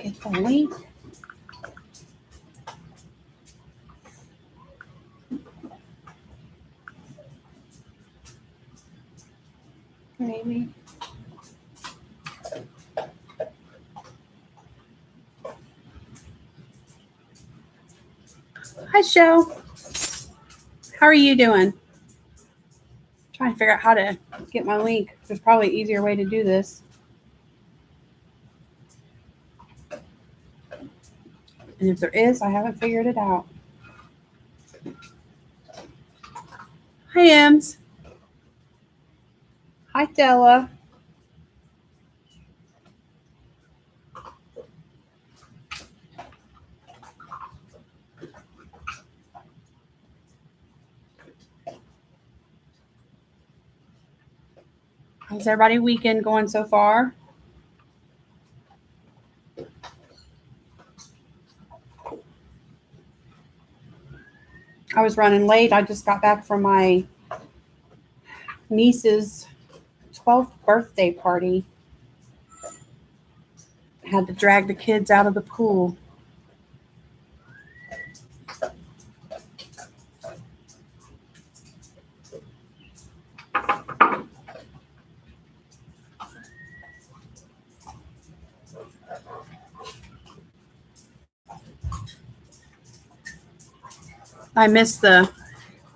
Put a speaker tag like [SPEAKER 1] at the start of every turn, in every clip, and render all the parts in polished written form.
[SPEAKER 1] Get the link. Maybe. Hi, Shell. How are you doing? Trying to figure out how to get my link. There's probably an easier way to do this. And if there is, I haven't figured it out. Hi, Ems. Hi, Della. How's everybody weekend going so far? I was running late. I just got back from my niece's 12th birthday party. Had to drag the kids out of the pool. I missed the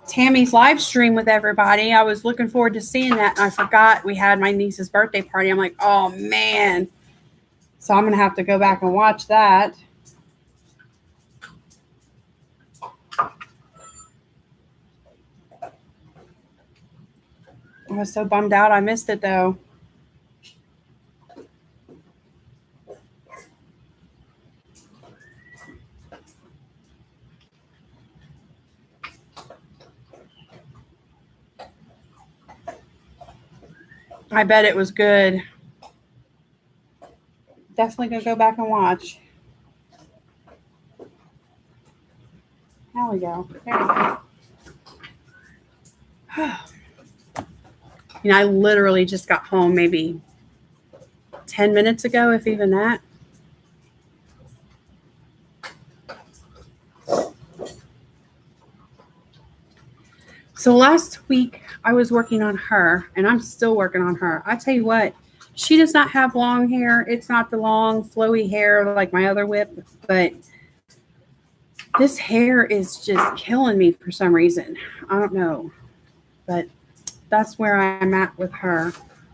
[SPEAKER 1] Tammy's live stream with everybody. I was looking forward to seeing that, and I forgot we had my niece's birthday party. I'm like, oh, man. So I'm going to have to go back and watch that. I was so bummed out. I missed it, though. I bet it was good. Definitely going to go back and watch. There we go. There we go. You know, I literally just got home maybe 10 minutes ago, if even that. So last week I was working on her, and I'm still working on her. I tell you what, she does not have long hair. It's not the long flowy hair like my other whip, but this hair is just killing me for some reason. I don't know, but that's where I'm at with her.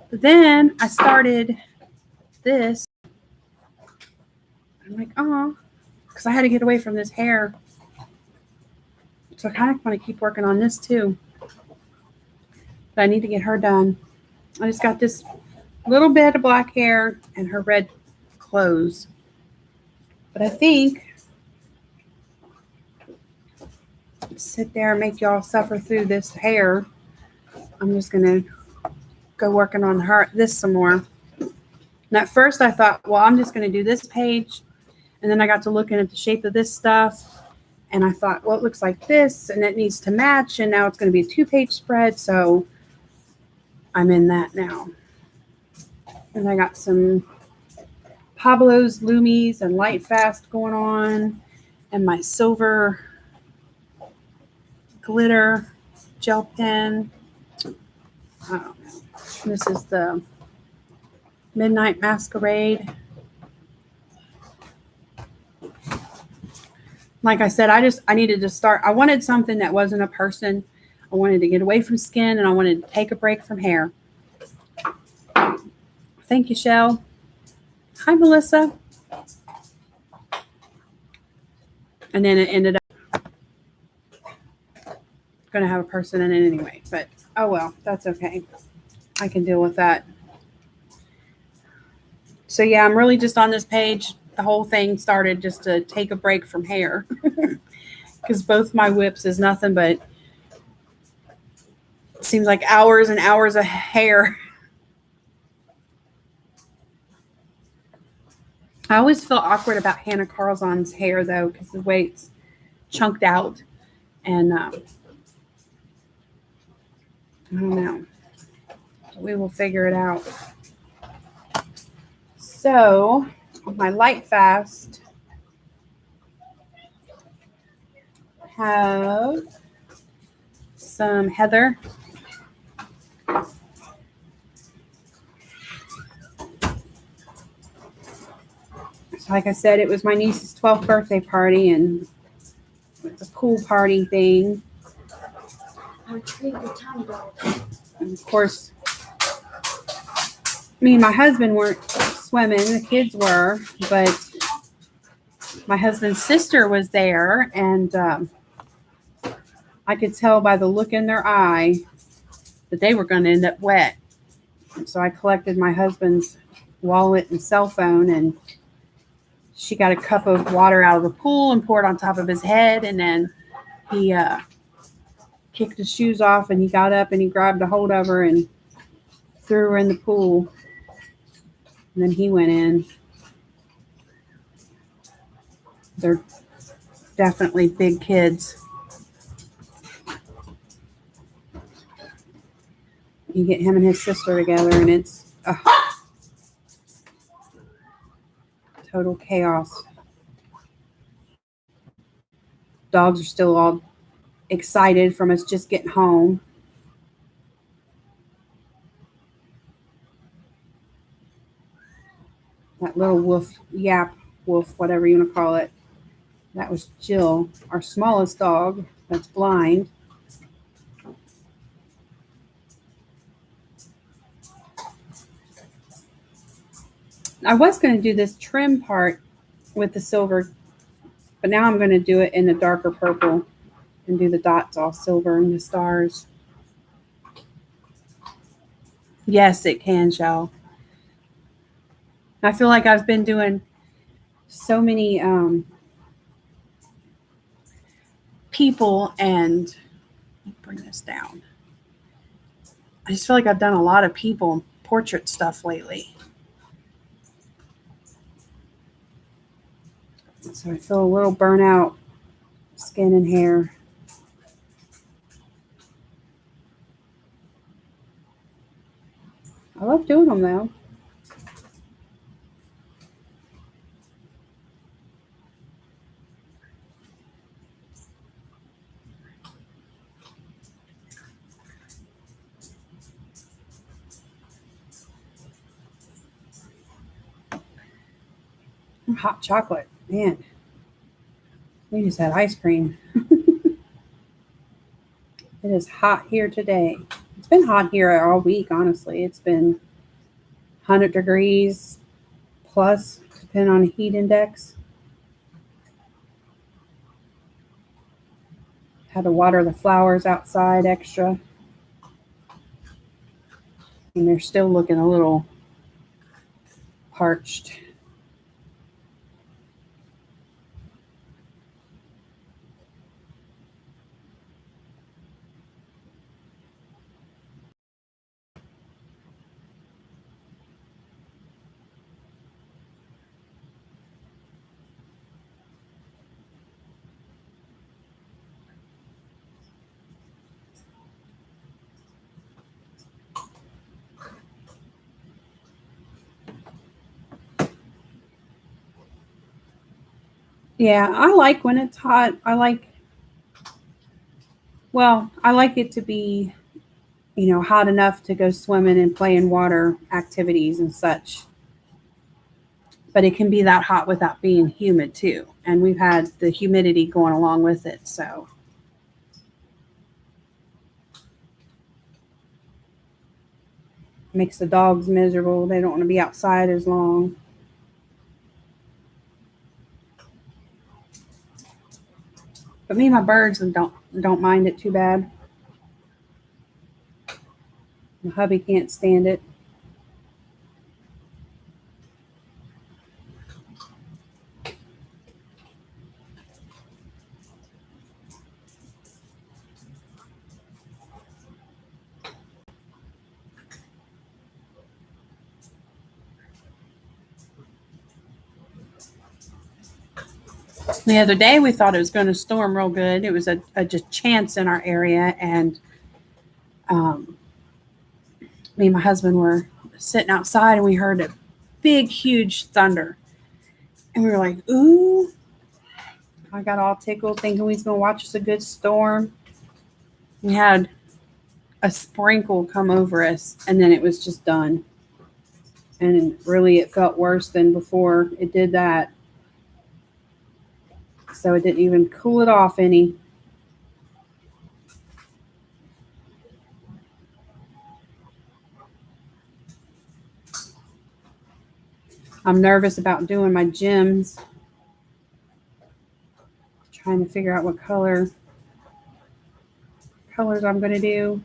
[SPEAKER 1] But then I started this. I'm like, oh, because I had to get away from this hair. So I kind of want to keep working on this too. But I need to get her done. I just got this little bit of black hair and her red clothes. But I think sit there and make y'all suffer through this hair. I'm just going to go working on this some more. And at first I thought, well, I'm just going to do this page. And then I got to looking at the shape of this stuff. And I thought, well, it looks like this, and it needs to match. And now it's going to be a 2-page spread. So I'm in that now. And I got some Pablo's Loomies and Light Fast going on. And my silver glitter gel pen. I don't know. This is the Midnight Masquerade. Like I said, I needed to start. I wanted something that wasn't a person. I wanted to get away from skin, and I wanted to take a break from hair. Thank you, Shell. Hi, Melissa. And then it ended up going to have a person in it anyway. But, oh well, that's okay. I can deal with that. So yeah, I'm really just on this page. The whole thing started just to take a break from hair because both my whips is nothing but seems like hours and hours of hair. I always feel awkward about Hannah Karlzon's hair though because the way it's chunked out, and I don't know. We will figure it out. So my light fast have some heather. Like I said, it was my niece's 12th birthday party, and it's a pool party thing. And of course, me and my husband weren't swimming. The kids were, but my husband's sister was there, and I could tell by the look in their eye that they were going to end up wet. And so I collected my husband's wallet and cell phone, and she got a cup of water out of the pool and poured on top of his head. And then he kicked his shoes off, and he got up and he grabbed a hold of her and threw her in the pool. And then he went in. They're definitely big kids. You get him and his sister together, and it's total chaos. Dogs are still all excited from us just getting home. That little wolf, whatever you want to call it. That was Jill, our smallest dog that's blind. I was going to do this trim part with the silver, but now I'm going to do it in a darker purple and do the dots all silver and the stars. Yes, it can, Shell. I feel like I've been doing so many people, and bring this down. I just feel like I've done a lot of people portrait stuff lately. So I feel a little burnout skin and hair. I love doing them though. Hot chocolate, man. We just had ice cream. It is hot here today. It's been hot here all week, honestly. It's been 100 degrees plus, depending on the heat index. Had to water the flowers outside extra. And they're still looking a little parched. Yeah, I like when it's hot. I like it to be, hot enough to go swimming and play in water activities and such. But it can be that hot without being humid too. And we've had the humidity going along with it, so. Makes the dogs miserable. They don't want to be outside as long. But me and my birds don't mind it too bad. My hubby can't stand it. The other day, we thought it was going to storm real good. It was a just chance in our area, and me and my husband were sitting outside, and we heard a big, huge thunder, and we were like, "Ooh!" I got all tickled, thinking we was going to watch us a good storm. We had a sprinkle come over us, and then it was just done. And really, it felt worse than before it did that. So it didn't even cool it off any. I'm nervous about doing my gems. Trying to figure out what colors I'm going to do.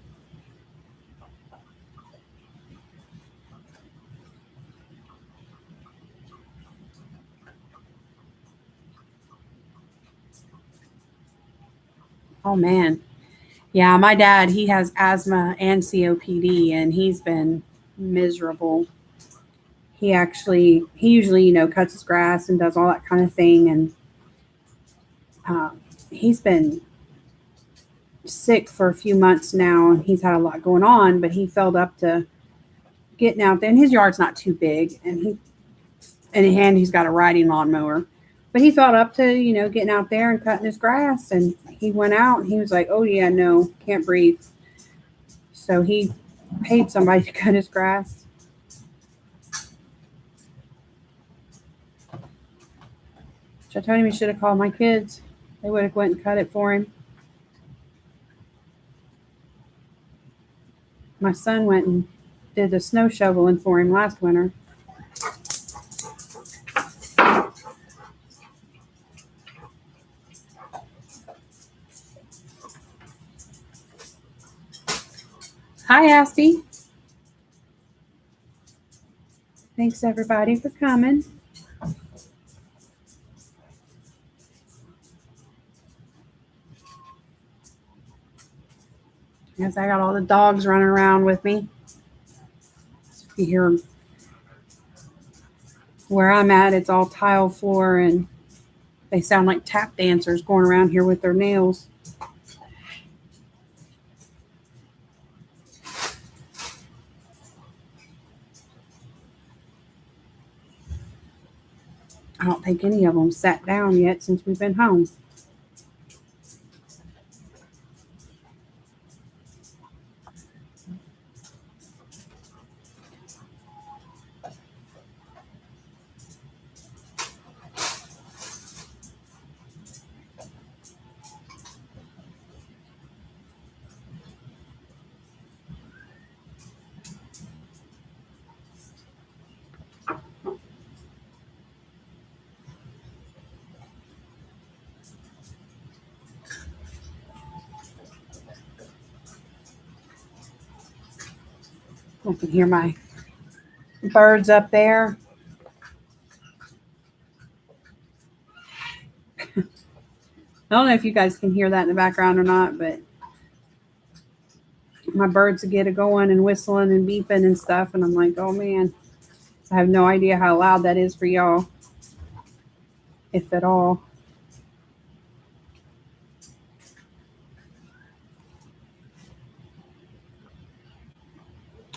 [SPEAKER 1] Oh man. Yeah, my dad, he has asthma and COPD, and he's been miserable. He usually, cuts his grass and does all that kind of thing. And he's been sick for a few months now, and he's had a lot going on, but he felt up to getting out there. And his yard's not too big, and he's got a riding lawnmower. But he felt up to, getting out there and cutting his grass. And he went out and he was like, "Oh yeah, no, can't breathe." So he paid somebody to cut his grass. Which I told him he should have called my kids. They would have went and cut it for him. My son went and did the snow shoveling for him last winter. Hi, Asti. Thanks, everybody, for coming. Yes, I got all the dogs running around with me. You hear where I'm at, it's all tile floor, and they sound like tap dancers going around here with their nails. I don't think any of them sat down yet since we've been home. I can hear my birds up there. I don't know if you guys can hear that in the background or not, but my birds get it going and whistling and beeping and stuff. And I'm like, oh man, I have no idea how loud that is for y'all, if at all.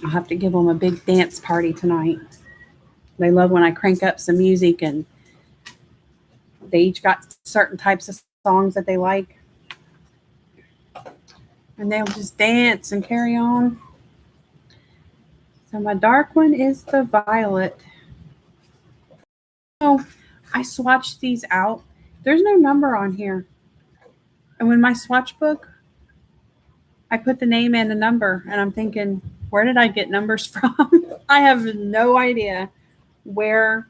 [SPEAKER 1] I'll have to give them a big dance party tonight. They love when I crank up some music, and they each got certain types of songs that they like. And they'll just dance and carry on. So my dark one is the violet. Oh, I swatched these out. There's no number on here. And when my swatch book, I put the name and the number, and I'm thinking, where did I get numbers from? I have no idea where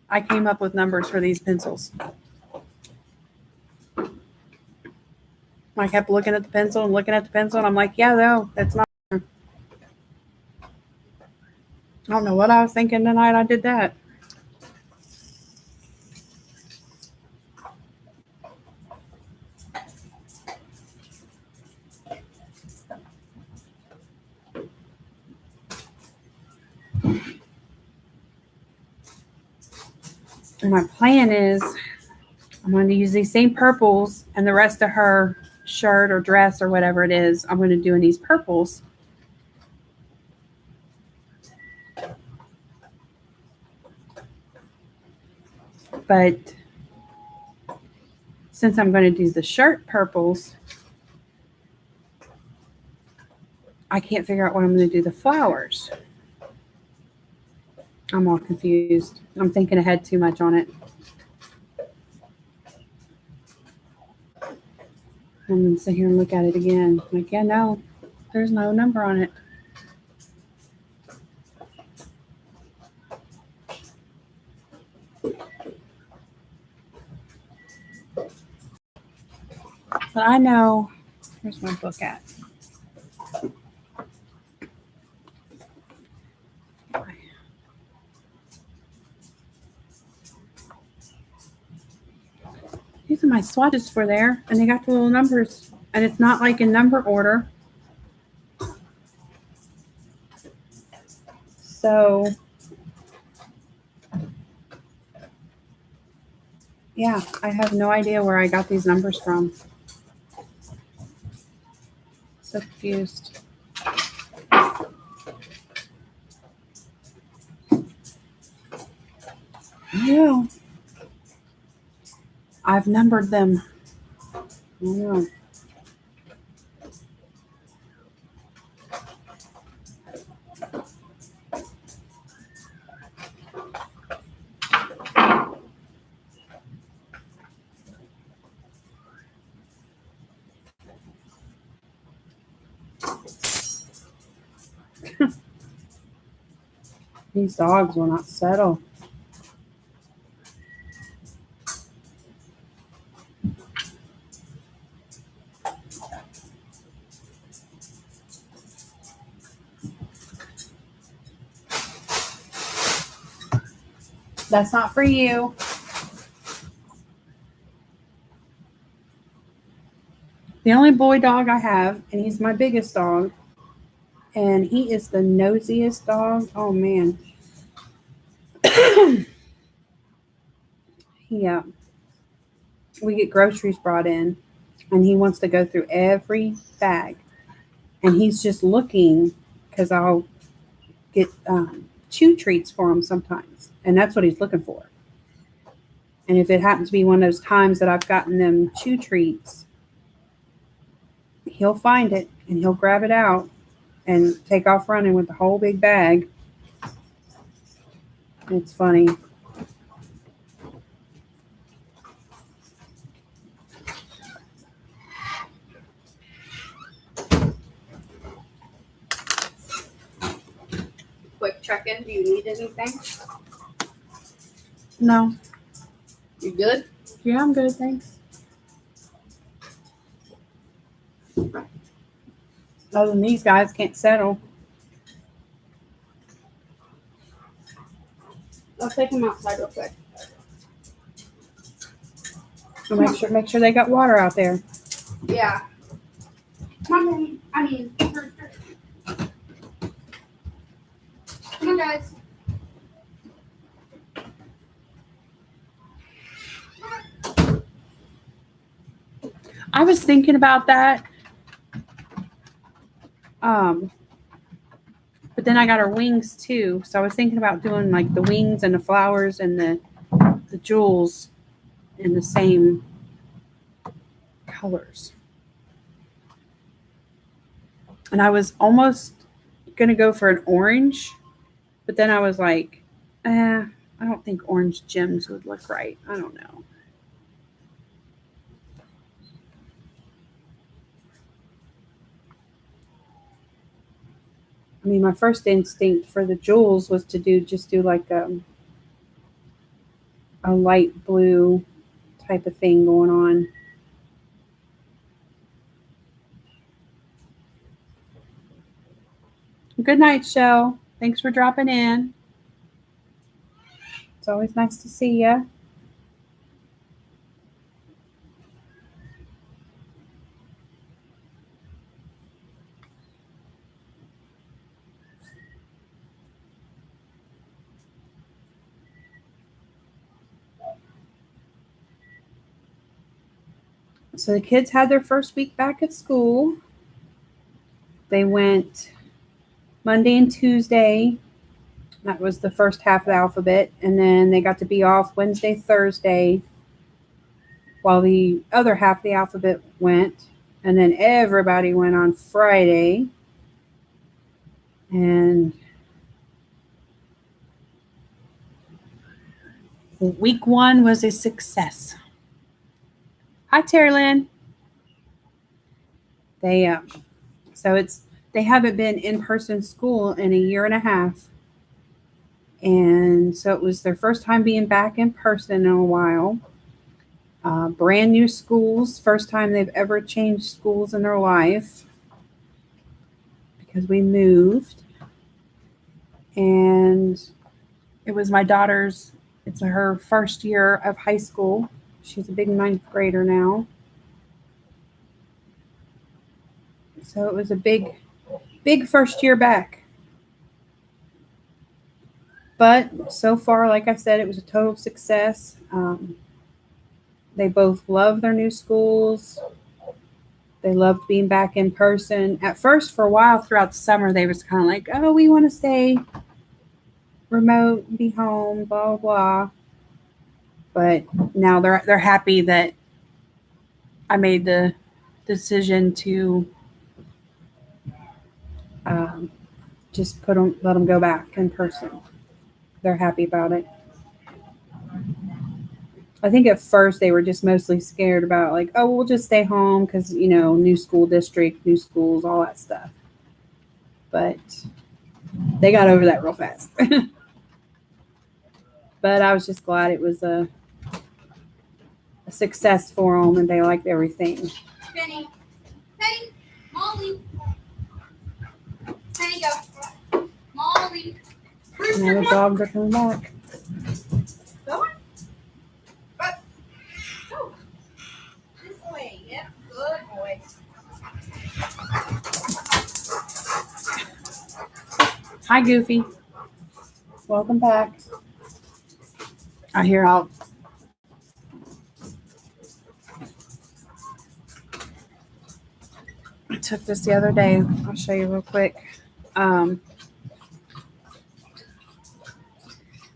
[SPEAKER 1] I came up with numbers for these pencils. I kept looking at the pencil and I'm like, yeah, no, that's not. I don't know what I was thinking the night I did that. And my plan is I'm going to use these same purples, and the rest of her shirt or dress or whatever it is, I'm going to do in these purples. But since I'm going to do the shirt purples, I can't figure out what I'm going to do the flowers. I'm all confused. I'm thinking ahead too much on it. I'm going to sit here and look at it again. Like, yeah, no, there's no number on it. But I know, where's my book at? These are my swatches for there, and they got the little numbers, and it's not like in number order. So, yeah, I have no idea where I got these numbers from. So confused. Yeah. I've numbered them. I don't know. These dogs will not settle. That's not for you. The only boy dog I have, and he's my biggest dog, and he is the nosiest dog. Oh, man. We get groceries brought in, and he wants to go through every bag. And he's just looking because I'll get chew treats for him sometimes. And that's what he's looking for. And if it happens to be one of those times that I've gotten them chew treats, he'll find it and he'll grab it out and take off running with the whole big bag. It's funny.
[SPEAKER 2] Quick check-in. Do you need anything?
[SPEAKER 1] No.
[SPEAKER 2] You good?
[SPEAKER 1] Yeah, I'm good, thanks. Other than these guys can't settle.
[SPEAKER 2] I'll take them outside real quick.
[SPEAKER 1] So make sure they got water out there.
[SPEAKER 2] Yeah. Come on, come on, guys.
[SPEAKER 1] I was thinking about that. But then I got her wings too. So I was thinking about doing like the wings and the flowers and the jewels in the same colors. And I was almost going to go for an orange, but then I was like, I don't think orange gems would look right. I don't know. I mean, my first instinct for the jewels was to do like a light blue type of thing going on. Good night, Shell. Thanks for dropping in. It's always nice to see you. So the kids had their first week back at school. They went Monday and Tuesday. That was the first half of the alphabet. And then they got to be off Wednesday, Thursday, while the other half of the alphabet went. And then everybody went on Friday. And week 1 was a success. Hi, Terry Lynn. They haven't been in-person school in a year and a half. And so it was their first time being back in person in a while. Brand new schools, first time they've ever changed schools in their life because we moved. And it was my daughter's, it's her first year of high school. She's a big 9th grader now. So it was a big first year back. But so far, like I said, it was a total success. They both love their new schools. They loved being back in person. At first, for a while throughout the summer, they was kind of like, oh, we want to stay remote, be home, blah, blah, blah. But now they're happy that I made the decision to just let them go back in person. They're happy about it. I think at first they were just mostly scared about like, oh, we'll just stay home because, new school district, new schools, all that stuff. But they got over that real fast. But I was just glad it was a success for them and they liked everything.
[SPEAKER 2] Penny, Molly. Penny, go. Molly.
[SPEAKER 1] Now the dogs are coming back.
[SPEAKER 2] Go on. Go. This way. Yep. Good boy.
[SPEAKER 1] Hi, Goofy. Welcome back. I took this the other day. I'll show you real quick.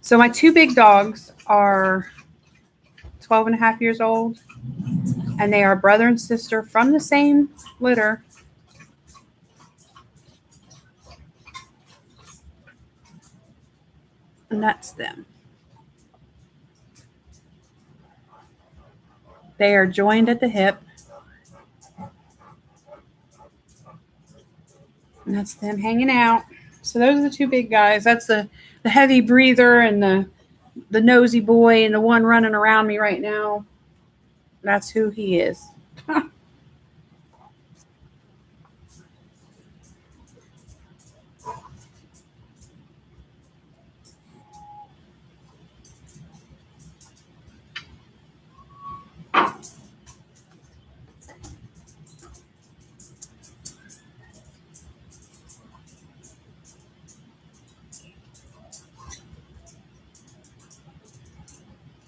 [SPEAKER 1] So my 2 big dogs are 12 and a half years old, and they are brother and sister from the same litter. And that's them. They are joined at the hip. And that's them hanging out. So those are the 2 big guys. That's the heavy breather and the nosy boy and the one running around me right now. That's who he is.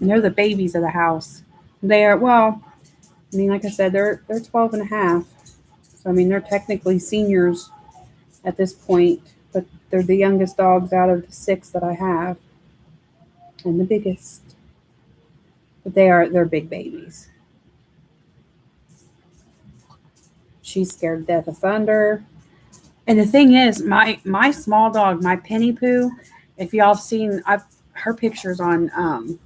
[SPEAKER 1] And they're the babies of the house. Like I said, they're 12 and a half. So, they're technically seniors at this point, but they're the youngest dogs out of the 6 that I have and the biggest. But they're big babies. She's scared to death of thunder. And the thing is, my small dog, my Penny Poo, if y'all have seen, her pictures on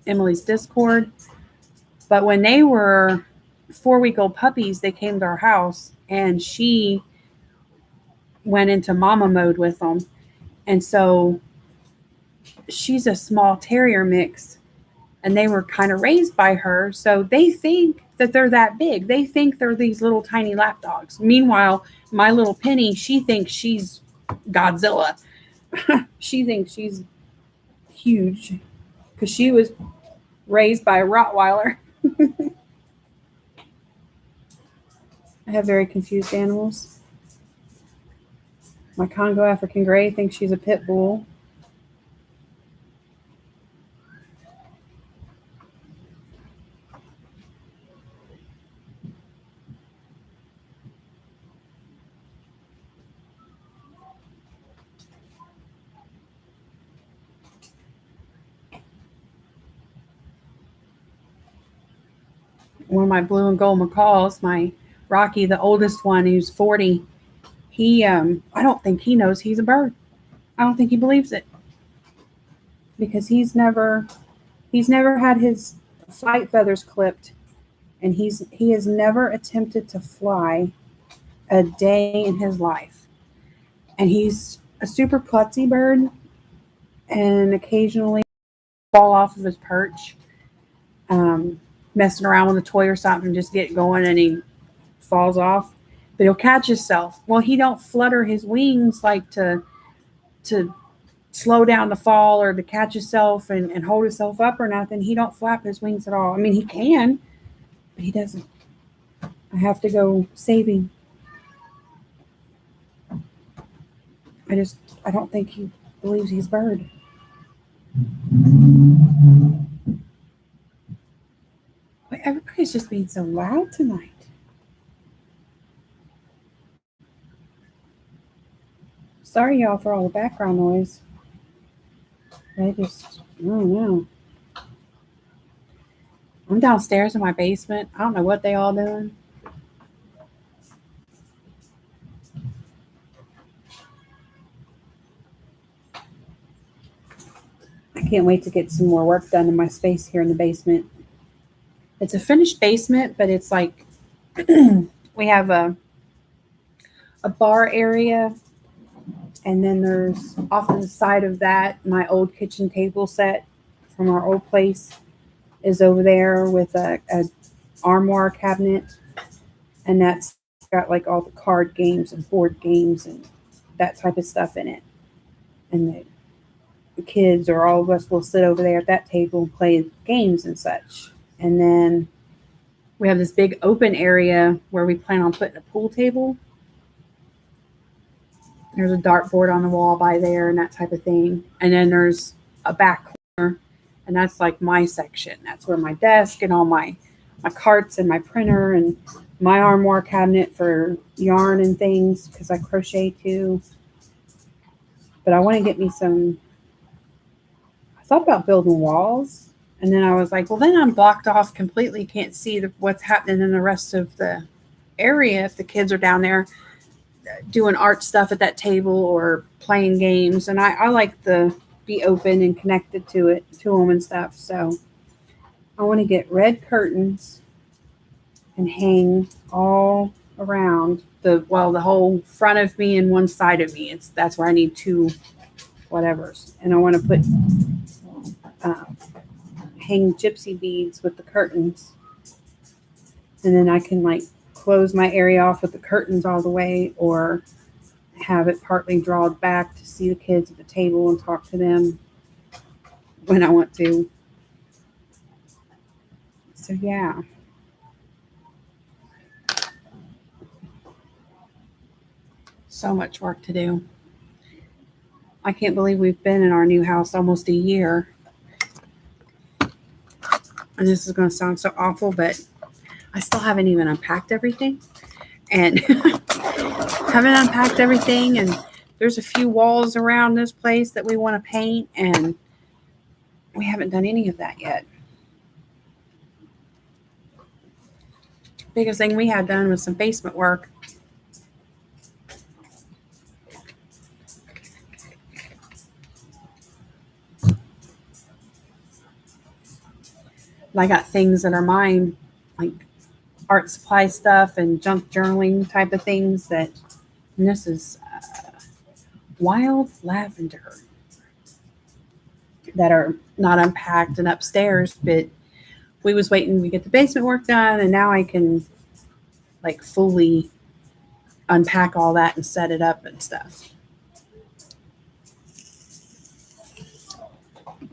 [SPEAKER 1] Emily's Discord. But when they were 4-week-old puppies, they came to our house and she went into mama mode with them. And so she's a small terrier mix and they were kind of raised by her. So they think that they're that big. They think they're these little tiny lap dogs. Meanwhile, my little Penny, she thinks she's Godzilla. She thinks she's huge because she was raised by a Rottweiler. I have very confused animals. My Congo African Grey thinks she's a pit bull. One of my blue and gold macaws, my Rocky, the oldest one, who's 40, he I don't think he knows he's a bird. I don't think he believes it. Because he's never had his flight feathers clipped, and he has never attempted to fly a day in his life. And he's a super klutzy bird, and occasionally fall off of his perch, messing around with a toy or something, just get going, and he falls off. But he'll catch himself. Well, he don't flutter his wings like to slow down the fall or to catch himself and hold himself up or nothing. He don't flap his wings at all. I mean, he can, but he doesn't. I have to go save him. I don't think he believes he's a bird. But everybody's just being so loud tonight. Sorry, y'all, for all the background noise. I don't know. I'm downstairs in my basement. I don't know what they all doing. I can't wait to get some more work done in my space here in the basement. It's a finished basement, but it's like we have a bar area, and then there's off to the side of that, my old kitchen table set from our old place is over there with a armoire cabinet, and that's got like all the card games and board games and that type of stuff in it. And the kids or all of us will sit over there at that table and play games and such. And then we have this big open area where we plan on putting a pool table. There's a dartboard on the wall by there and that type of thing. And then there's a back corner, and that's like my section. That's where my desk and all my carts and my printer and my armoire cabinet for yarn and things, because I crochet too. But I want to get me some. I thought about building walls, and then I was like, well, then I'm blocked off completely. Can't see what's happening in the rest of the area if the kids are down there doing art stuff at that table or playing games. And I like to be open and connected to them and stuff. So I want to get red curtains and hang all around the whole front of me and one side of me. That's where I need two whatevers. And I want to put hang gypsy beads with the curtains, and then I can like close my area off with the curtains all the way, or have it partly drawn back to see the kids at the table and talk to them when I want to. So yeah. So much work to do. I can't believe we've been in our new house almost a year. And this is going to sound so awful, but I still haven't even unpacked everything. And haven't unpacked everything. And there's a few walls around this place that we want to paint. And we haven't done any of that yet. Biggest thing we had done was some basement work. I got things that are mine, like art supply stuff and junk journaling type of things and this is wild lavender that are not unpacked and upstairs, but we was waiting to get the basement work done, and now I can like fully unpack all that and set it up and stuff.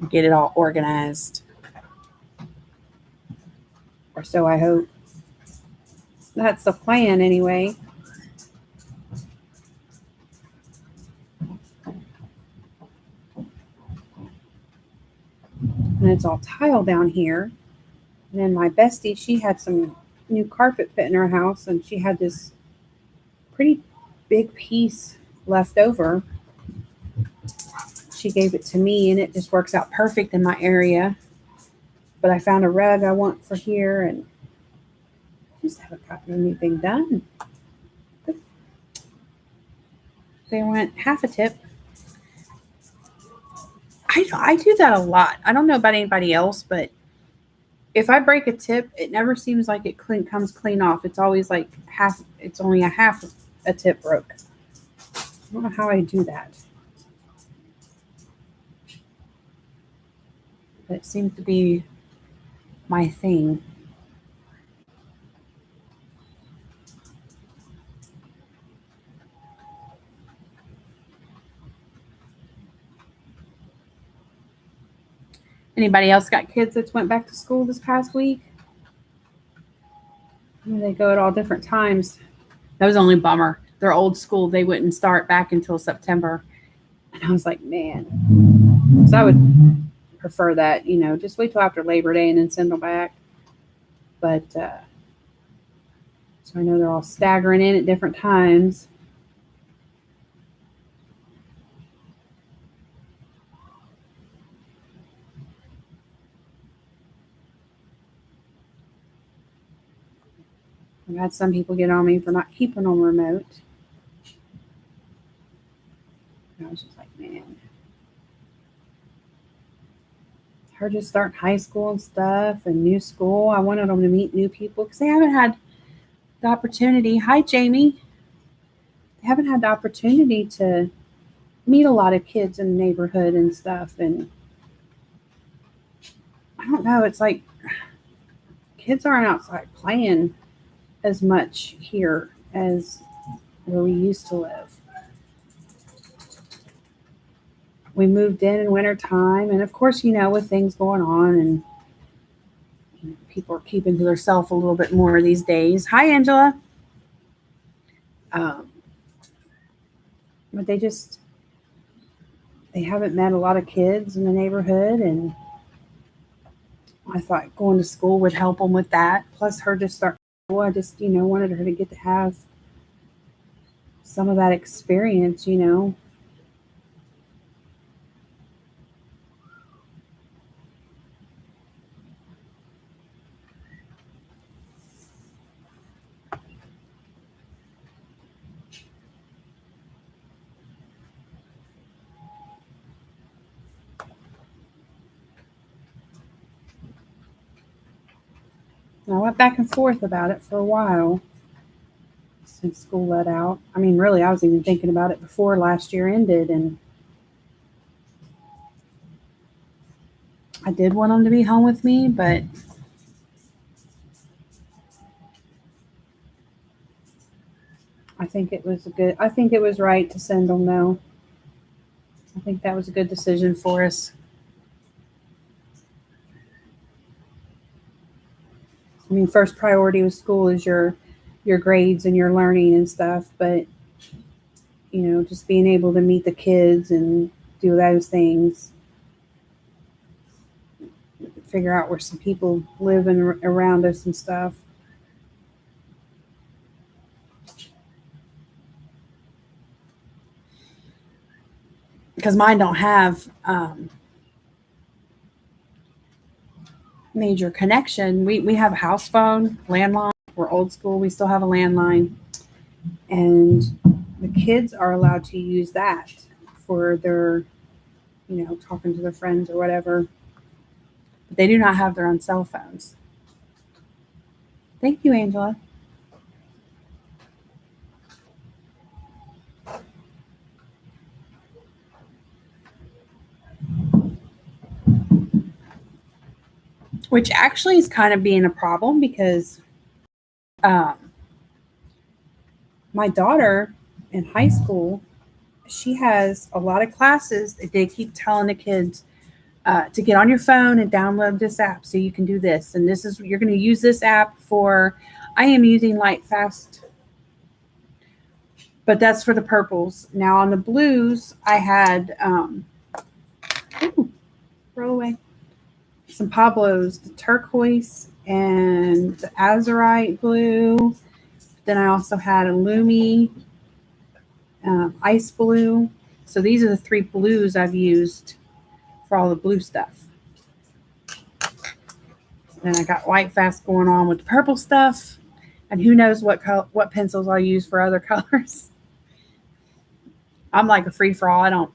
[SPEAKER 1] get it all organized. Or so I hope. That's the plan anyway. And it's all tile down here. And then my bestie, she had some new carpet put in her house, and she had this pretty big piece left over. She gave it to me, and it just works out perfect in my area. But I found a rug I want for here, and I just haven't gotten anything done. They went half a tip. I do that a lot. I don't know about anybody else, but if I break a tip, it never seems like it comes clean off. It's always like half. It's only a half a tip broke. I don't know how I do that. But it seems to be my thing. Anybody else got kids that went back to school this past week? They go at all different times. That was the only bummer. They're old school. They wouldn't start back until September. And I was like, man. So I would prefer that, just wait till after Labor Day and then send them back. But so I know they're all staggering in at different times. I've had some people get on me for not keeping them remote. And I was just like, man. Her just starting high school and stuff and new school. I wanted them to meet new people because they haven't had the opportunity. Hi, Jamie. They haven't had the opportunity to meet a lot of kids in the neighborhood and stuff. And I don't know. It's like kids aren't outside playing as much here as where we used to live. We moved in winter time, and of course, with things going on, and people are keeping to themselves a little bit more these days. Hi, Angela. But they haven't met a lot of kids in the neighborhood, and I thought going to school would help them with that. Plus, her just start. Well, I just wanted her to get to have some of that experience. I went back and forth about it for a while since school let out. I mean, really, I was even thinking about it before last year ended, and I did want them to be home with me, but I think it was right to send them, though. I think that was a good decision for us. I mean, first priority with school is your grades and your learning and stuff, but just being able to meet the kids and do those things, figure out where some people live around us and stuff. Because mine don't have major connection. We have a house phone, landline. We're old school. We still have a landline. And the kids are allowed to use that for their, talking to their friends or whatever. But they do not have their own cell phones. Thank you, Angela. Which actually is kind of being a problem because my daughter in high school, she has a lot of classes that they keep telling the kids, to get on your phone and download this app so you can do this. And this is, you're going to use this app for, I am using Lightfast, but that's for the purples. Now on the blues, I had, throw away, some Pablos, the turquoise and the azurite blue. Then I also had a Lumi, ice blue. So these are the 3 blues I've used for all the blue stuff. Then I got Lightfast going on with the purple stuff, and who knows what pencils I'll use for other colors. I'm like a free for all.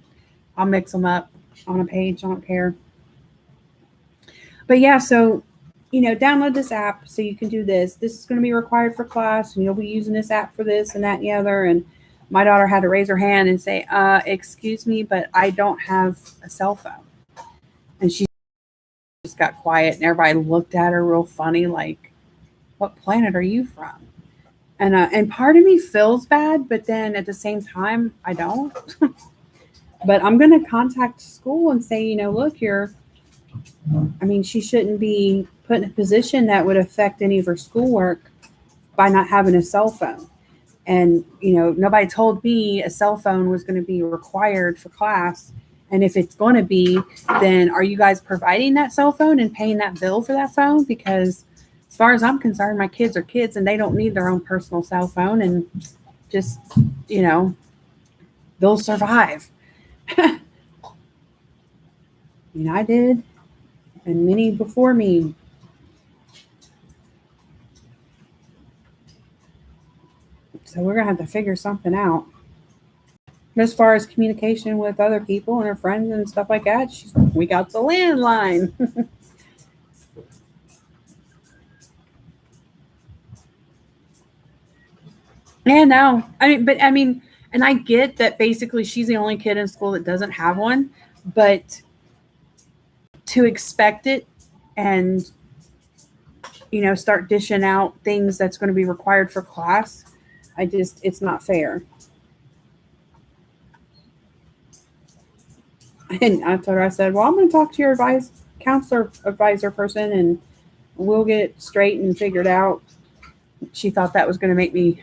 [SPEAKER 1] I'll mix them up on a page. I don't care. But yeah, so, download this app so you can do this. This is going to be required for class, and you'll be using this app for this and that and the other. And my daughter had to raise her hand and say, excuse me, but I don't have a cell phone. And she just got quiet, and everybody looked at her real funny, like, what planet are you from? And part of me feels bad, but then at the same time, I don't. But I'm going to contact school and say, look, she shouldn't be put in a position that would affect any of her schoolwork by not having a cell phone. And, nobody told me a cell phone was going to be required for class. And if it's going to be, then are you guys providing that cell phone and paying that bill for that phone? Because as far as I'm concerned, my kids are kids and they don't need their own personal cell phone, and just, they'll survive. I did, and many before me. So we're going to have to figure something out. As far as communication with other people and her friends and stuff like that, we got the landline. Yeah, no. And I get that basically she's the only kid in school that doesn't have one, but to expect it and, start dishing out things that's going to be required for class, it's not fair. And I told her, I said, well, I'm going to talk to your counselor advisor person, and we'll get it straight and figured out. She thought that was going to make me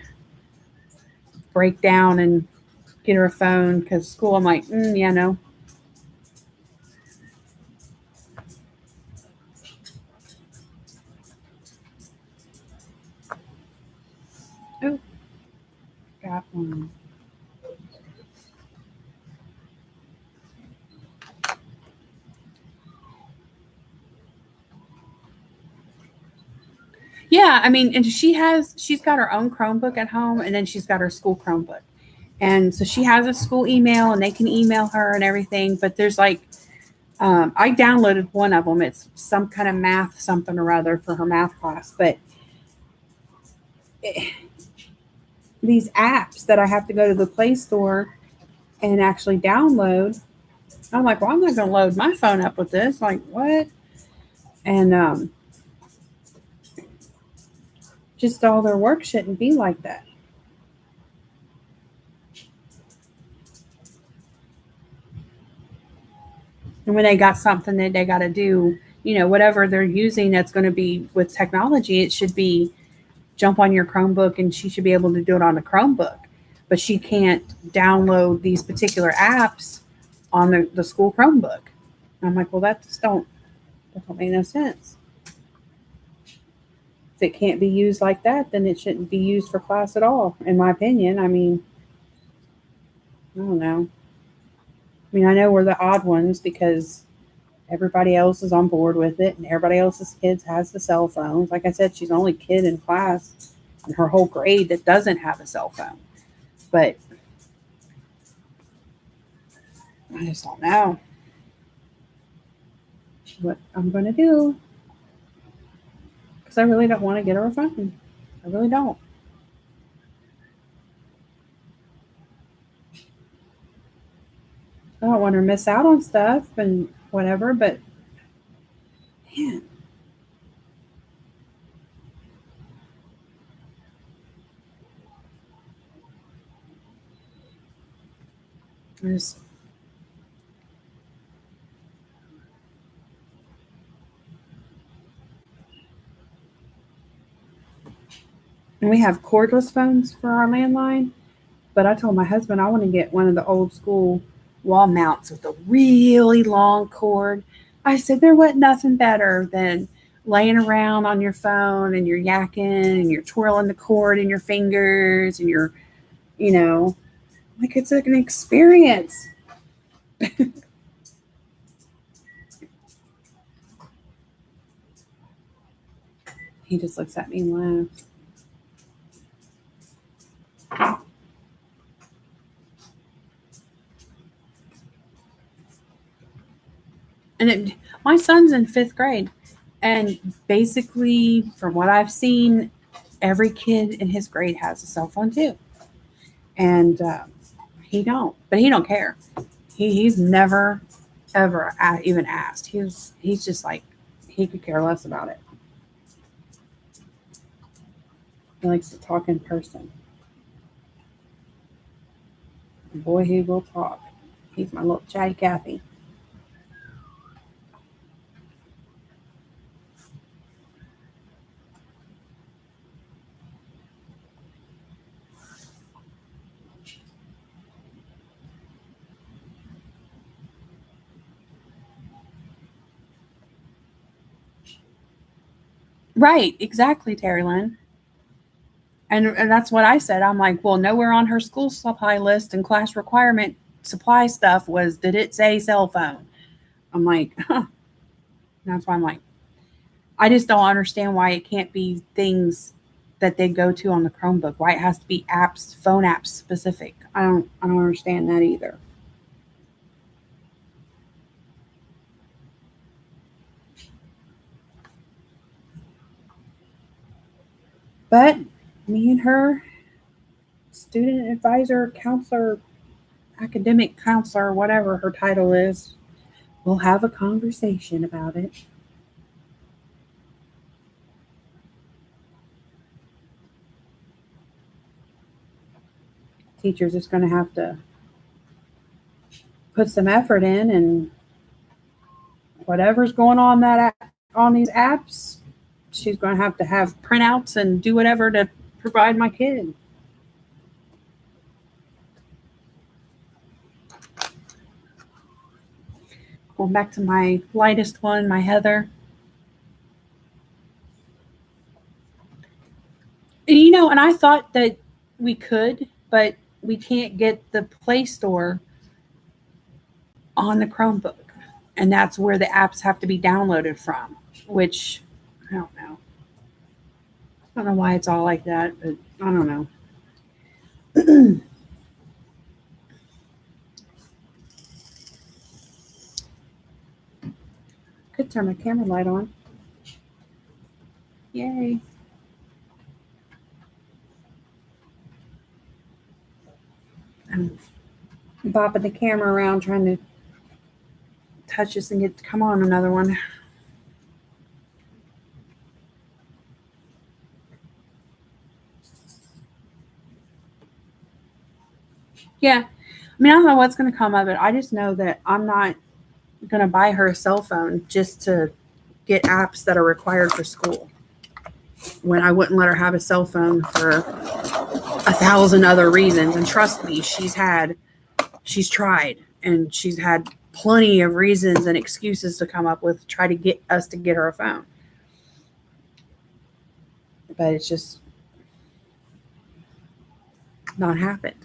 [SPEAKER 1] break down and get her a phone, because school, I'm like, yeah, no. Oh, got one. Yeah, and she's got her own Chromebook at home, and then she's got her school Chromebook. And so she has a school email, and they can email her and everything. But there's I downloaded one of them. It's some kind of math something or other for her math class. But these apps that I have to go to the Play Store and actually download, I'm like, well, I'm not going to load my phone up with this. Like, what? And just all their work shouldn't be like that. And when they got something that they got to do, whatever they're using that's going to be with technology, it should be jump on your Chromebook, and she should be able to do it on the Chromebook. But she can't download these particular apps on the school Chromebook. And I'm like, well, that don't make no sense. If it can't be used like that, then it shouldn't be used for class at all, in my opinion. I don't know. I know we're the odd ones because everybody else is on board with it, and everybody else's kids has the cell phones. Like I said, she's the only kid in class in her whole grade that doesn't have a cell phone. But I just don't know what I'm going to do, because I really don't want to get her a phone. I really don't. I don't want her to miss out on stuff and whatever, but man. we have cordless phones for our landline. But I told my husband I want to get one of the old school wall mounts with a really long cord. I said there wasn't nothing better than laying around on your phone and you're yakking and you're twirling the cord in your fingers and you're, like it's an experience. He just looks at me and laughs. And my son's in 5th grade. And basically, from what I've seen, every kid in his grade has a cell phone too. And he don't care. He's never, ever even asked. He's just like, he could care less about it. He likes to talk in person. Boy, he will talk. He's my little chatty Cathy. Right, exactly, Terry Lynn. And that's what I said. I'm like, well, nowhere on her school supply list and class requirement supply stuff did it say cell phone? I'm like, huh. That's why I'm like, I just don't understand why it can't be things that they go to on the Chromebook. Why it has to be apps, phone apps specific. I don't understand that either. But me and her, student advisor, counselor, academic counselor, whatever her title is, we'll have a conversation about it. Teacher's just going to have to put some effort in, and whatever's going on on these apps, she's going to have printouts and do whatever to provide my kid. Going back to my lightest one, my Heather. And I thought that we could, but we can't get the Play Store on the Chromebook. And that's where the apps have to be downloaded from, which I don't know. I don't know why it's all like that, but I don't know. Could turn my camera light on. Yay. I'm bopping the camera around trying to touch this and come on, another one. Yeah. I mean, I don't know what's going to come of it. I just know that I'm not going to buy her a cell phone just to get apps that are required for school, when I wouldn't let her have a cell phone for 1,000 other reasons. And trust me, she's tried, and she's had plenty of reasons and excuses to come up with to try to get us to get her a phone. But it's just not happened.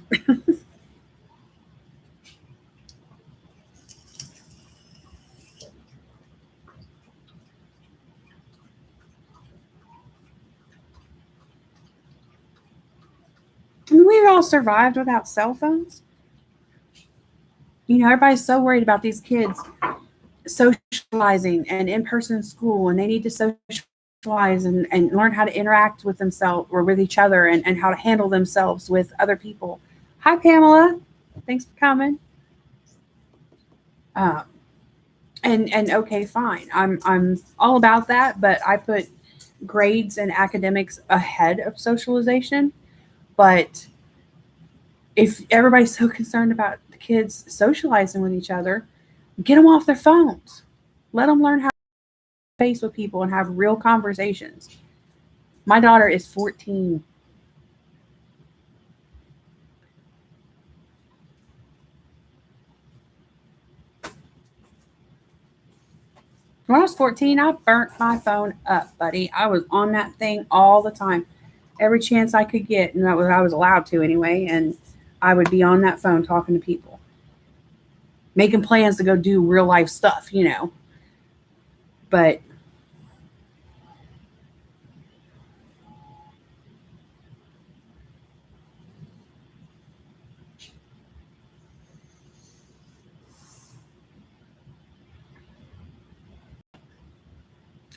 [SPEAKER 1] I mean, we've all survived without cell phones. Everybody's so worried about these kids socializing and in-person school, and they need to socialize and learn how to interact with themselves or with each other, and how to handle themselves with other people. Hi, Pamela. Thanks for coming. And okay, fine. I'm all about that, but I put grades and academics ahead of socialization. But if everybody's so concerned about the kids socializing with each other, get them off their phones. Let them learn how to face with people and have real conversations. My daughter is 14. When I was 14, I burnt my phone up, buddy. I was on that thing all the time, every chance I could get, and that was I was allowed to anyway. And I would be on that phone talking to people, making plans to go do real life stuff, you know. But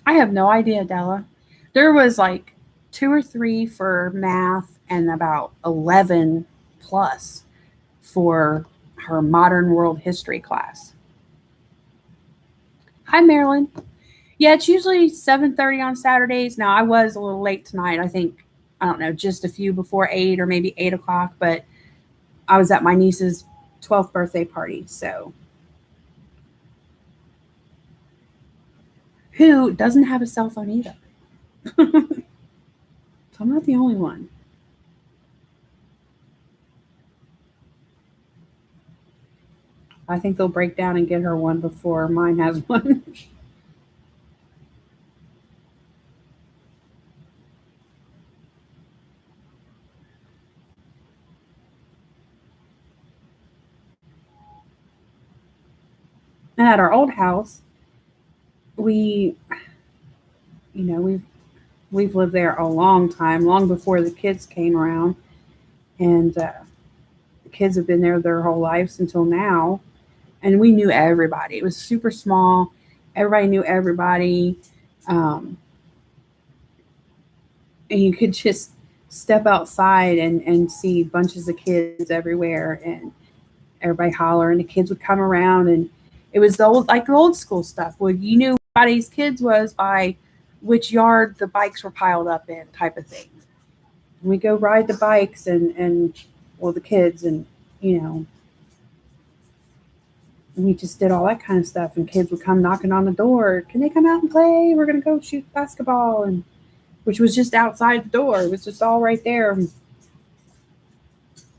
[SPEAKER 1] I have no idea, Della. There was like two or three for math and about 11 plus for her modern world history class. Hi, Marilyn. Yeah, it's usually 7:30 on Saturdays. Now I was a little late tonight. I think I don't know, just a few before 8 or maybe 8 o'clock. But I was at my niece's 12th birthday party. So who doesn't have a cell phone either? So I'm not the only one. I think they'll break down and get her one before mine has one. And at our old house, we, we've lived there a long time, long before the kids came around, and the kids have been there their whole lives until now. And we knew everybody. It was super small. Everybody knew everybody. Um, and you could just step outside and see bunches of kids everywhere and everybody holler and the kids would come around and it was the old school stuff where you knew everybody's kids was by which yard the bikes were piled up in type of thing. And we go ride the bikes and well the kids and you know we just did all that kind of stuff and kids would come knocking on the door, can they come out and play, we're going to go shoot basketball, and which was just outside the door, it was just all right there.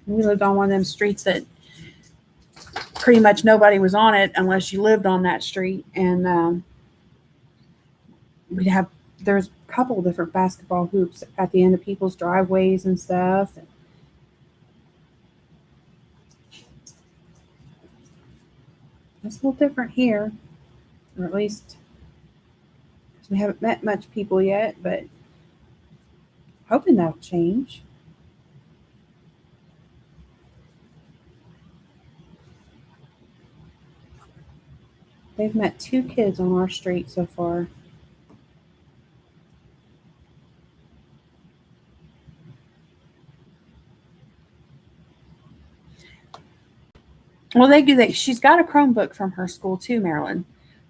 [SPEAKER 1] We lived on one of them streets that pretty much nobody was on it unless you lived on that street. And we'd have there's a couple of different basketball hoops at the end of people's driveways and stuff. It's a little different here, or at least we haven't met much people yet, but hoping that'll change. They've met two kids on our street so far. Well, they do that. She's got a Chromebook from her school too, Marilyn.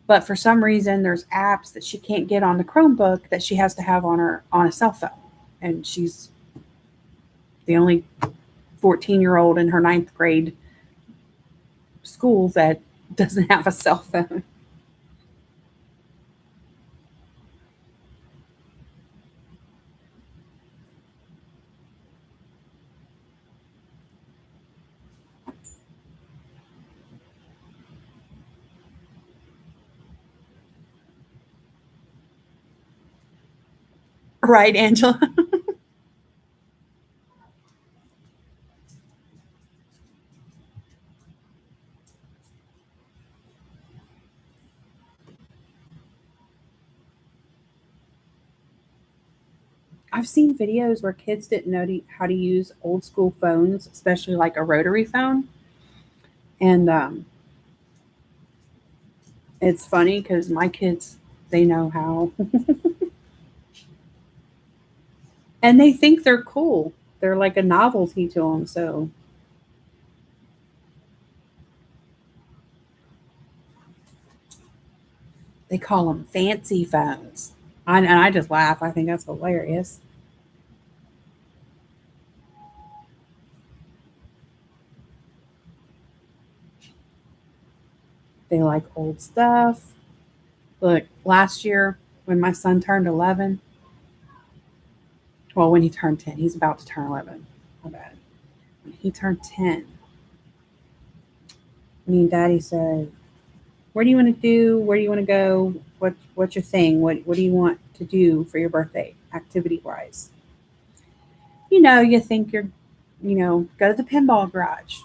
[SPEAKER 1] But for some reason, there's apps that she can't get on the Chromebook that she has to have on a cell phone, and she's the only 14-year-old in her ninth grade school that doesn't have a cell phone. Right, Angela? I've seen videos where kids didn't know how to use old school phones, especially like a rotary phone. And it's funny because my kids, they know how. And they think they're cool. They're like a novelty to them. So they call them fancy phones. And I just laugh. I think that's hilarious. They like old stuff. Look, last year when my son turned 11, well, when he turned 10, he's about to turn 11. My bad. When he turned 10, me and Daddy said, where do you want to do? Where do you want to go? what's your thing? What do you want to do for your birthday, activity wise? You think go to the pinball garage,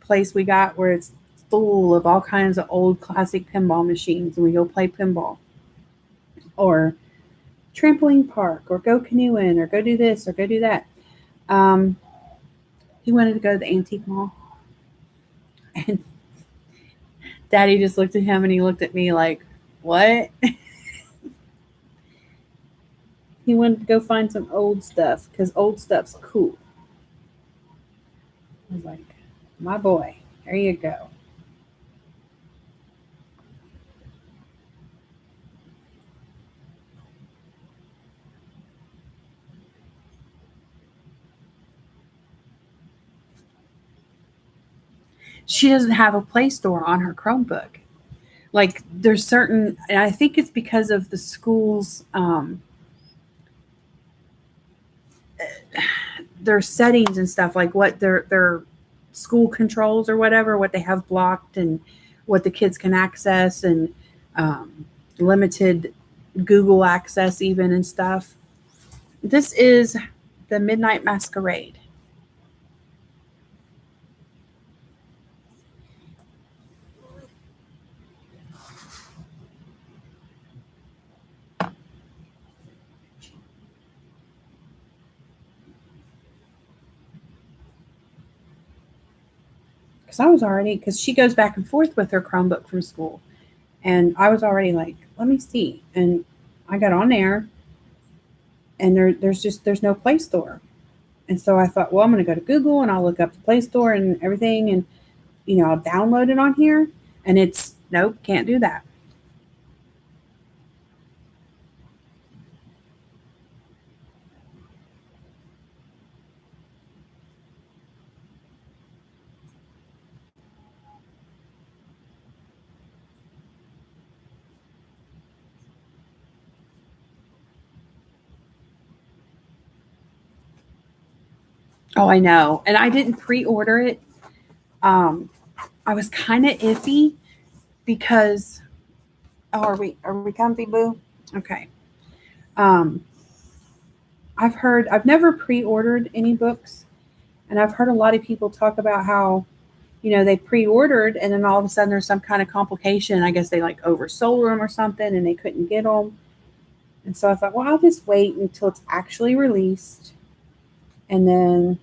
[SPEAKER 1] place we got where it's full of all kinds of old classic pinball machines, and we go play pinball, or trampoline park, or go canoeing, or go do this, or go do that. Um, he wanted to go to the antique mall, and Daddy just looked at him, and he looked at me like, "What?" He wanted to go find some old stuff because old stuff's cool. I was like, "My boy, there you go." She doesn't have a Play Store on her Chromebook. Like there's certain, and I think it's because of the school's their settings and stuff, like what their school controls or whatever, what they have blocked and what the kids can access, and limited Google access even and stuff. This is the Midnight Masquerade. Because she goes back and forth with her Chromebook from school, and I was already like, let me see, and I got on there, and there's no Play Store, and so I thought, well, I'm going to go to Google and I'll look up the Play Store and everything, and I'll download it on here, and it's nope, can't do that. Oh, I know, and I didn't pre-order it. Um, I was kind of iffy because oh, are we comfy, boo? Okay. Um, I've never pre-ordered any books, and I've heard a lot of people talk about how they pre-ordered and then all of a sudden there's some kind of complication. I guess they like oversold them or something and they couldn't get them. And so I thought, well, I'll just wait until it's actually released, and then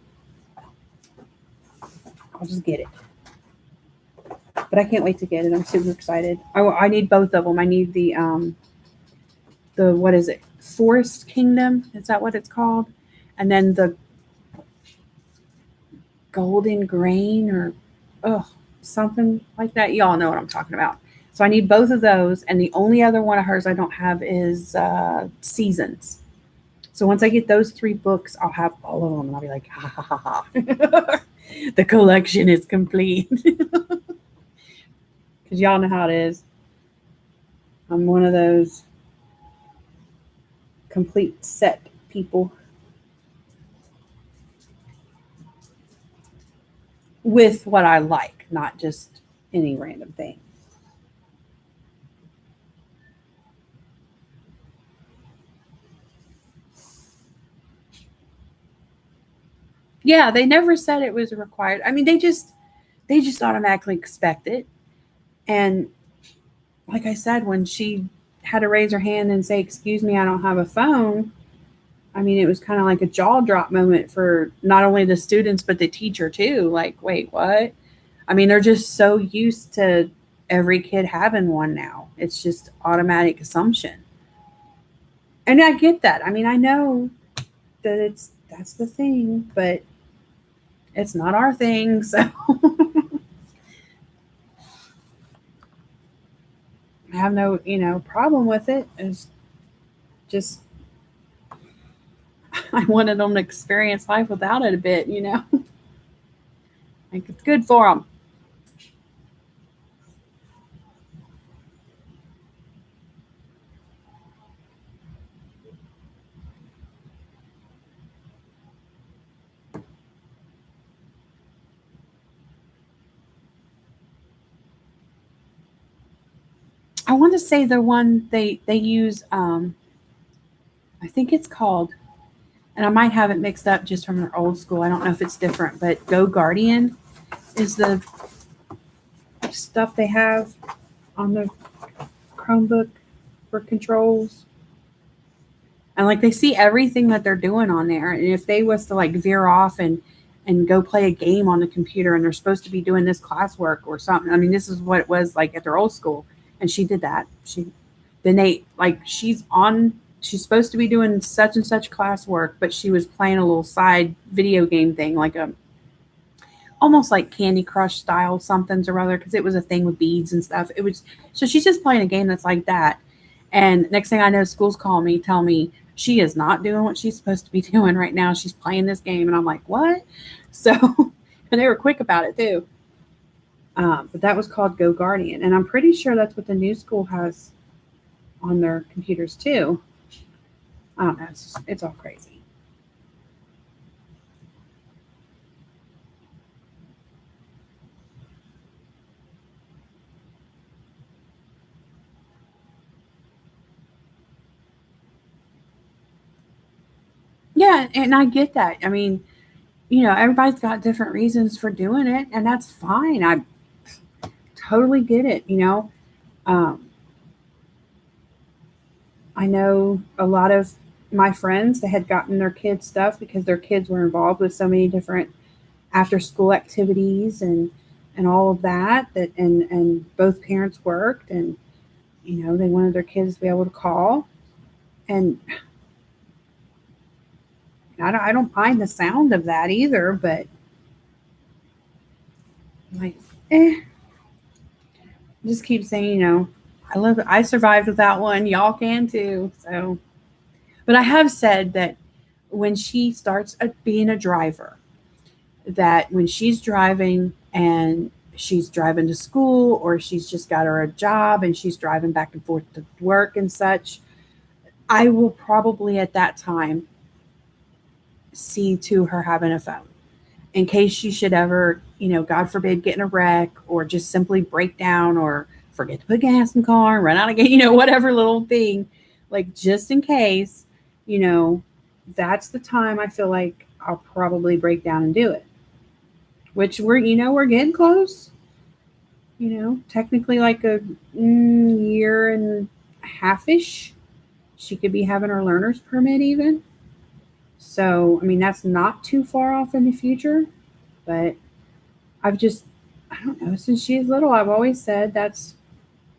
[SPEAKER 1] I'll just get it. But I can't wait to get it. I'm super excited. I need both of them. I need the what is it? Forest Kingdom. Is that what it's called? And then the Golden Grain, or something like that. Y'all know what I'm talking about. So I need both of those. And the only other one of hers I don't have is Seasons. So once I get those 3 books, I'll have all of them, and I'll be like, ha ha ha ha. The collection is complete. Because y'all know how it is. I'm one of those complete set people with what I like, not just any random thing. Yeah, they never said it was required. I mean, they just automatically expect it. And like I said, when she had to raise her hand and say, "Excuse me, I don't have a phone," I mean, it was kind of like a jaw drop moment for not only the students but the teacher too. Like, wait, what? I mean, they're just so used to every kid having one now. It's just automatic assumption. And I get that. I mean, I know that that's the thing, but it's not our thing. So I have no, problem with it. It's just I wanted them to experience life without it a bit. Like it's good for them. I want to say the one they use, I think it's called, and I might have it mixed up just from their old school. I don't know if it's different, but Go Guardian is the stuff they have on the Chromebook for controls. And like they see everything that they're doing on there. And if they was to like veer off and go play a game on the computer and they're supposed to be doing this classwork or something. I mean, this is what it was like at their old school. And she did that. Then they like she's supposed to be doing such and such classwork, but she was playing a little side video game thing, like a almost like Candy Crush style somethings or other, because it was a thing with beads and stuff. It was so she's just playing a game that's like that. And next thing I know, schools call me, tell me she is not doing what she's supposed to be doing right now. She's playing this game. And I'm like, what? So, and they were quick about it too. But that was called Go Guardian. And I'm pretty sure that's what the new school has on their computers too. I don't know. It's all crazy. Yeah, and I get that. I mean, everybody's got different reasons for doing it, and that's fine. I totally get it. Um, I know a lot of my friends that had gotten their kids stuff because their kids were involved with so many different after school activities and all of that and both parents worked and they wanted their kids to be able to call. And I don't mind the sound of that either, but like, just keep saying, I love it. I survived without one. Y'all can too. So, but I have said that when she starts being a driver, that when she's driving and she's driving to school or she's just got her a job and she's driving back and forth to work and such, I will probably at that time see to her having a phone in case she should ever, God forbid, get in a wreck or just simply break down or forget to put gas in the car, run out of gas, whatever little thing, like just in case, that's the time I feel like I'll probably break down and do it, which we're getting close, technically like a year and a half-ish. She could be having her learner's permit even. So, I mean, that's not too far off in the future, but I don't know, since she's little, I've always said that's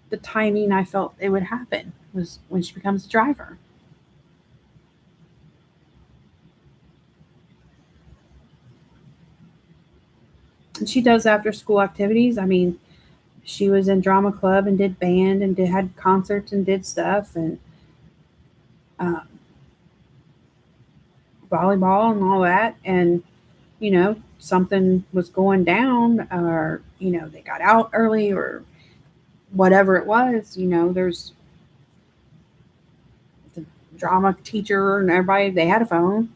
[SPEAKER 1] the timing I felt it would happen was when she becomes a driver. And she does after school activities. I mean, she was in drama club and did band and had concerts and did stuff and um, volleyball and all that. And, something was going down or, they got out early or whatever it was, there's the drama teacher and everybody, they had a phone.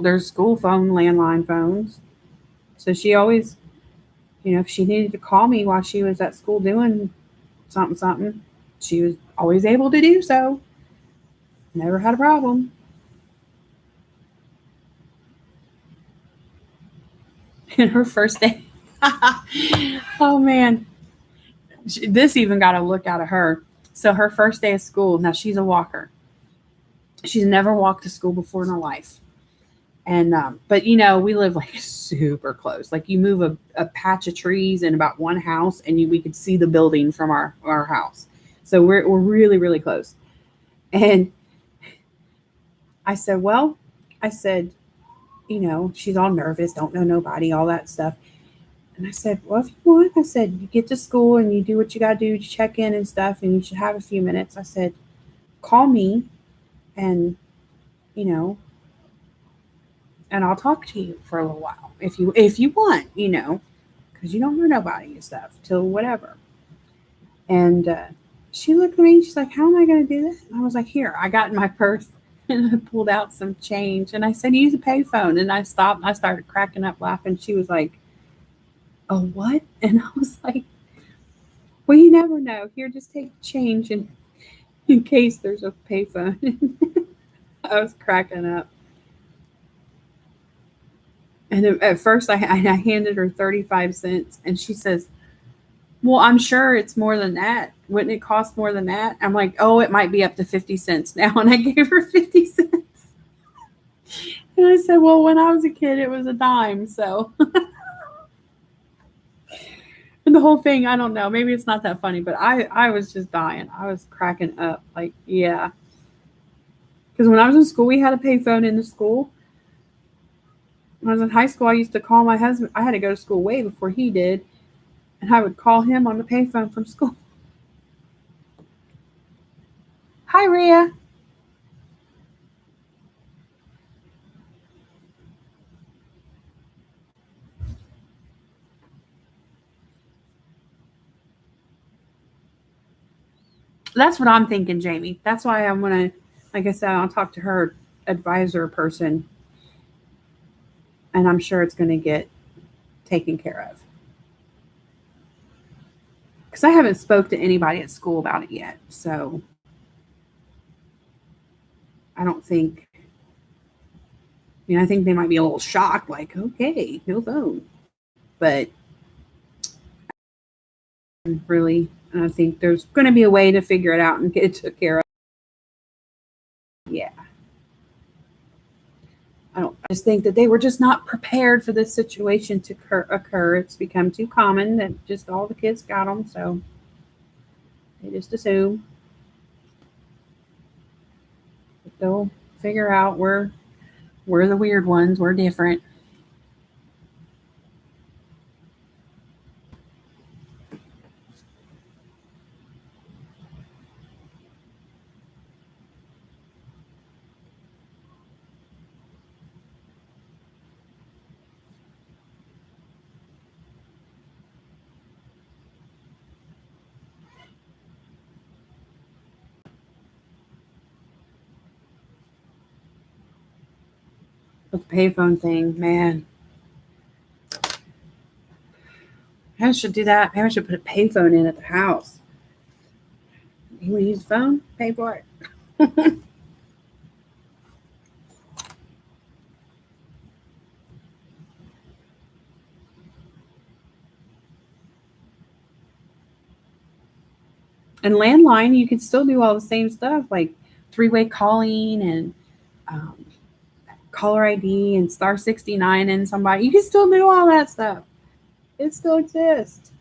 [SPEAKER 1] There's school phone, landline phones. So she always, if she needed to call me while she was at school doing something, she was always able to do so. Never had a problem. And her first day, oh man, this even got a look out of her. So her first day of school, now she's a walker. She's never walked to school before in her life. And, but we live like super close. Like you move a patch of trees in about one house and we could see the building from our house. So we're really, really close. And I said, she's all nervous, don't know nobody, all that stuff. And I said, well, if you want, I said, you get to school and you do what you got to do to check in and stuff, and you should have a few minutes. I said, call me and, and I'll talk to you for a little while if you want, because you don't know nobody and stuff till whatever. And she looked at me and she's like, how am I going to do this? And I was like, here, I got in my purse and I pulled out some change and I said, use a payphone. And I stopped and I started cracking up laughing. She was like, oh, what? And I was like, Well, you never know. Here, just take change in case there's a payphone. I was cracking up. And at first, I handed her 35 cents, and she says, well, I'm sure it's more than that. Wouldn't it cost more than that? I'm like, oh, it might be up to 50 cents now. And I gave her 50 cents. And I said, well, when I was a kid, it was a dime. So, and the whole thing, I don't know. Maybe it's not that funny, but I was just dying. I was cracking up. Like, yeah. Because when I was in school, we had a payphone in the school. When I was in high school, I used to call my husband. I had to go to school way before he did. And I would call him on the payphone from school. Hi, Rhea. That's what I'm thinking, Jamie. That's why I'm going to, like I said, I'll talk to her advisor person. And I'm sure it's going to get taken care of. Because I haven't spoke to anybody at school about it yet. So I don't think, I think they might be a little shocked, like, okay, no phone. But really, I think there's going to be a way to figure it out and get it took care of. Yeah. I just think that they were just not prepared for this situation to occur. It's become too common that just all the kids got them. So they just assume that they'll figure out we're the weird ones. We're different. With the payphone thing, man. I should do that. Maybe I should put a payphone in at the house. You want to use the phone? Pay for it. And landline, you can still do all the same stuff like three-way calling and caller ID and star 69 and somebody. You can still do all that stuff. It still exists.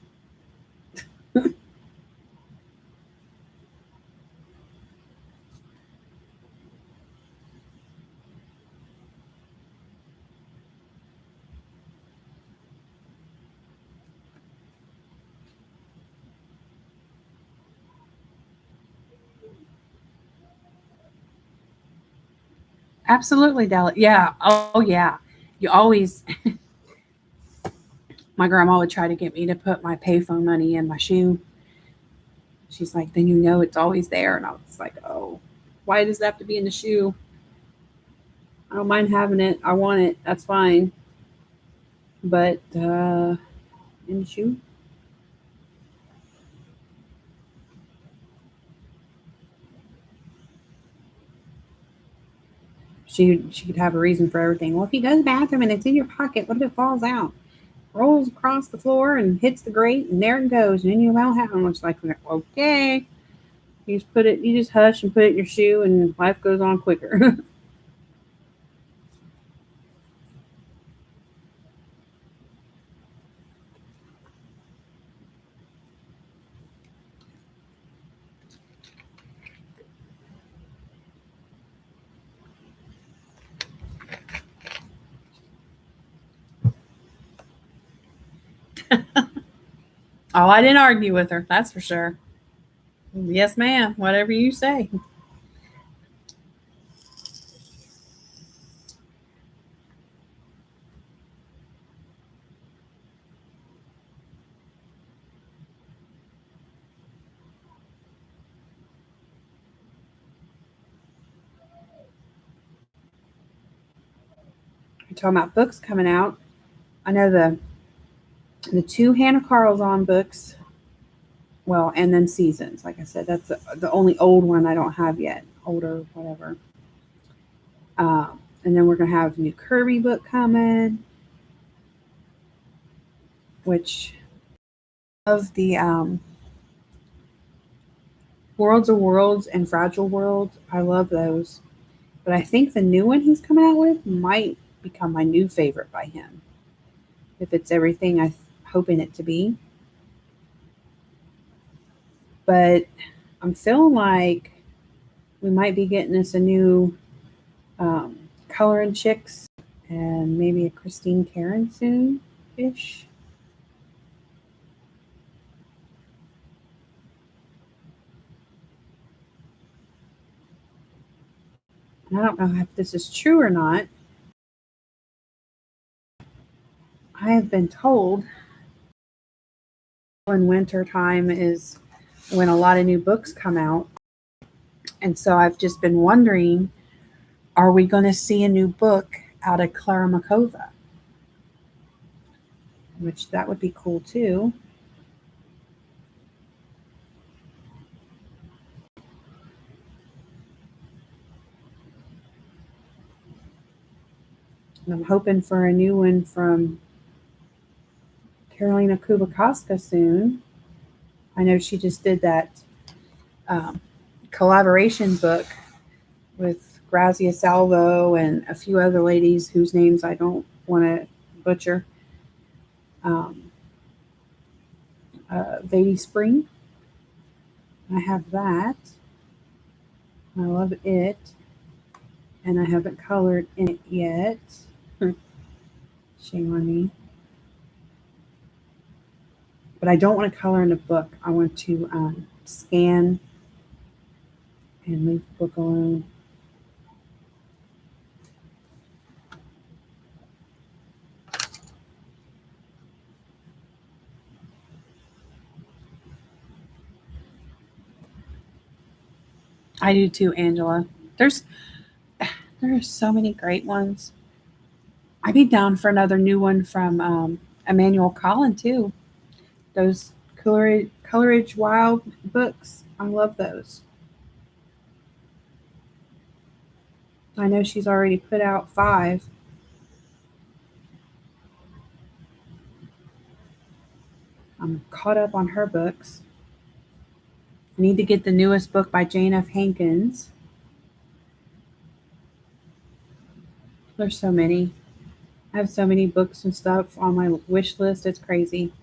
[SPEAKER 1] Absolutely, Della. Yeah. Oh, yeah. You always, my grandma would try to get me to put my payphone money in my shoe. She's like, then it's always there. And I was like, oh, why does it have to be in the shoe? I don't mind having it. I want it. That's fine. But in the shoe? She could have a reason for everything. Well, if you go to the bathroom and it's in your pocket, what if it falls out? Rolls across the floor and hits the grate, and there it goes. And then you won't have much. Like, okay, you just hush and put it in your shoe, and life goes on quicker. Oh, I didn't argue with her. That's for sure. Yes, ma'am. Whatever you say. You're talking about books coming out. I know the two Hannah Karlzon books Well, and then Seasons. Like I said, that's the only old one I don't have yet. Older, whatever. And then we're going to have a new Kirby book coming, which of the Worlds of Worlds and Fragile Worlds. I love those. But I think the new one he's coming out with might become my new favorite by him. If it's everything I'm hoping it to be. But I'm feeling like we might be getting us a new Coloring Chicks and maybe a Christine Karen soon-ish. And I don't know if this is true or not. I have been told when winter time is when a lot of new books come out. And so I've just been wondering, are we going to see a new book out of Clara Makova? Which that would be cool too. And I'm hoping for a new one from Carolina Kubakoska soon. I know she just did that collaboration book with Grazia Salvo and a few other ladies whose names I don't want to butcher. Vady Spring. I have that. I love it. And I haven't colored in it yet. Shame on me. But I don't want to color in the book. I want to scan and leave the book alone. I do too, Angela. There are so many great ones. I'd be down for another new one from Emmanuel Collin too. Those Coleridge Wild books. I love those. I know she's already put out 5. I'm caught up on her books. I need to get the newest book by Jane F. Hankins. There's so many. I have so many books and stuff on my wish list. It's crazy.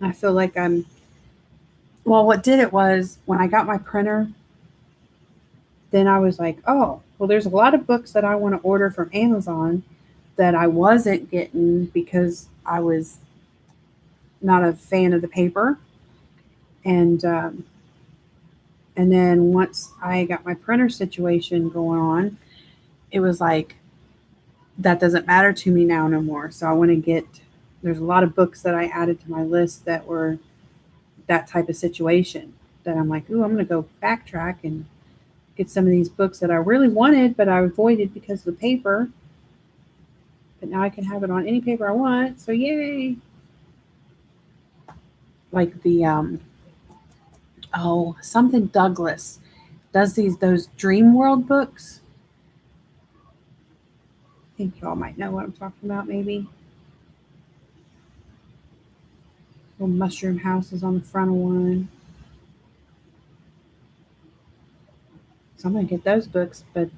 [SPEAKER 1] I feel like well, what did it was when I got my printer, then I was like, oh, well, there's a lot of books that I want to order from Amazon that I wasn't getting because I was not a fan of the paper. And then once I got my printer situation going on, it was like, that doesn't matter to me now no more. So I want to get, there's a lot of books that I added to my list that were that type of situation that I'm like, ooh, I'm going to go backtrack and get some of these books that I really wanted, but I avoided because of the paper. But now I can have it on any paper I want. So yay. Like the, something Douglas does those Dream World books. I think y'all might know what I'm talking about, maybe. Little mushroom houses on the front of one. So I'm going to get those books, but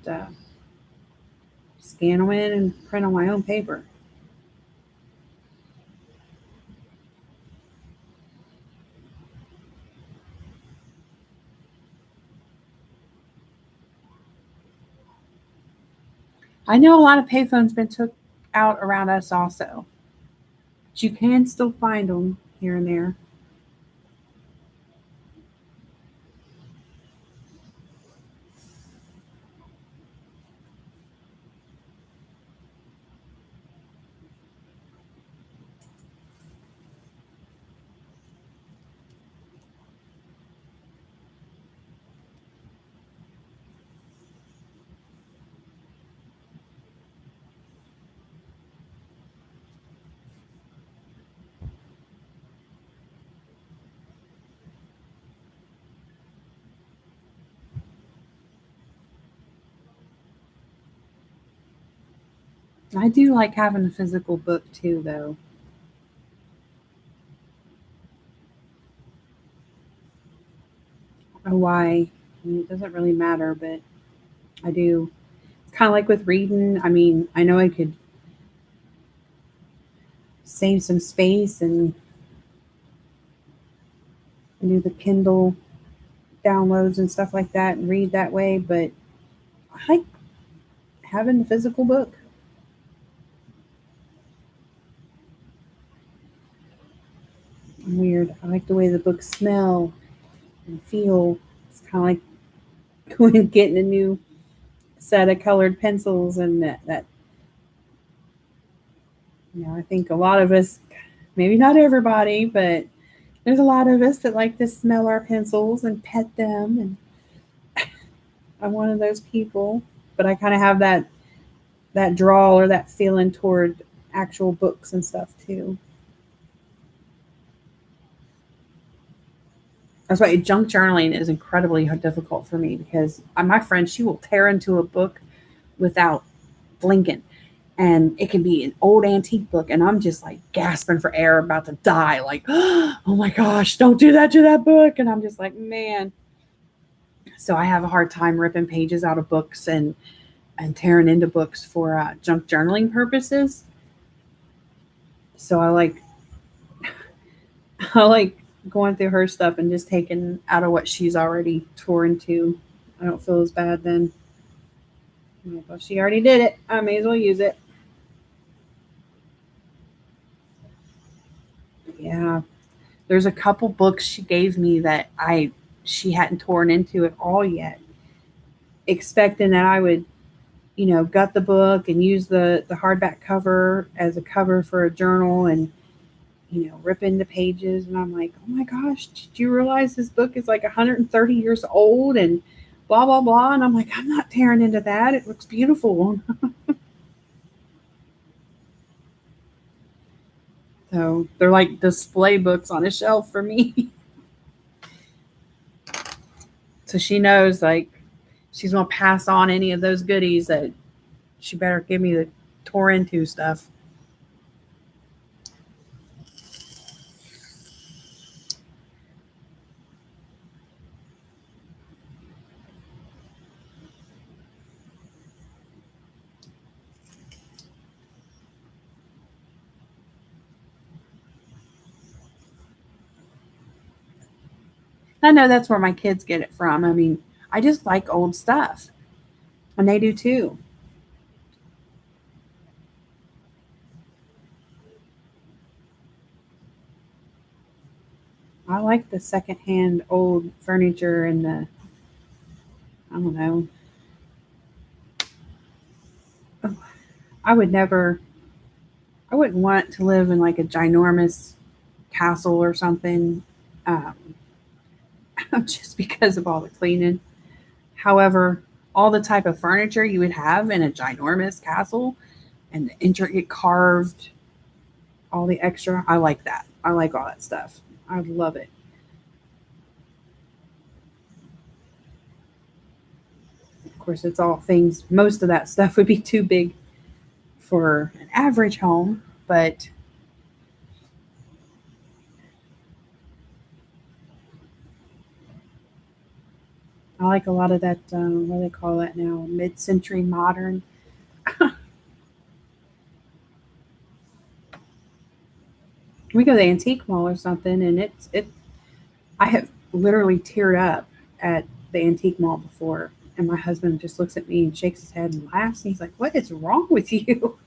[SPEAKER 1] scan them in and print on my own paper. I know a lot of payphones been took out around us also, but you can still find them here and there. I do like having a physical book too, though. I don't know why. I mean, it doesn't really matter, but I do. It's kind of like with reading. I mean, I know I could save some space and do the Kindle downloads and stuff like that and read that way, but I like having the physical book. Weird. I like the way the books smell and feel. It's kind of like going getting a new set of colored pencils and that I think a lot of us, maybe not everybody, but there's a lot of us that like to smell our pencils and pet them, and I'm one of those people. But I kind of have that draw or that feeling toward actual books and stuff too. That's why junk journaling is incredibly difficult for me because my friend, she will tear into a book without blinking. And it can be an old antique book, and I'm just like gasping for air, about to die. Like, oh my gosh, don't do that to that book. And I'm just like, man. So I have a hard time ripping pages out of books and tearing into books for junk journaling purposes. So I like going through her stuff and just taking out of what she's already tore into. I don't feel as bad then. Well, she already did it. I may as well use it. Yeah. There's a couple books she gave me that she hadn't torn into at all yet, expecting that I would, gut the book and use the hardback cover as a cover for a journal and rip into pages. And I'm like, oh my gosh, did you realize this book is like 130 years old and blah, blah, blah. And I'm like, I'm not tearing into that. It looks beautiful. So they're like display books on a shelf for me. So she knows like she's going to pass on any of those goodies that she better give me the tore into stuff. I know that's where my kids get it from. I mean, I just like old stuff, and they do too. I like the secondhand old furniture and I don't know. I would never, I wouldn't want to live in like a ginormous castle or something, um, just because of all the cleaning. However, all the type of furniture you would have in a ginormous castle and the intricate carved, all the extra, I like that. I like all that stuff. I love it. Of course, it's all things, most of that stuff would be too big for an average home, but I like a lot of that, what do they call that now? Mid century modern. We go to the antique mall or something, and I have literally teared up at the antique mall before. And my husband just looks at me and shakes his head and laughs. And he's like, "What is wrong with you?"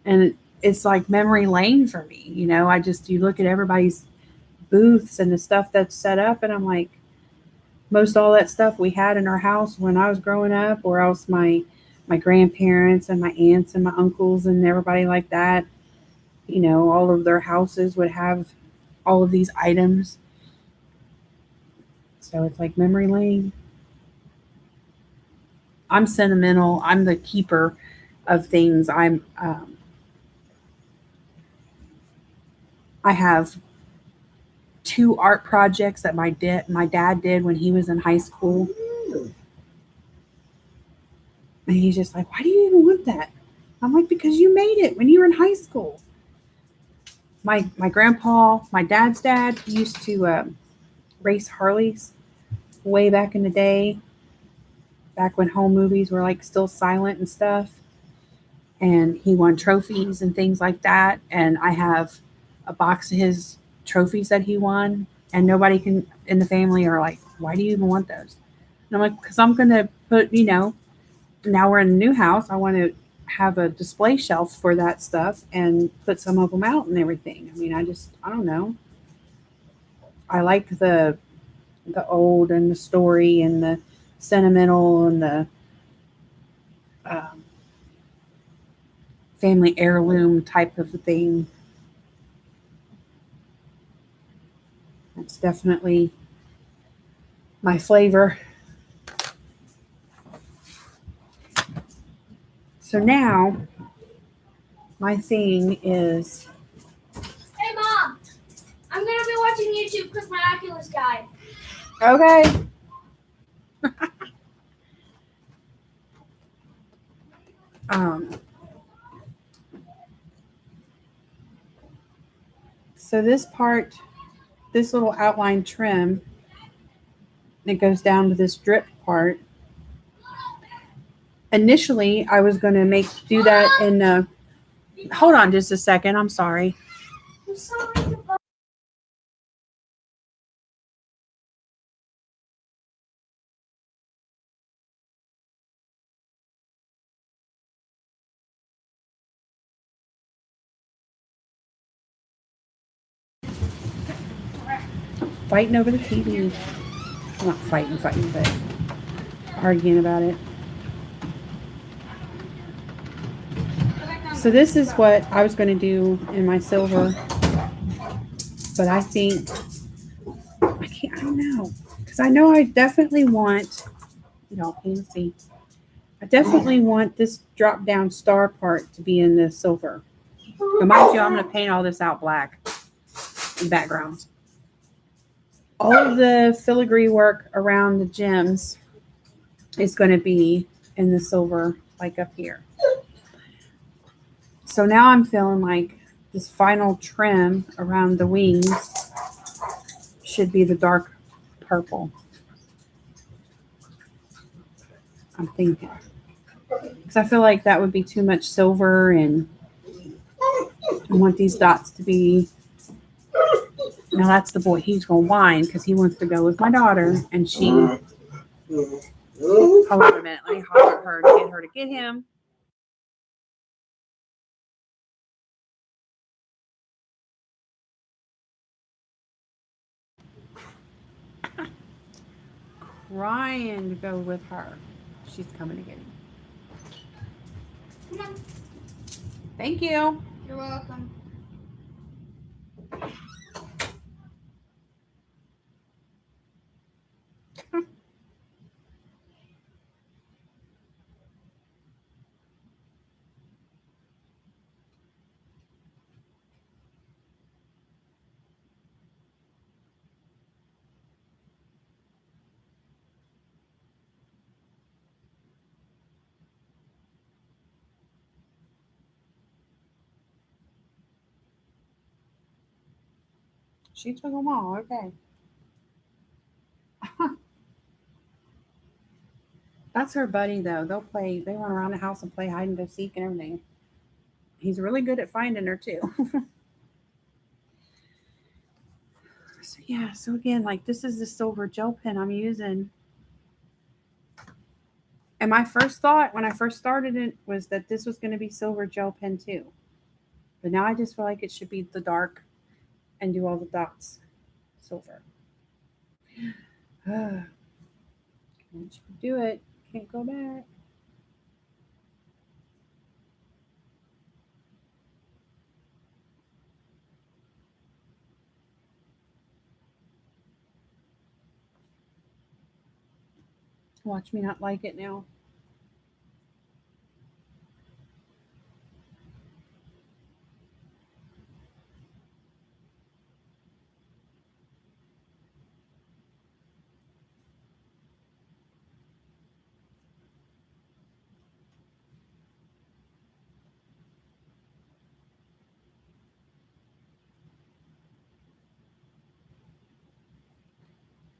[SPEAKER 1] And it's like memory lane for me. You look at everybody's booths and the stuff that's set up, and I'm like, most all that stuff we had in our house when I was growing up, or else my grandparents and my aunts and my uncles and everybody like that, all of their houses would have all of these items. So it's like memory lane. I'm sentimental. I'm the keeper of things. I have two art projects that my dad did when he was in high school. And he's just like, why do you even want that? I'm like, because you made it when you were in high school. My grandpa, my dad's dad, used to race Harleys way back in the day, back when home movies were like still silent and stuff. And he won trophies and things like that. And I have a box of his trophies that he won. And nobody can in the family are like, why do you even want those? And I'm like, because I'm gonna put, now we're in a new house. I want to have a display shelf for that stuff and put some of them out and everything. I mean, I don't know. I like the old and the story and the sentimental and the um, family heirloom type of thing. That's definitely my flavor. So now my thing is
[SPEAKER 3] Hey, Mom! I'm gonna be watching YouTube because my Oculus died.
[SPEAKER 1] okay. um, so this part, this little outline trim, it goes down to this drip part. Initially, I was going to do that in. Hold on just a second. I'm sorry.
[SPEAKER 3] I'm sorry.
[SPEAKER 1] Fighting over the TV. Not fighting, but arguing about it. So this is what I was going to do in my silver, but I think I don't know, because I know I definitely want, can't see. I definitely want this drop down star part to be in the silver. But mind you, I'm going to paint all this out black in backgrounds. All of the filigree work around the gems is going to be in the silver, like up here. So now I'm feeling like this final trim around the wings should be the dark purple. I'm thinking. Because I feel like that would be too much silver, and I want these dots to be. Now that's the boy. He's going to whine because he wants to go with my daughter, and she. Hold on a minute. Let me holler at her to get him. Crying to go with her. She's coming to get him.
[SPEAKER 3] Come on.
[SPEAKER 1] Thank you.
[SPEAKER 3] You're welcome.
[SPEAKER 1] She took them all. Okay. That's her buddy, though. They run around the house and play hide and go seek and everything. He's really good at finding her, too. So, yeah. So, again, like this is the silver gel pen I'm using. And my first thought when I first started it was that this was going to be silver gel pen, too. But now I just feel like it should be the dark and do all the dots silver. Once you do it, can't go back. Watch me not like it now.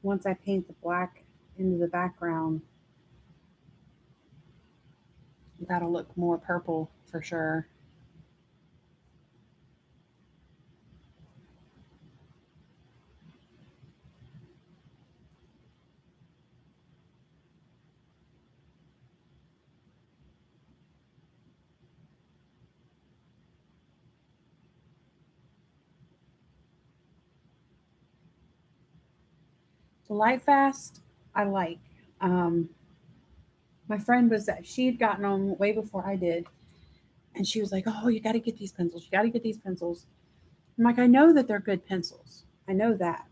[SPEAKER 1] once I paint the black into the background, that'll look more purple for sure. The light fast, I like. Um, my friend was that she had gotten on way before I did, and she was like, "Oh, you got to get these pencils. You got to get these pencils." I'm like, "I know that they're good pencils. I know that."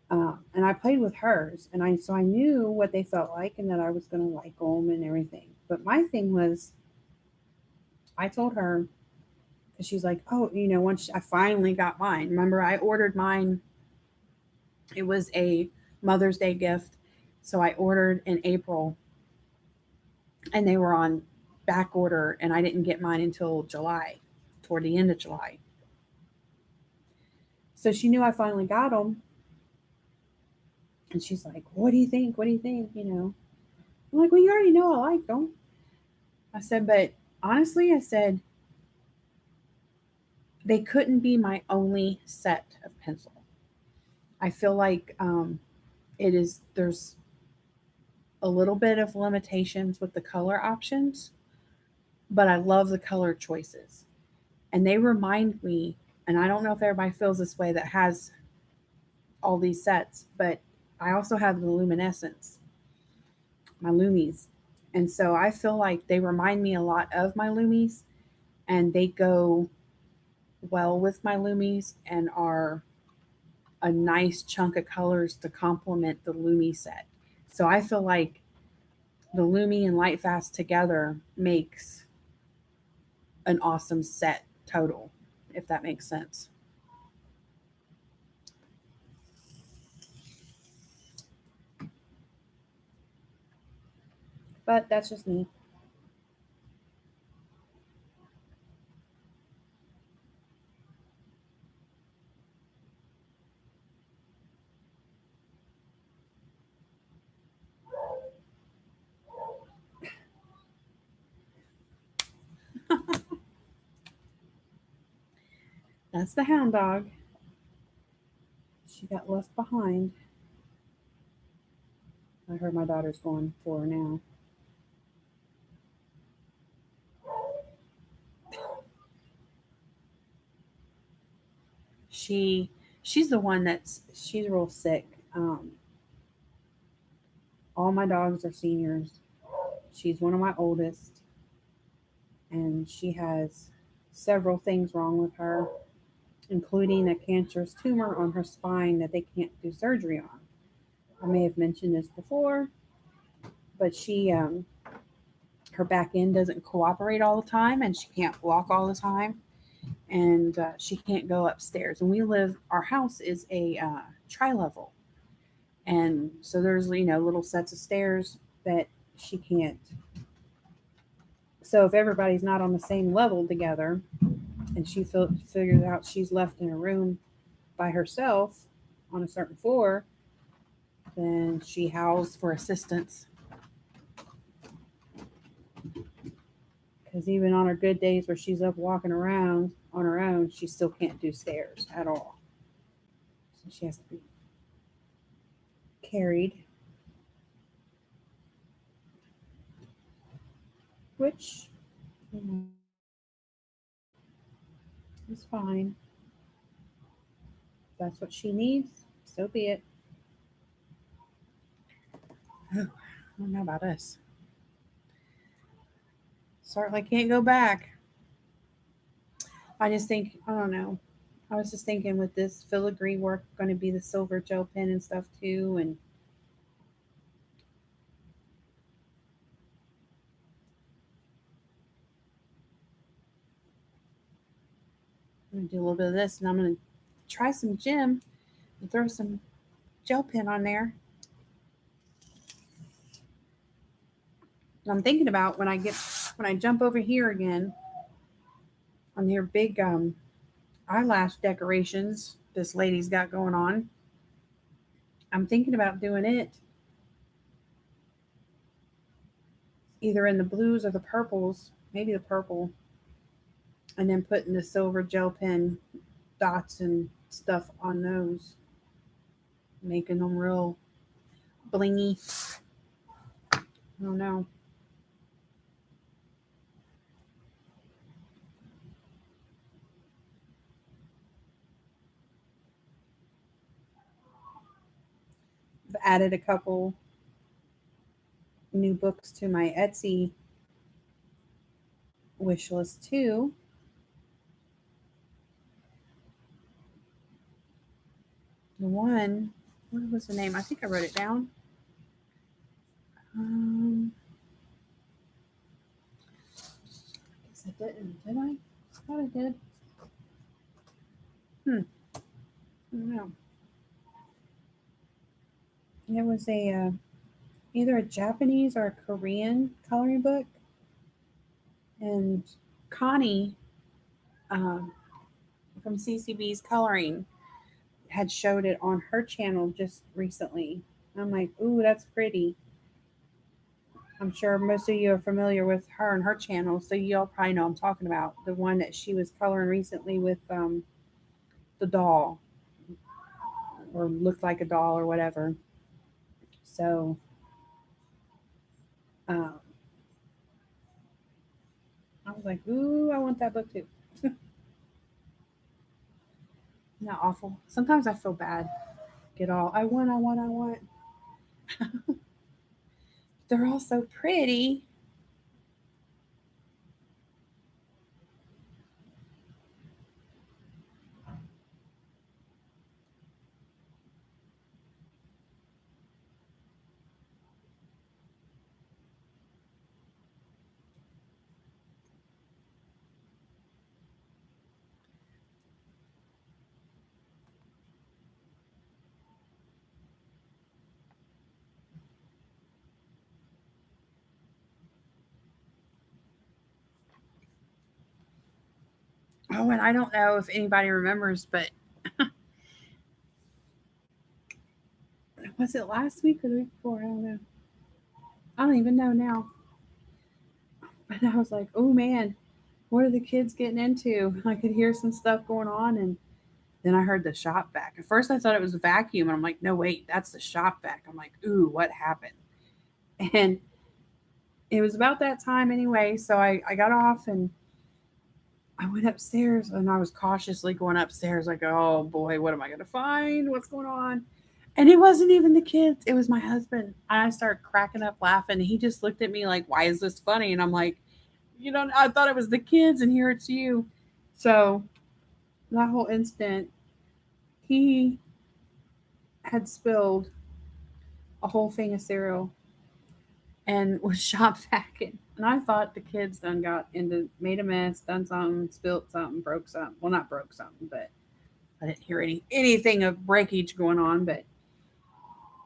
[SPEAKER 1] And I played with hers, and I knew what they felt like, and that I was going to like them and everything. But my thing was, I told her because she's like, "Oh, once I finally got mine. Remember, I ordered mine. It was a Mother's Day gift, so I ordered in April, and they were on back order, and I didn't get mine until July, toward the end of July. So she knew I finally got them, and she's like, "What do you think? What do you think?" I'm like, "Well, you already know I like them." I said, "But honestly," I said, "they couldn't be my only set of pencil. I feel like there's a little bit of limitations with the color options, but I love the color choices. And they remind me, and I don't know if everybody feels this way that has all these sets, but I also have the luminescence, my Lumies. And so I feel like they remind me a lot of my Lumies, and they go well with my Lumies and are a nice chunk of colors to complement the Lumi set. So I feel like the Lumi and Lightfast together makes an awesome set total, if that makes sense. But that's just me. That's the hound dog. She got left behind. I heard my daughter's going for her now. She she's the one she's real sick. All my dogs are seniors. She's one of my oldest, and she has several things wrong with her, including a cancerous tumor on her spine that they can't do surgery on. I may have mentioned this before, but her back end doesn't cooperate all the time, and she can't walk all the time, and she can't go upstairs. And our house is a tri-level, and so there's little sets of stairs that she can't. So if everybody's not on the same level together, and she figures out she's left in a room by herself on a certain floor, then she howls for assistance. Because even on her good days where she's up walking around on her own, she still can't do stairs at all. So she has to be carried, which you know, is fine. If that's what she needs, so be it. I don't know about us. Certainly can't go back. I just think, I don't know. I was just thinking with this filigree work going to be the silver gel pen and stuff too. And I'm going to do a little bit of this, and I'm going to try some gem and throw some gel pen on there. And I'm thinking about when I jump over here again on their big eyelash decorations this lady's got going on. I'm thinking about doing it either in the blues or the purples, maybe the purple, and then putting the silver gel pen dots and stuff on those, making them real blingy. I don't know. I've added a couple new books to my Etsy wish list too. The one, what was the name? I think I wrote it down. I guess I didn't, did I? I thought I did. I don't know. It was a either a Japanese or a Korean coloring book, and Connie from CCB's Coloring had showed it on her channel just recently. I'm like, ooh, that's pretty. I'm sure most of you are familiar with her and her channel, so y'all probably know I'm talking about the one that she was coloring recently with the doll, or looked like a doll or whatever. So um, I was like, ooh, I want that book too. Not awful. Sometimes I feel bad. Get all I want, I want, I want. They're all so pretty. Oh, and I don't know if anybody remembers, but was it last week or the week before? I don't know. I don't even know now. But I was like, oh man, what are the kids getting into? I could hear some stuff going on, and then I heard the shop vac. At first, I thought it was a vacuum, and I'm like, no, wait, that's the shop vac. I'm like, ooh, what happened? And it was about that time anyway, so I got off and I went upstairs, and I was cautiously going upstairs, like, oh boy, what am I going to find? What's going on? And it wasn't even the kids, it was my husband. And I started cracking up laughing. He just looked at me like, why is this funny? And I'm like, you know, I thought it was the kids, and here it's you. So that whole instant, he had spilled a whole thing of cereal and was shop vacuuming. And I thought the kids done got into, made a mess, done something, spilled something, broke something. Well, not broke something, but I didn't hear anything of breakage going on. But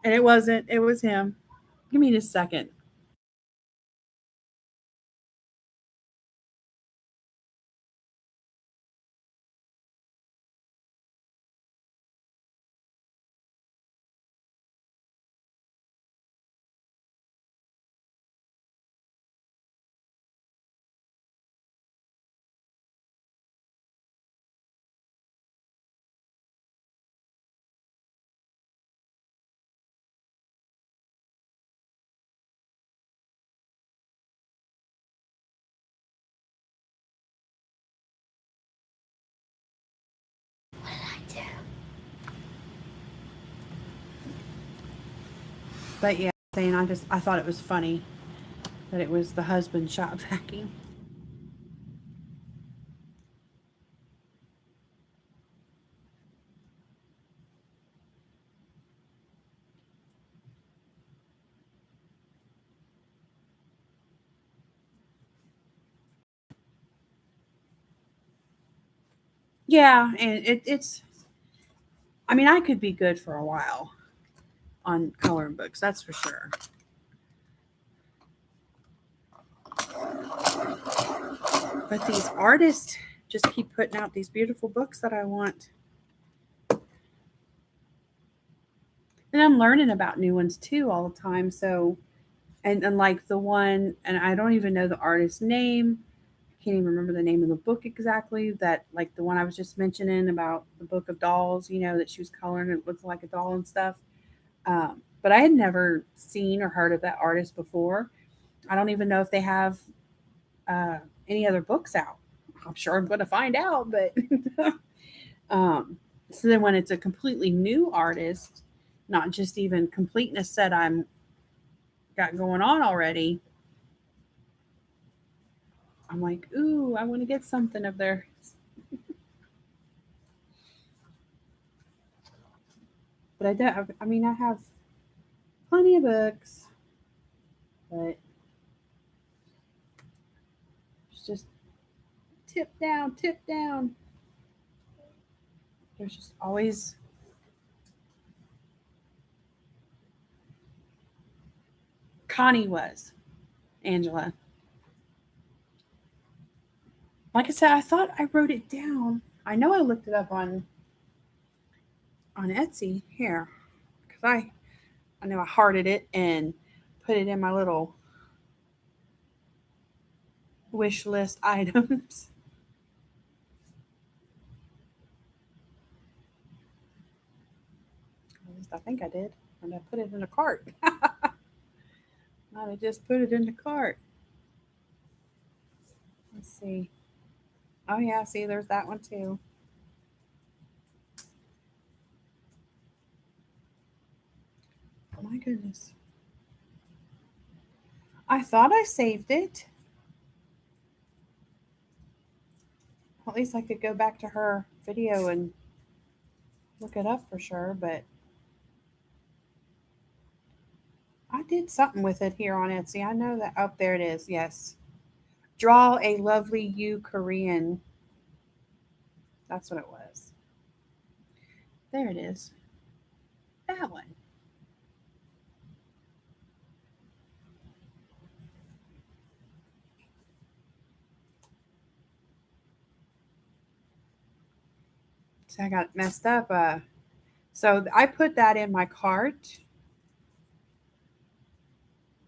[SPEAKER 1] and it wasn't. It was him. Give me just a second. But yeah, saying I thought it was funny that it was the husband shop vacuuming. Yeah, and it's. I mean, I could be good for a while on coloring books. That's for sure. But these artists just keep putting out these beautiful books that I want. And I'm learning about new ones too all the time. So, and like the one, and I don't even know the artist's name. I can't even remember the name of the book exactly. That, like the one I was just mentioning about the book of dolls, that she was coloring, it looked like a doll and stuff. But I had never seen or heard of that artist before. I don't even know if they have uh, any other books out. I'm sure I'm going to find out, but um, so then when it's a completely new artist, not just even completeness that I'm got going on already, I'm like, ooh, I want to get something of theirs. But I do. I mean, I have plenty of books, but it's just tip down, tip down. There's just always Connie was Angela. Like I said, I thought I wrote it down. I know I looked it up on Etsy here because I know I hearted it and put it in my little wish list items. At least I think I did. And I put it in a cart. I just put it in the cart. Let's see. Oh yeah, see, there's that one too. Oh my goodness. I thought I saved it. At least I could go back to her video and look it up for sure, but I did something with it here on Etsy. I know that. Oh, there it is. Yes. Draw a lovely you Korean. That's what it was. There it is. That one. So I got messed up. So I put that in my cart,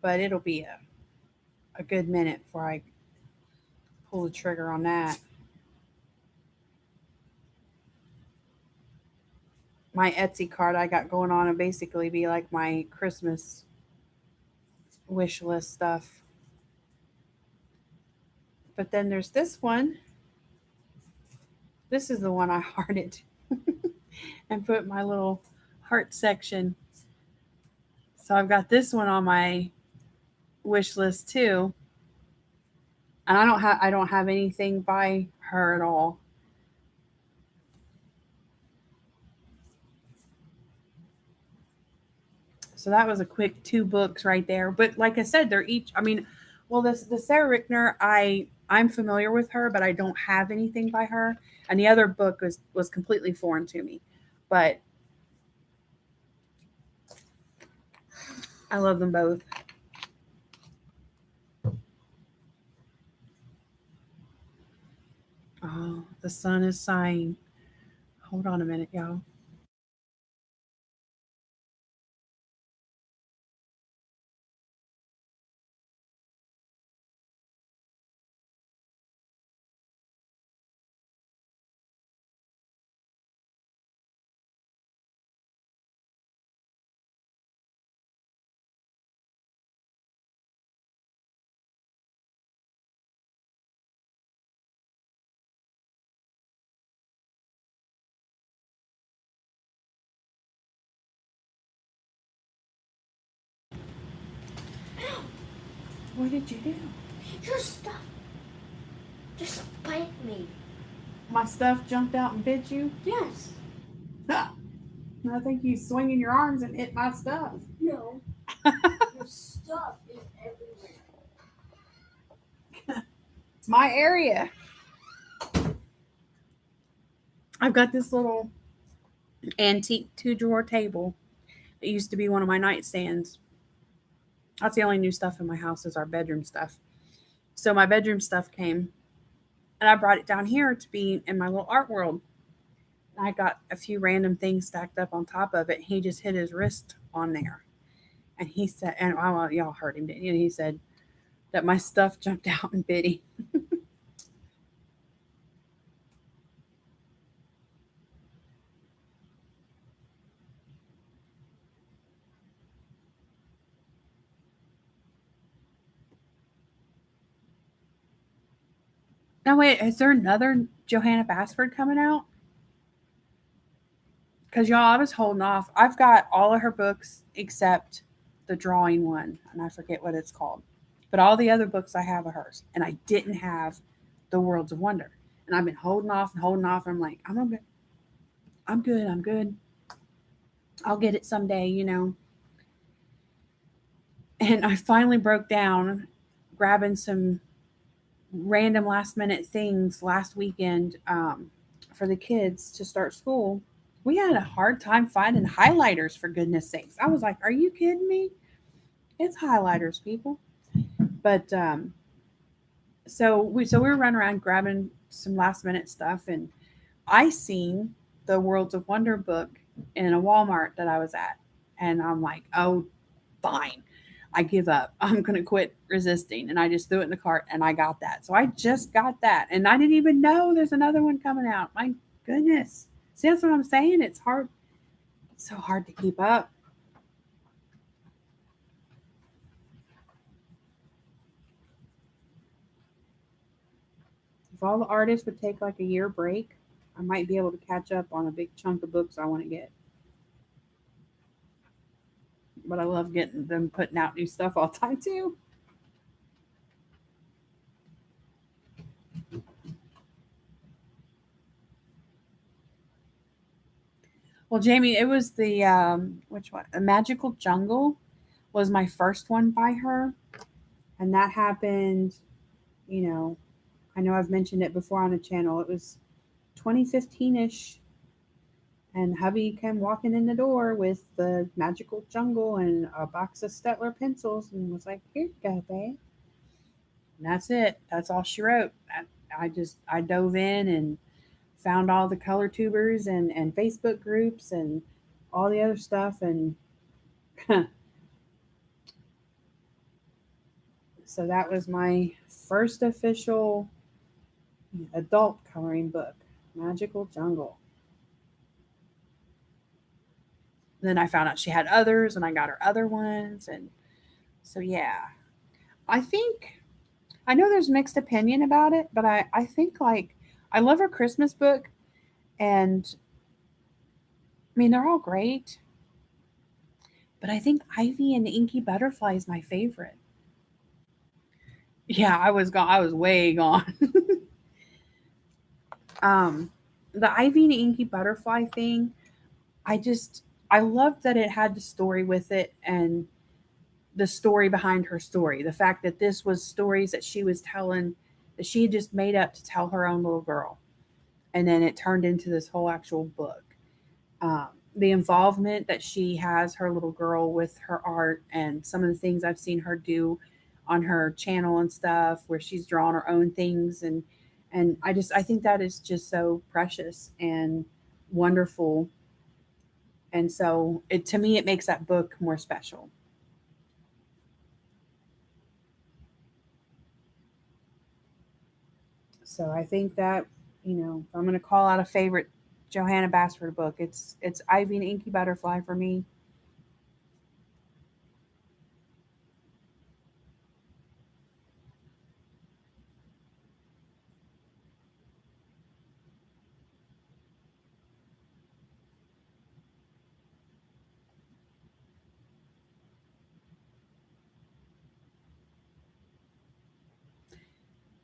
[SPEAKER 1] but it'll be a good minute before I pull the trigger on that. My Etsy card I got going on will basically be like my Christmas wish list stuff. But then there's this one. This is the one I hearted and put my little heart section. So I've got this one on my wish list too. And I don't have anything by her at all. So that was a quick 2 books right there. But like I said, they're each, I mean, well, the Sarah Rickner, I'm familiar with her, but I don't have anything by her. And the other book was completely foreign to me. But I love them both. Oh, the sun is sighing. Hold on a minute, y'all. What did you do?
[SPEAKER 3] Your stuff just bite me.
[SPEAKER 1] My stuff jumped out and bit you?
[SPEAKER 3] Yes.
[SPEAKER 1] I think you swinging your arms and hit my stuff.
[SPEAKER 3] No. Your stuff is everywhere.
[SPEAKER 1] It's my area. I've got this little antique 2-drawer table. It used to be one of my nightstands. That's the only new stuff in my house is our bedroom stuff. So my bedroom stuff came, and I brought it down here to be in my little art world. I got a few random things stacked up on top of it. He just hit his wrist on there. And he said, and y'all heard him, didn't you? He said that my stuff jumped out and bit him. Now, wait, is there another Johanna Basford coming out? Because y'all, I was holding off. I've got all of her books except the drawing one, and I forget what it's called. But all the other books I have are hers, and I didn't have the Worlds of Wonder. And I've been holding off and holding off. And I'm like, I'm okay. I'm good. I'm good. I'll get it someday, you know. And I finally broke down, grabbing some random last minute things last weekend for the kids to start school. We had a hard time finding highlighters, for goodness sakes. I was like, are you kidding me? It's highlighters, people. But so we were running around grabbing some last minute stuff, and I seen the Worlds of Wonder book in a Walmart that I was at, and I'm like, oh, fine. I give up. I'm going to quit resisting. And I just threw it in the cart and I got that. So I just got that. And I didn't even know there's another one coming out. My goodness. See, that's what I'm saying. It's hard. It's so hard to keep up. If all the artists would take like a year break, I might be able to catch up on a big chunk of books I want to get. But I love getting them putting out new stuff all the time too. Well, Jamie, it was the which one? A Magical Jungle was my first one by her, and that happened. You know, I know I've mentioned it before on the channel. It was 2015ish, and hubby came walking in the door with the Magical Jungle and a box of Stettler pencils, and was like, "Here you go, babe." And that's it. That's all she wrote. I dove in and found all the color tubers and Facebook groups and all the other stuff, and so that was my first official adult coloring book, Magical Jungle. Then I found out she had others, and I got her other ones, and so yeah, I think I know there's mixed opinion about it, but I think like I love her Christmas book, and I mean they're all great, but I think Ivy and the Inky Butterfly is my favorite. Yeah, I was gone. I was way gone. um, the Ivy and the Inky Butterfly thing, I loved that it had the story with it and the story behind her story. The fact that this was stories that she was telling that she had just made up to tell her own little girl, and then it turned into this whole actual book. Um, the involvement that she has her little girl with her art and some of the things I've seen her do on her channel and stuff where she's drawn her own things, and I think that is just so precious and wonderful, and so it to me it makes that book more special. So I think that, if I'm going to call out a favorite Johanna Basford book, it's Ivy and Inky Butterfly for me.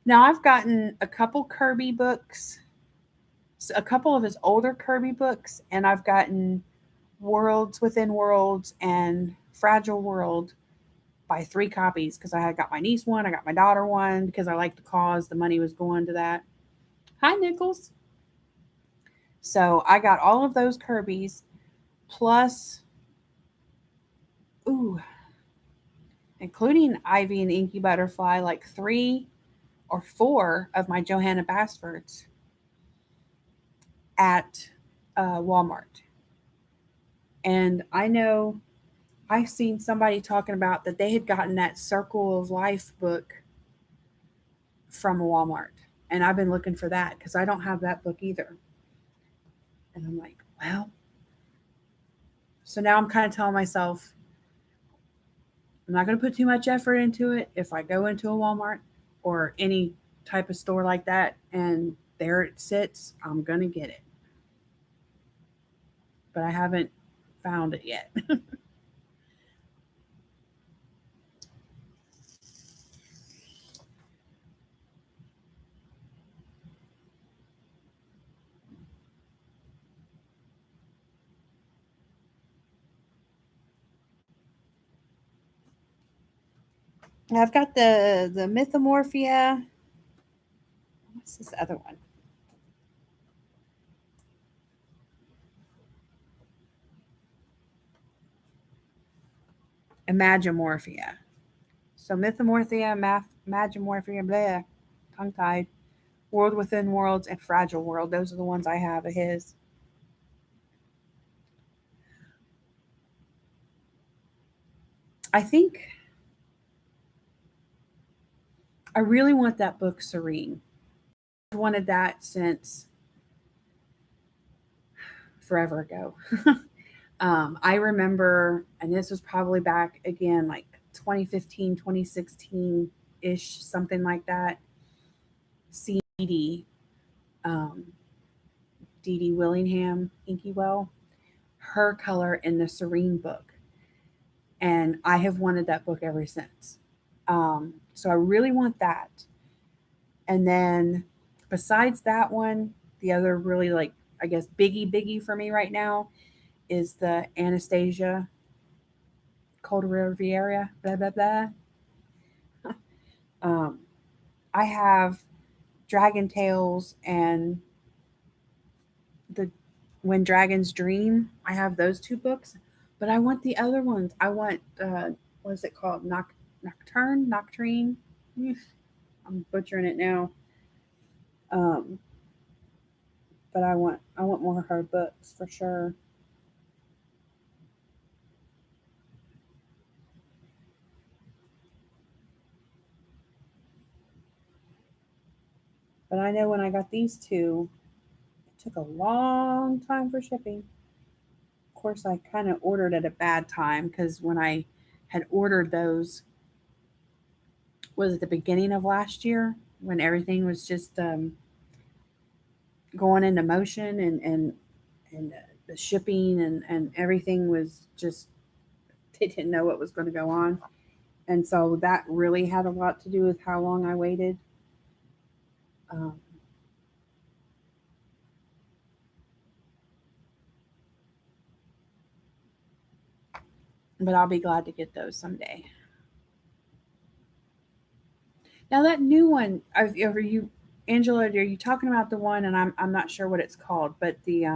[SPEAKER 1] Now I've gotten a couple Kirby books, a couple of his older Kirby books, and I've gotten Worlds Within Worlds and Fragile World by 3 copies because I had got my niece one, I got my daughter one because I liked the cause. The money was going to that. Hi, Nichols. So I got all of those Kirby's plus, ooh, including Ivy and Inky Butterfly, like 3 or 4 of my Johanna Basfords at Walmart. And I know I've seen somebody talking about that they had gotten that Circle of Life book from Walmart. And I've been looking for that because I don't have that book either. And I'm like, well, so now I'm kind of telling myself, I'm not going to put too much effort into it. If I go into a Walmart or any type of store like that and there it sits, I'm going to get it. But I haven't found it yet. I've got the Mythomorphia. What's this other one? Imagimorphia. So Mythomorphia, Magimorphia, blah, tongue tied, World Within Worlds, and Fragile World. Those are the ones I have of his. I think I really want that book Serene. I've wanted that since forever ago. I remember, and this was probably back again, like 2015, 2016 ish, something like that. CD, um, Dee Dee Willingham, Inky her color in the Serene book. And I have wanted that book ever since. So I really want that. And then besides that one, the other really like, I guess, biggie for me right now is the Anastasia Cold Riviera, blah, blah, blah. Um, I have Dragon Tales and the When Dragons Dream. I have those two books, but I want the other ones. I want what is it called? Nocturne. I'm butchering it now. Um, but I want more of her books for sure. But I know when I got these two, it took a long time for shipping. Of course, I kind of ordered at a bad time because when I had ordered those was at the beginning of last year when everything was just going into motion and the shipping and everything was just they didn't know what was going to go on, and so that really had a lot to do with how long I waited. Um, but I'll be glad to get those someday. Now that new one, are you, Angela? Are you talking about the one? And I'm not sure what it's called, but the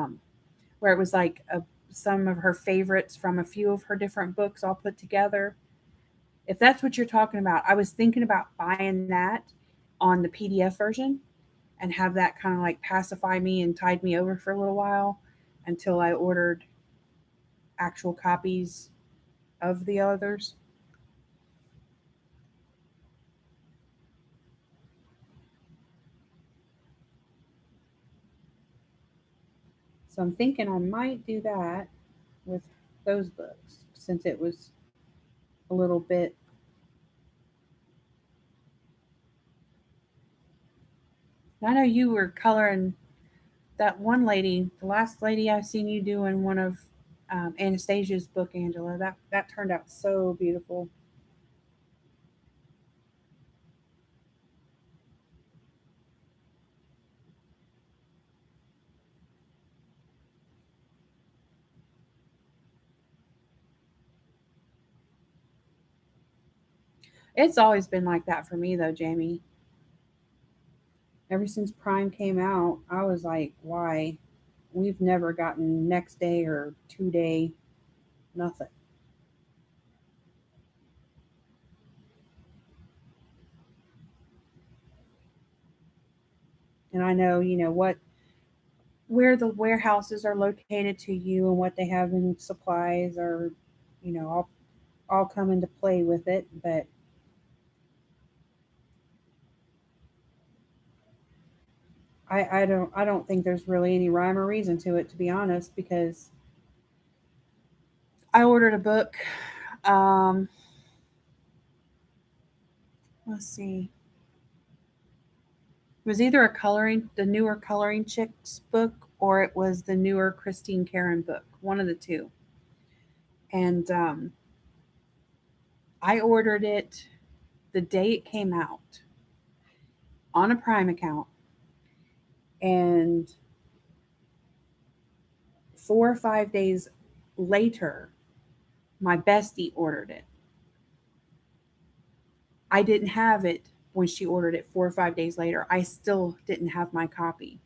[SPEAKER 1] where it was like some of her favorites from a few of her different books all put together. If that's what you're talking about, I was thinking about buying that on the PDF version and have that kind of like pacify me and tide me over for a little while until I ordered actual copies of the others. So I'm thinking I might do that with those books since it was a little bit. I know you were coloring that one lady, the last lady I seen you do in one of Anastasia's book, Angela. That turned out so beautiful. It's always been like that for me though, Jamie. Ever since Prime came out, I was like, why? We've never gotten next day or 2 day, nothing. And I know, you know what, where the warehouses are located to you and what they have in supplies are, all come into play with it. But I don't think there's really any rhyme or reason to it, to be honest, because I ordered a book. Um, let's see. It was either the newer coloring chicks book, or it was the newer Christine Karen book, one of the two. And I ordered it the day it came out on a Prime account, and 4 or 5 days later, my bestie ordered it. I didn't have it when she ordered it 4 or 5 days later. I still didn't have my copy.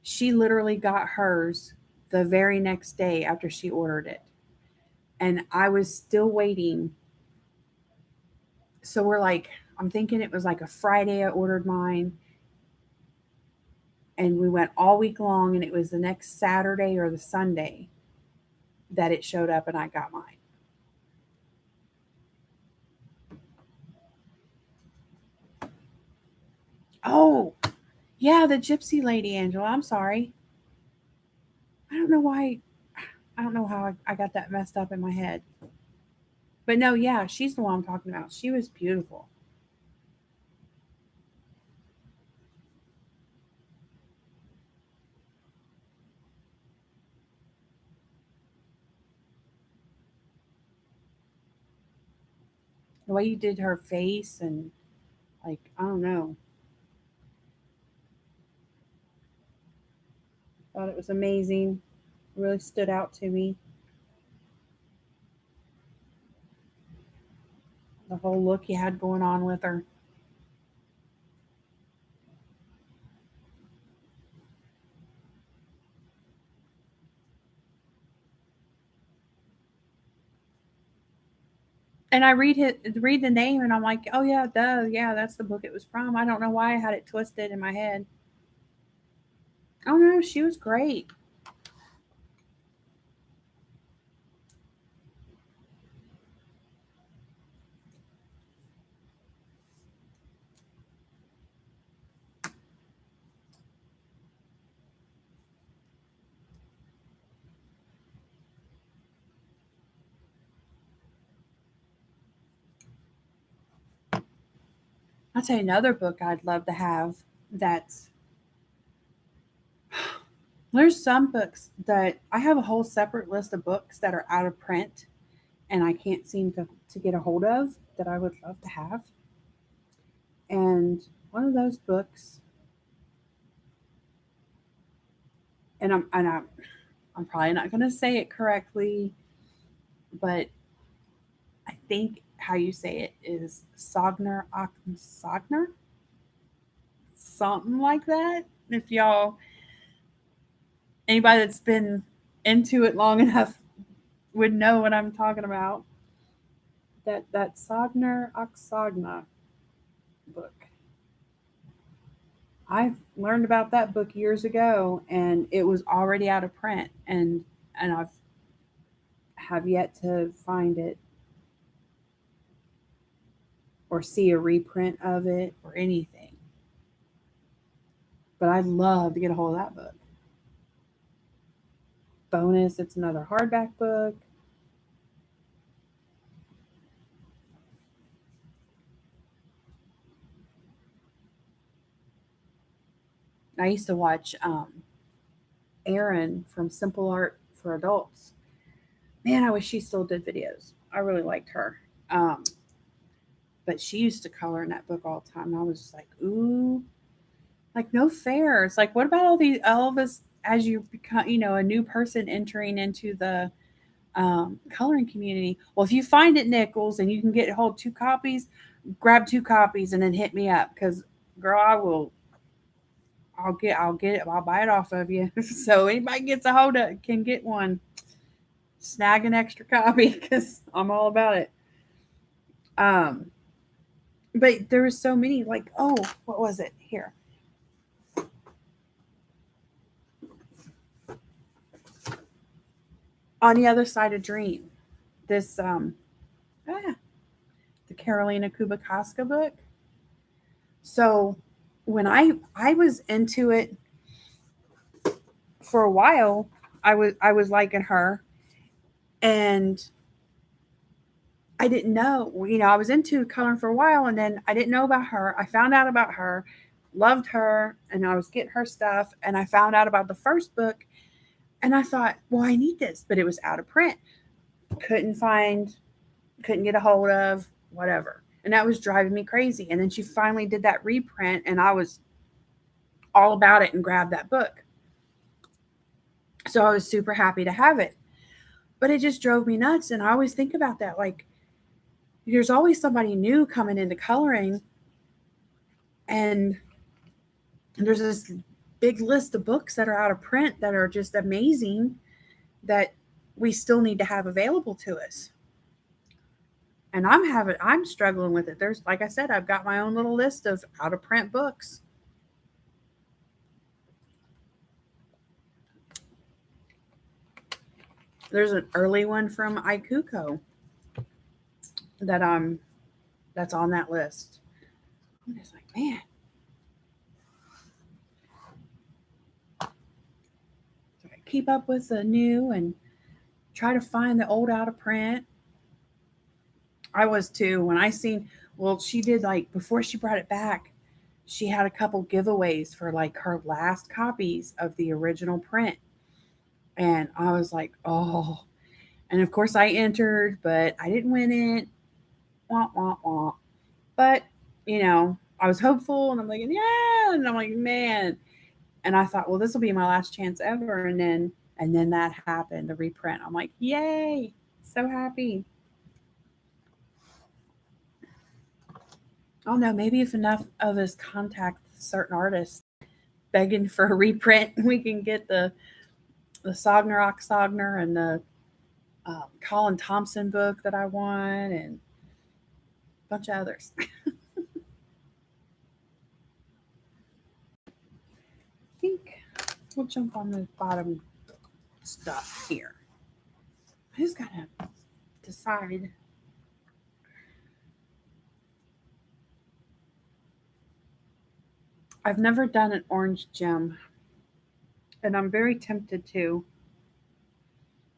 [SPEAKER 1] She literally got hers the very next day after she ordered it. And I was still waiting. So I'm thinking it was like a Friday I ordered mine. And we went all week long, and it was the next Saturday or the Sunday that it showed up and I got mine. Oh, yeah, the gypsy lady, Angela. I'm sorry. I don't know why. I don't know how I got that messed up in my head. But no, yeah, she's the one I'm talking about. She was beautiful. The way you did her face, and like, I don't know. Thought it was amazing. It really stood out to me. The whole look you had going on with her. And I read the name, and I'm like, oh yeah, duh, yeah, that's the book it was from. I don't know why I had it twisted in my head. Oh no, she was great. I'll tell you another book I'd love to have. That's There's some books that I have a whole separate list of books that are out of print and I can't seem to get a hold of, that I would love to have. And one of those books, and I'm probably not going to say it correctly, but I think how you say it is Sogner, something like that. If y'all, anybody that's been into it long enough would know what I'm talking about. That Sogner Oxogna book. I learned about that book years ago, and it was already out of print, and I've have yet to find it or see a reprint of it or anything. But I'd love to get a hold of that book. Bonus, it's another hardback book. I used to watch Erin from Simple Art for Adults. Man, I wish she still did videos. I really liked her. Um, but she used to color in that book all the time. I was just like, ooh, like no fair. It's like, what about all of us as you become, a new person entering into the coloring community? Well, if you find it, Nichols, and you can get hold 2 copies, grab 2 copies and then hit me up, because girl, I'll get it. I'll buy it off of you. So anybody gets a hold of it can get one. Snag an extra copy because I'm all about it. Um, but there was so many, like, oh, what was it here? On the Other Side of Dream. This the Carolina Kubakaska book. So when I was into it for a while, I was liking her, and I didn't know, I was into coloring for a while, and then I didn't know about her. I found out about her, loved her, and I was getting her stuff, and I found out about the first book, and I thought, well, I need this, but it was out of print. Couldn't get a hold of, whatever. And that was driving me crazy. And then she finally did that reprint, and I was all about it and grabbed that book. So I was super happy to have it. But it just drove me nuts. And I always think about that. Like, there's always somebody new coming into coloring. And there's this big list of books that are out of print that are just amazing that we still need to have available to us. And I'm struggling with it. There's, like I said, I've got my own little list of out of print books. There's an early one from Ikuko that's on that list. I'm just like, man. So I keep up with the new and try to find the old out of print. I was too when I seen, well, she did, like, before she brought it back, she had a couple giveaways for like her last copies of the original print. And I was like, oh. And of course I entered, but I didn't win it. Wah, wah, wah. But, I was hopeful, and I'm like, yeah. And I'm like, man. And I thought, well, this will be my last chance ever. And then that happened, the reprint. I'm like, yay. So happy. Oh no, maybe if enough of us contact certain artists begging for a reprint, we can get the Sogner and the Colin Thompson book that I want, and a bunch of others. I think we'll jump on the bottom stuff here. I just gotta decide. I've never done an orange gem, and I'm very tempted to.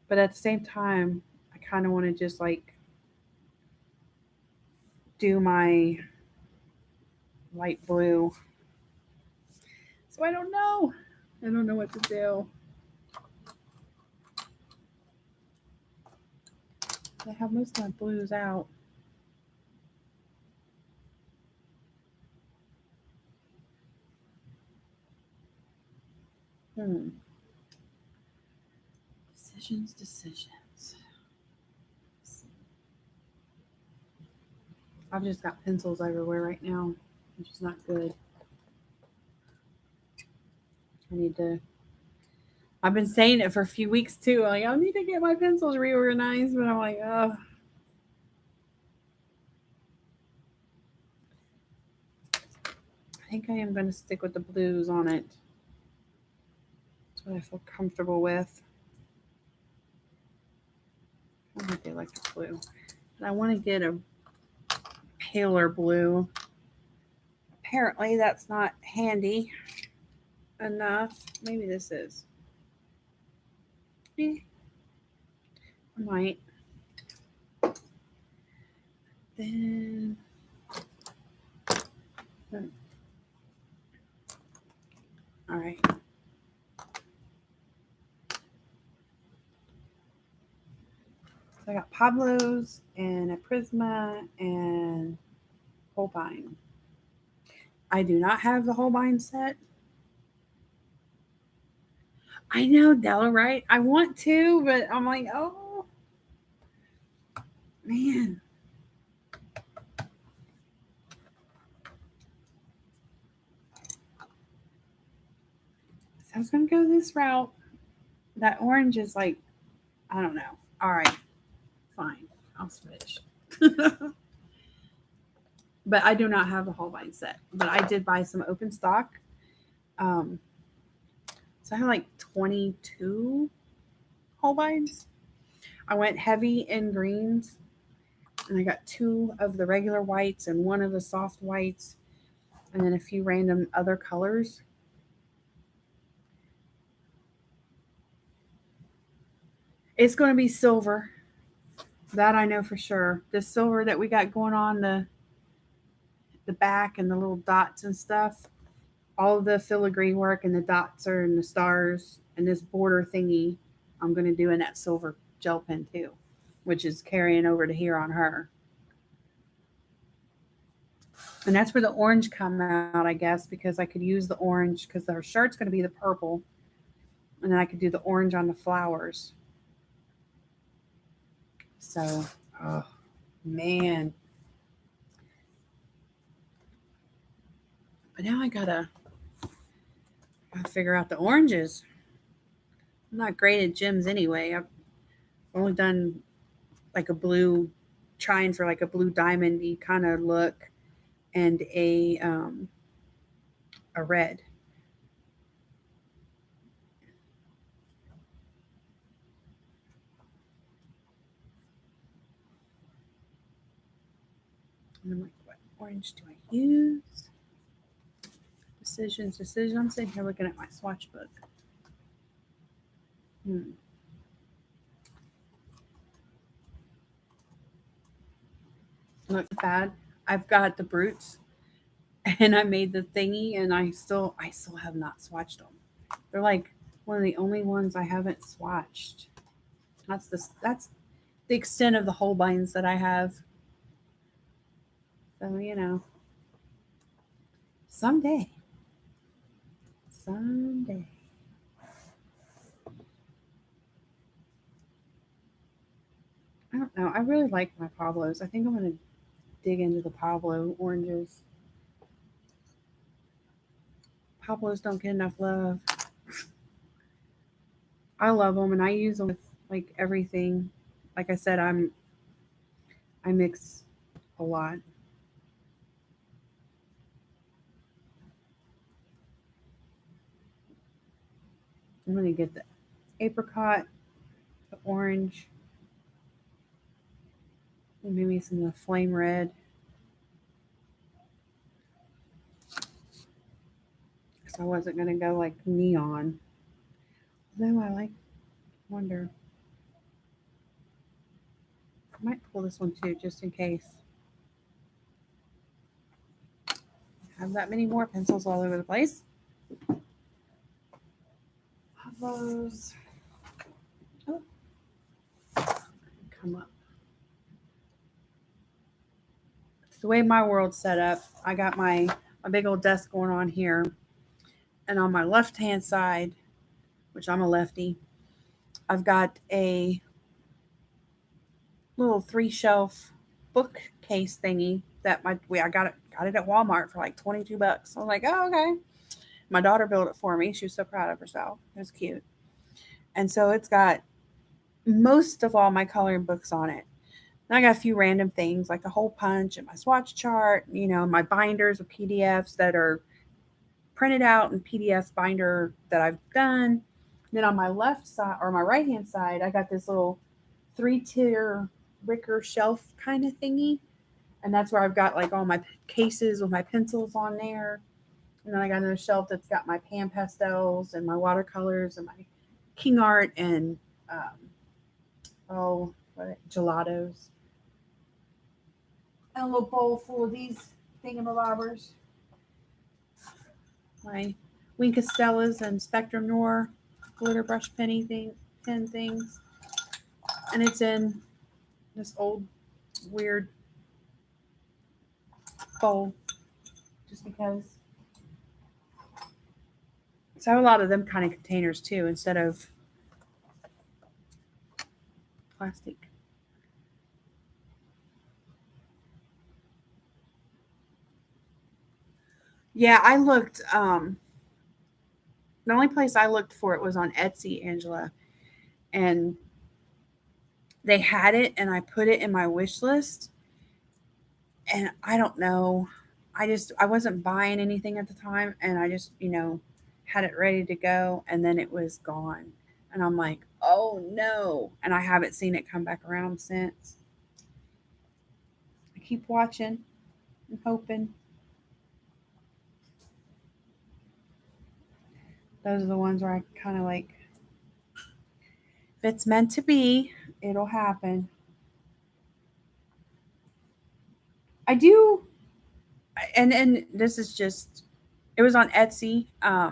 [SPEAKER 1] But at the same time, I kind of want to just like do my light blue. So I don't know. I don't know what to do. I have most of my blues out. Decisions. I've just got pencils everywhere right now, which is not good. I've been saying it for a few weeks too. Like, I need to get my pencils reorganized, but I'm like, oh. I think I am going to stick with the blues on it. That's what I feel comfortable with. I think they like the blue. And I want to get a paler blue. Apparently that's not handy enough. Maybe this is. I might. Then all right. So I got Pablo's and a Prisma and Holbein. I do not have the Holbein set. I know, Della, right? I want to, but I'm like, oh, man. So I was going to go this route. That orange is like, I don't know. All right. Fine. I'll switch. But I do not have a Holbein set. But I did buy some open stock. So I have like 22 Holbeins. I went heavy in greens, and I got 2 of the regular whites and 1 of the soft whites, and then a few random other colors. It's going to be silver. That I know for sure. The silver that we got going on the back and the little dots and stuff, all of the filigree work and the dots are and the stars and this border thingy, I'm going to do in that silver gel pen too, which is carrying over to here on her. And that's where the orange come out, I guess, because I could use the orange because her shirt's going to be the purple. And then I could do the orange on the flowers. So, oh, man. But now I gotta figure out the oranges. I'm not great at gems anyway. I've only done like a blue, trying for like a blue diamondy kind of look, and a red. And I'm like, what orange do I use? Decisions. I'm sitting here looking at my swatch book. Not bad. I've got the brutes, and I made the thingy, and I still have not swatched them. They're like one of the only ones I haven't swatched. That's the extent of the Holbeins that I have. So someday. I don't know. I really like my Pablos. I think I'm gonna dig into the Pablo oranges. Pablos don't get enough love. I love them, and I use them with like everything. Like I said, I mix a lot. I'm gonna get the apricot, the orange, and maybe some of the flame red. Because I wasn't gonna go like neon. Though I wonder. I might pull this one too, just in case. I have that many more pencils all over the place. Those. Oh. Come up. It's the way my world's set up. I got my big old desk going on here. And on my left hand side, which I'm a lefty, I've got a little 3-shelf bookcase thingy that I got it at Walmart for like $22. I was like, oh, okay. My daughter built it for me. She was so proud of herself. It was cute. And so it's got most of all my coloring books on it. And I got a few random things like a hole punch and my swatch chart, my binders of PDFs that are printed out in PDF binder that I've done. Then on my left side or my right hand side, I got this little 3-tier wicker shelf kind of thingy. And that's where I've got like all my cases with my pencils on there. And then I got another shelf that's got my pan pastels and my watercolors and my King Art and gelatos. And a little bowl full of these thingamabobbers. My Wink Castellas and Spectrum Noir glitter brush pen things. And it's in this old weird bowl just because. So I have a lot of them kind of containers too instead of plastic. Yeah, I looked. The only place I looked for it was on Etsy, Angela, and they had it, and I put it in my wish list. And I don't know, I wasn't buying anything at the time, and I just had it ready to go, and then it was gone, and I'm like, oh no. And I haven't seen it come back around since. I keep watching and hoping. Those are the ones where I kind of like, if it's meant to be, it'll happen. I do, and this is just, it was on Etsy. I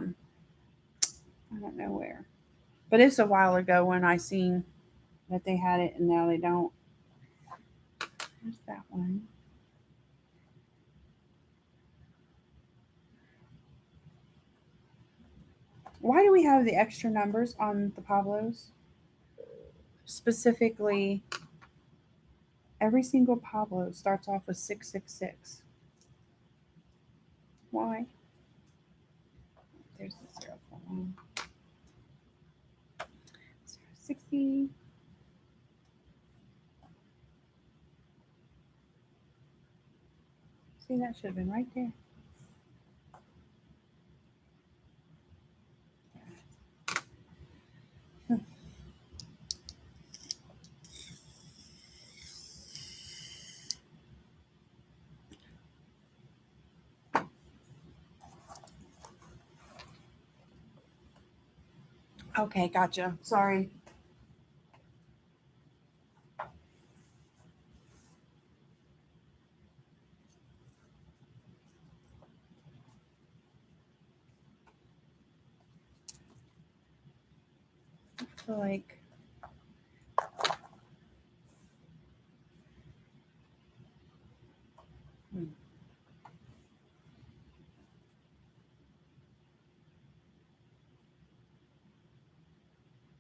[SPEAKER 1] don't know where, but it's a while ago when I seen that they had it and now they don't. There's that one. Why do we have the extra numbers on the Pablos? Specifically, every single Pablo starts off with 666. Why? There's the 041. 060. See, that should have been right there. Okay, gotcha. Sorry. I feel like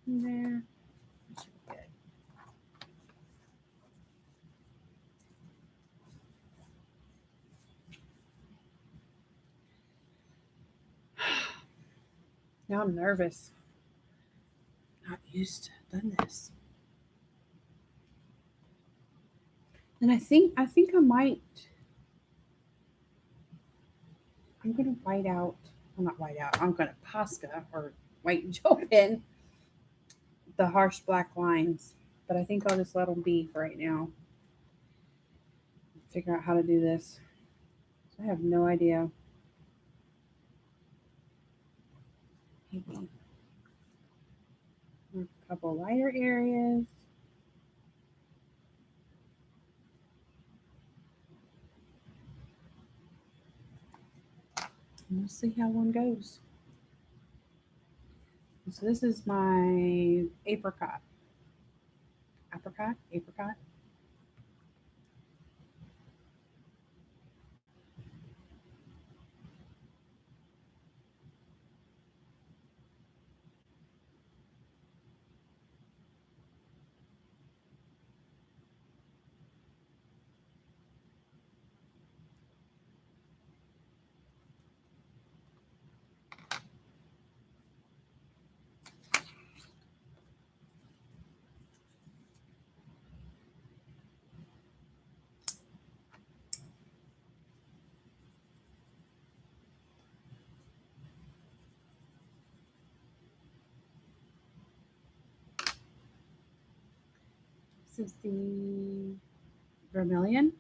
[SPEAKER 1] there. That should be good. Now I'm nervous. Not used to done this. And I think I might. I'm gonna white out. Well, not white out. I'm gonna Posca or white gel pen the harsh black lines. But I think I'll just let them be for right now. Figure out how to do this. I have no idea. Maybe a couple lighter areas. And we'll see how one goes. So this is my apricot. Apricot? Apricot? This is the vermilion.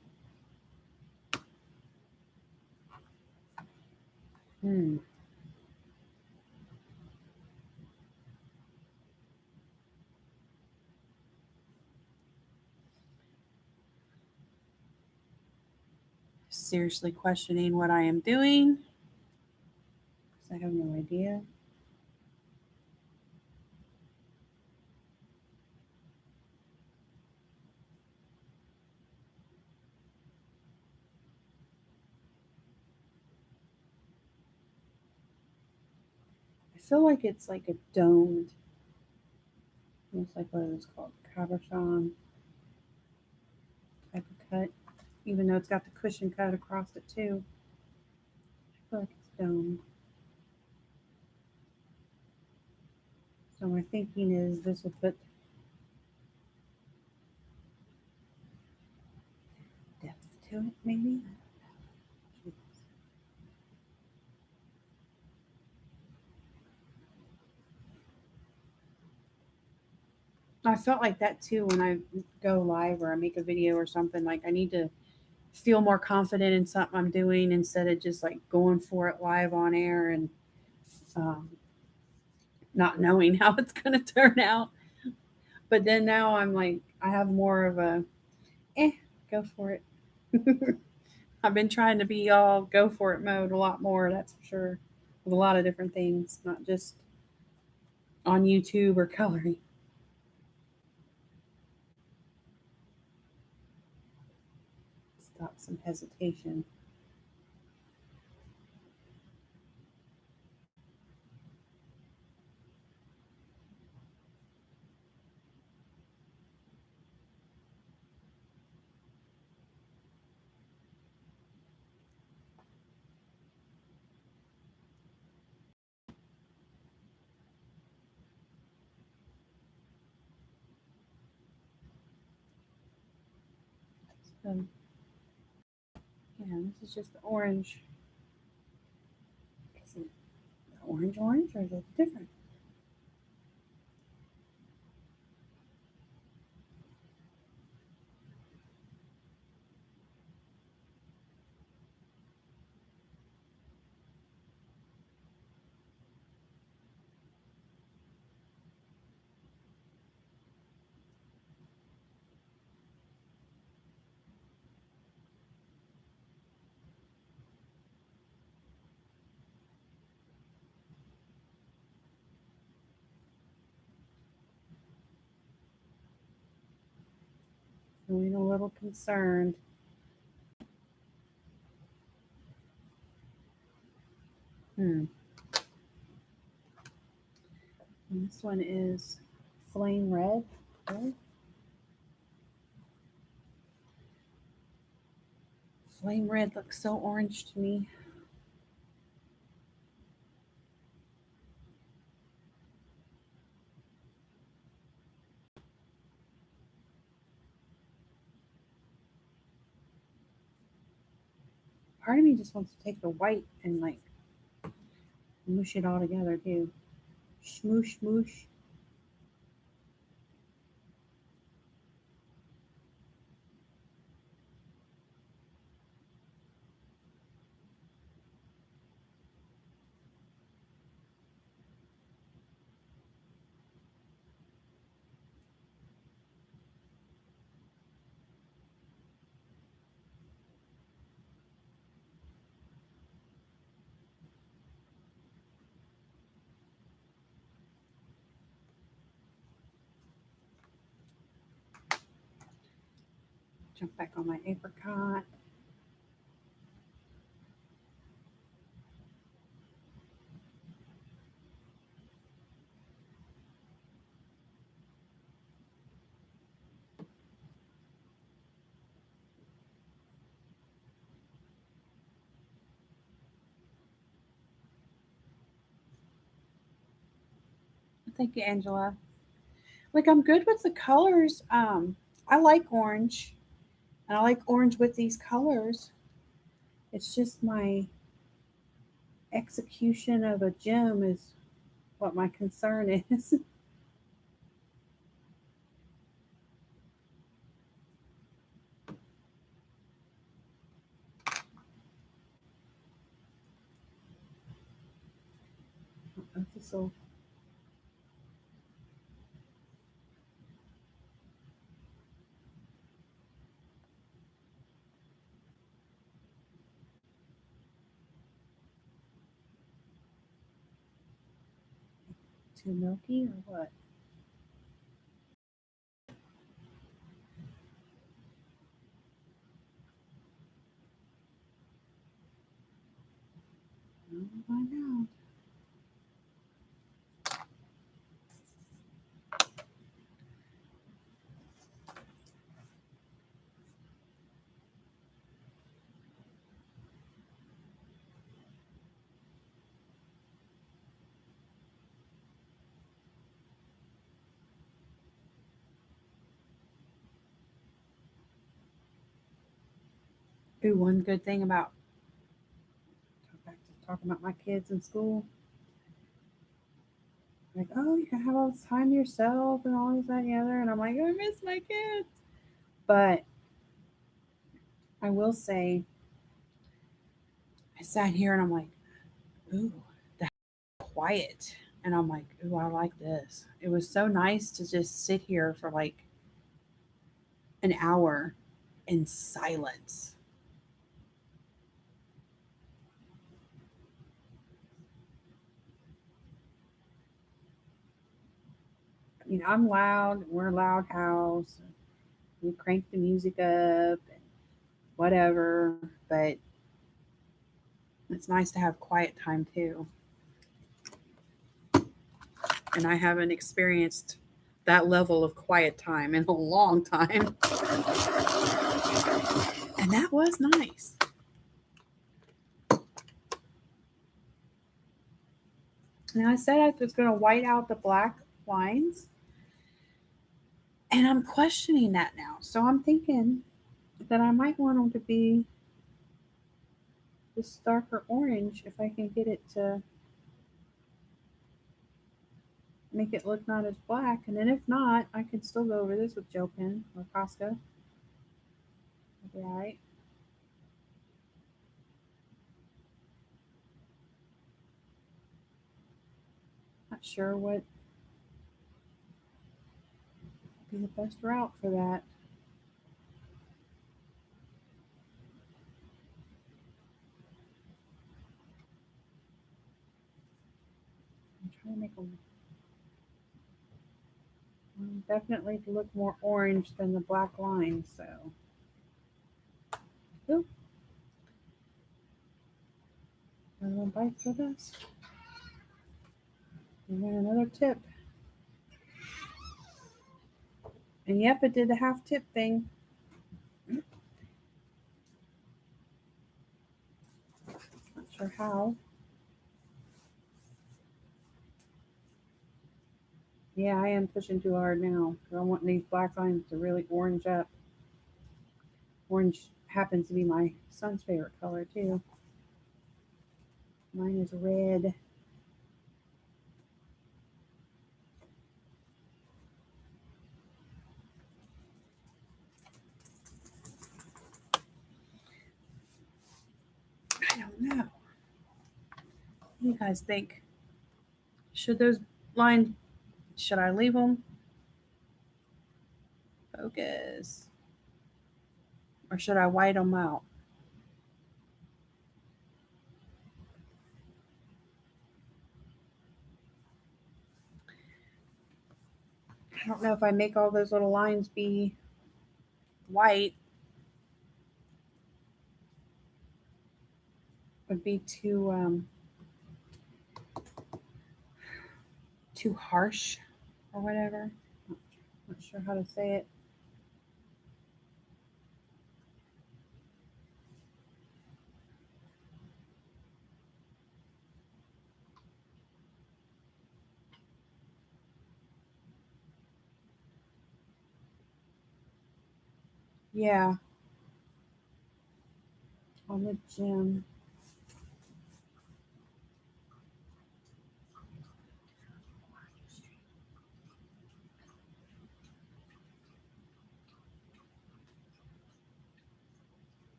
[SPEAKER 1] Seriously questioning what I am doing. I have no idea. I feel like it's like a domed, almost like what it was called, Karlzon type of cut. Even though it's got the cushion cut across it too. I feel like it's domed. So my thinking is this will put depth to it, maybe. I felt like that too when I go live or I make a video or something. Like I need to feel more confident in something I'm doing instead of just like going for it live on air and um, not knowing how it's going to turn out. But then now I'm like, I have more of a, go for it. I've been trying to be all go for it mode a lot more, that's for sure, with a lot of different things, not just on YouTube or coloring. Stop some hesitation. So, yeah, this is just the orange. Is it the orange or is it different? Feeling a little concerned. And this one is flame red. Okay. Flame red looks so orange to me. Part of me just wants to take the white and like mush it all together too. Smoosh, smoosh. Jump back on my apricot. Thank you, Angela. Like I'm good with the colors. I like orange, and I like orange with these colors. It's just my execution of a gem is what my concern is. This will too milky or what? We'll find out. Ooh, one good thing about back to talking about my kids in school. Like, oh, you can have all this time to yourself and all this, that, and the other. And I'm like, I miss my kids. But I will say, I sat here and I'm like, ooh, the quiet. And I'm like, ooh, I like this. It was so nice to just sit here for like an hour in silence. I mean, I'm loud. We're a loud house. We crank the music up and whatever. But it's nice to have quiet time too. And I haven't experienced that level of quiet time in a long time. And that was nice. And I said I was going to white out the black lines. And I'm questioning that now. So I'm thinking that I might want them to be this darker orange if I can get it to make it look not as black. And then if not, I can still go over this with gel pen or Posca. That'll be all right. Not sure what would be the best route for that. I'm trying to make them definitely to look more orange than the black lines. So, oop, another bite for this. And then another tip. And yep, it did the half tip thing. Not sure how. Yeah, I am pushing too hard now. I want these black lines to really orange up. Orange happens to be my son's favorite color too. Mine is red. I don't know. What do you guys think? Should those lines, should I leave them? Focus. Or should I white them out? I don't know if I make all those little lines be white would be too harsh or whatever. Not sure how to say it. Yeah, on the gym.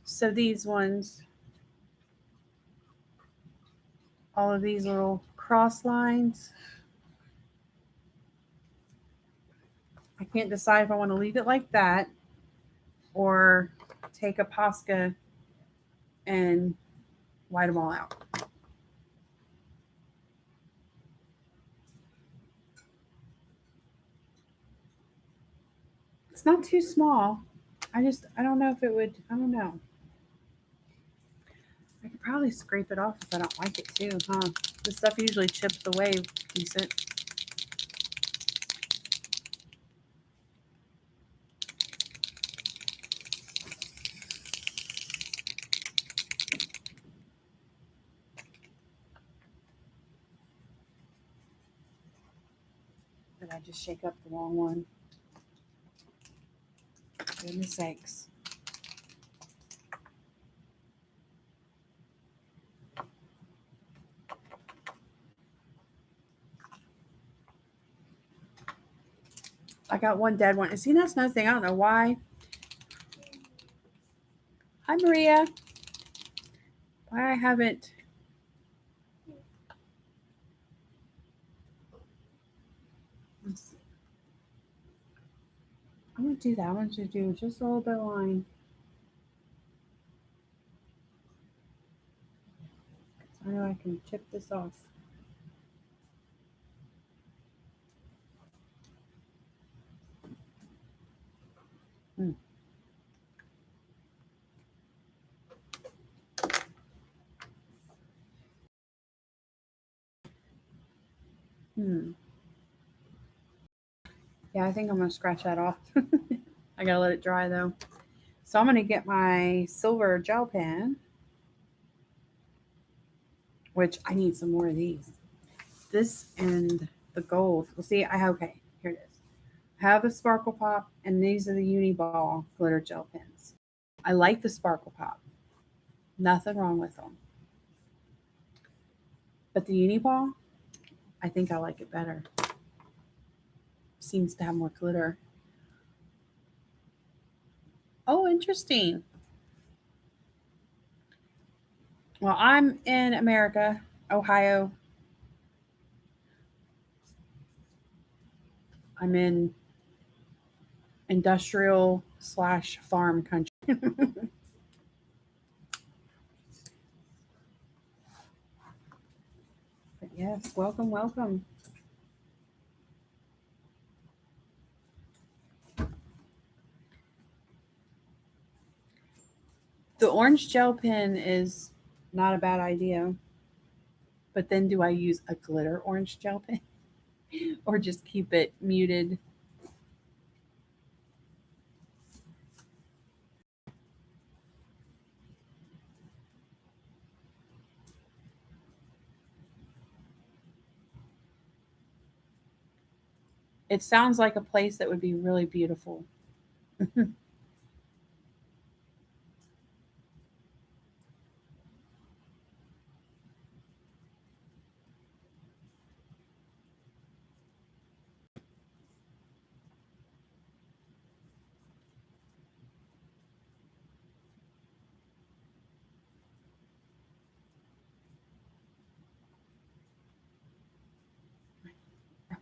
[SPEAKER 1] So these ones, all of these little cross lines, I can't decide if I want to leave it like that or take a Posca and white them all out. It's not too small. I don't know if it would, I don't know. I could probably scrape it off if I don't like it too, huh? This stuff usually chips away decent. Did I just shake up the wrong one? Goodness sakes. I got one dead one. And see, that's another thing. I don't know why. Hi, Maria. Why I haven't. Let's see. I'm going to do that. I'm going to do just a little bit of line. I know I can chip this off. Hmm. Yeah, I think I'm going to scratch that off. I got to let it dry though. So I'm going to get my silver gel pen, which I need some more of these. This and the gold. Well, see, okay, here it is. I have the Sparkle Pop, and these are the Uniball glitter gel pens. I like the Sparkle Pop. Nothing wrong with them. But the Uniball, I think I like it better. Seems to have more glitter. Oh, interesting. Well, I'm in America, Ohio. I'm in industrial/farm country. But yes, welcome, welcome. The orange gel pen is not a bad idea. But then do I use a glitter orange gel pen or just keep it muted? It sounds like a place that would be really beautiful.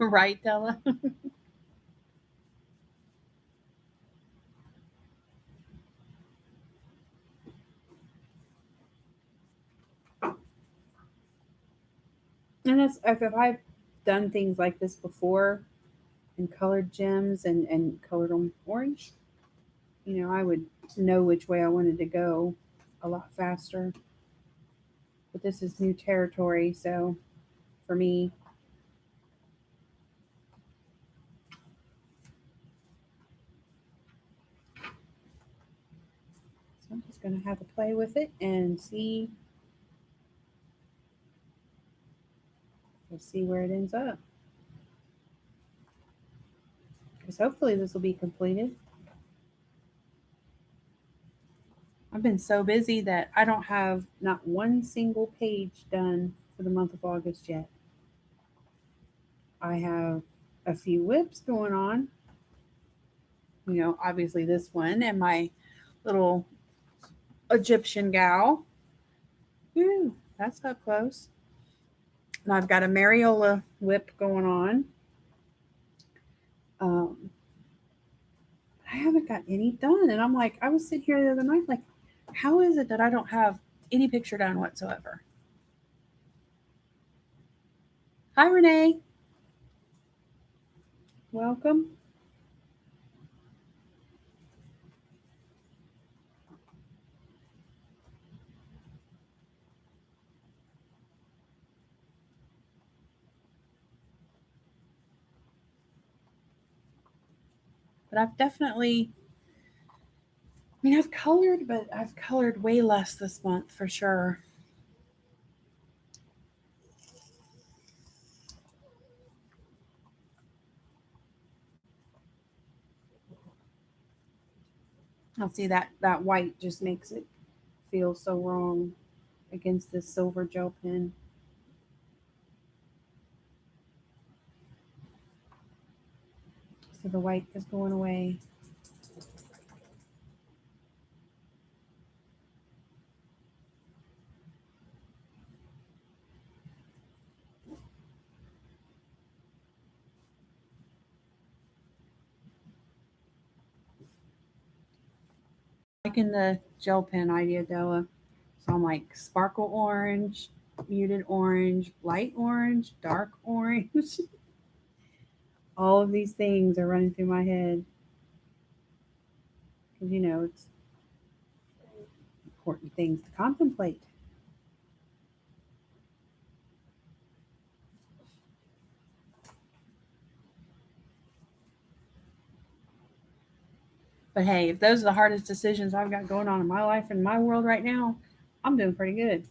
[SPEAKER 1] Right, Della? And that's if I've done things like this before and colored gems and colored them orange, I would know which way I wanted to go a lot faster. But this is new territory, so for me, so I'm just going to have to play with it and see. Let's see where it ends up. Because hopefully this will be completed. I've been so busy that I don't have not one single page done for the month of August yet. I have a few whips going on. Obviously this one and my little Egyptian gal. Ooh, that's up close. And I've got a Mariola whip going on. I haven't got any done. And I'm like, I was sitting here the other night, like, how is it that I don't have any picture done whatsoever? Hi, Renee. Welcome. But I've definitely, I've colored, but I've colored way less this month for sure. I'll see that white just makes it feel so wrong against this silver gel pen. So the white is going away. Liking the gel pen idea, Della. So I'm like sparkle orange, muted orange, light orange, dark orange. All of these things are running through my head. Because, it's important things to contemplate. But hey, if those are the hardest decisions I've got going on in my life and my world right now, I'm doing pretty good.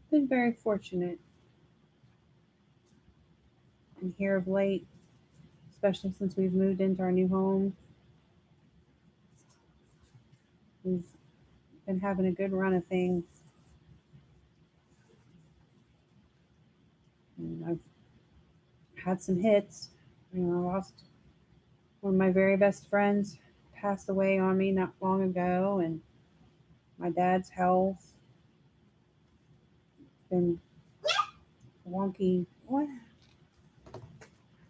[SPEAKER 1] Been very fortunate. And here of late, especially since we've moved into our new home, we've been having a good run of things. And I've had some hits. I lost one of my very best friends, passed away on me not long ago, and my dad's health been wonky. What?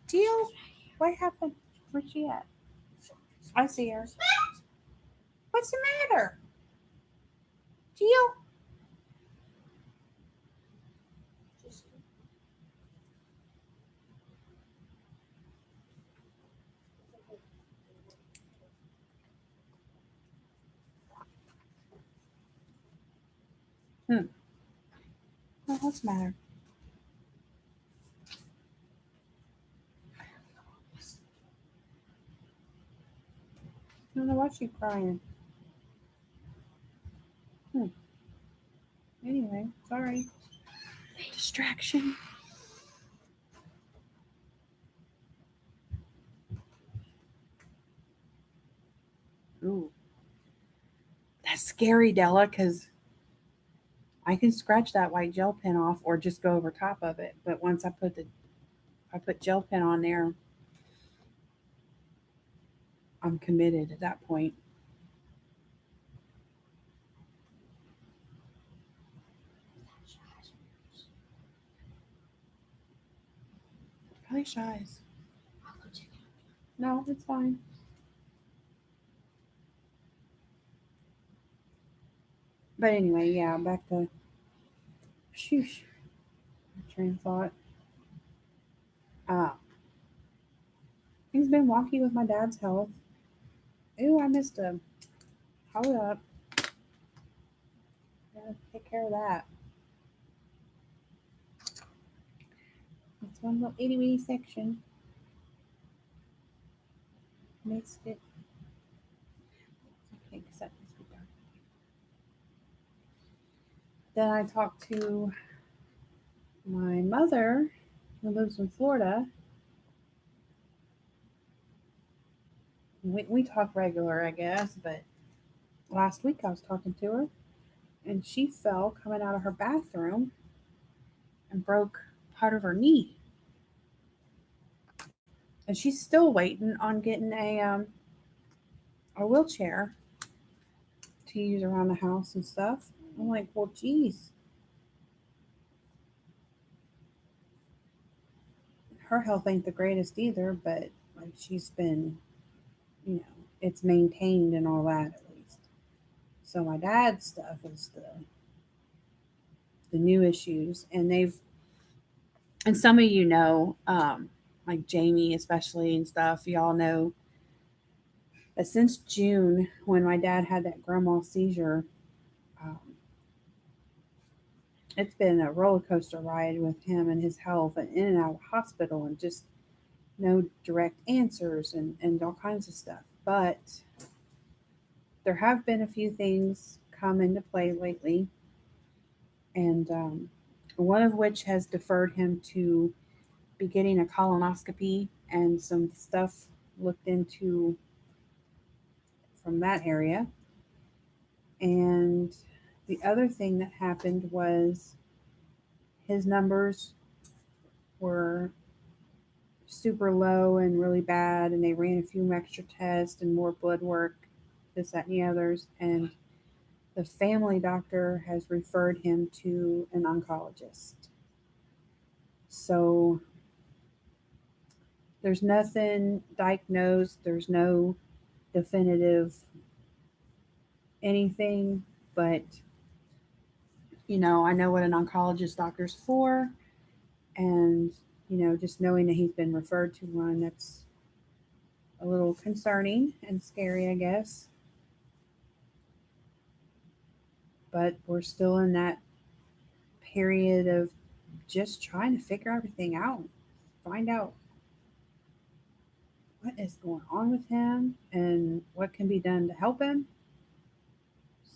[SPEAKER 1] Jill? What happened? Where's she at? I see her. What's the matter? Jill? Oh, what's the matter? I don't know why she's crying. Anyway, sorry. Distraction. Ooh. That's scary, Della, because I can scratch that white gel pen off or just go over top of it. But once I put gel pen on there, I'm committed at that point. Probably shies. No, it's fine. But anyway, yeah, back to shoosh. Train of thought. Things been wonky with my dad's health. Ooh, I missed him. Hold up. Gotta take care of that. It's one little itty bitty section. Missed it. Okay, because that needs to be done. Then I talked to my mother, who lives in Florida. We talk regular, I guess, but last week I was talking to her, and she fell coming out of her bathroom and broke part of her knee. And she's still waiting on getting a wheelchair to use around the house and stuff. I'm like, well, geez. Her health ain't the greatest either, but like she's been, it's maintained and all that at least. So my dad's stuff is the new issues, and some of like Jamie especially and stuff, y'all know that since June when my dad had that grandma seizure, um, it's been a roller coaster ride with him and his health, and in and out of hospital, and just no direct answers and all kinds of stuff. But there have been a few things come into play lately, and one of which has deferred him to be getting a colonoscopy and some stuff looked into from that area. And the other thing that happened was his numbers were super low and really bad, and they ran a few extra tests and more blood work, this, that, and the others. And the family doctor has referred him to an oncologist. So there's nothing diagnosed, there's no definitive anything, but I know what an oncologist doctor's for, and just knowing that he's been referred to one, that's a little concerning and scary, I guess. But we're still in that period of just trying to figure everything out, find out what is going on with him and what can be done to help him.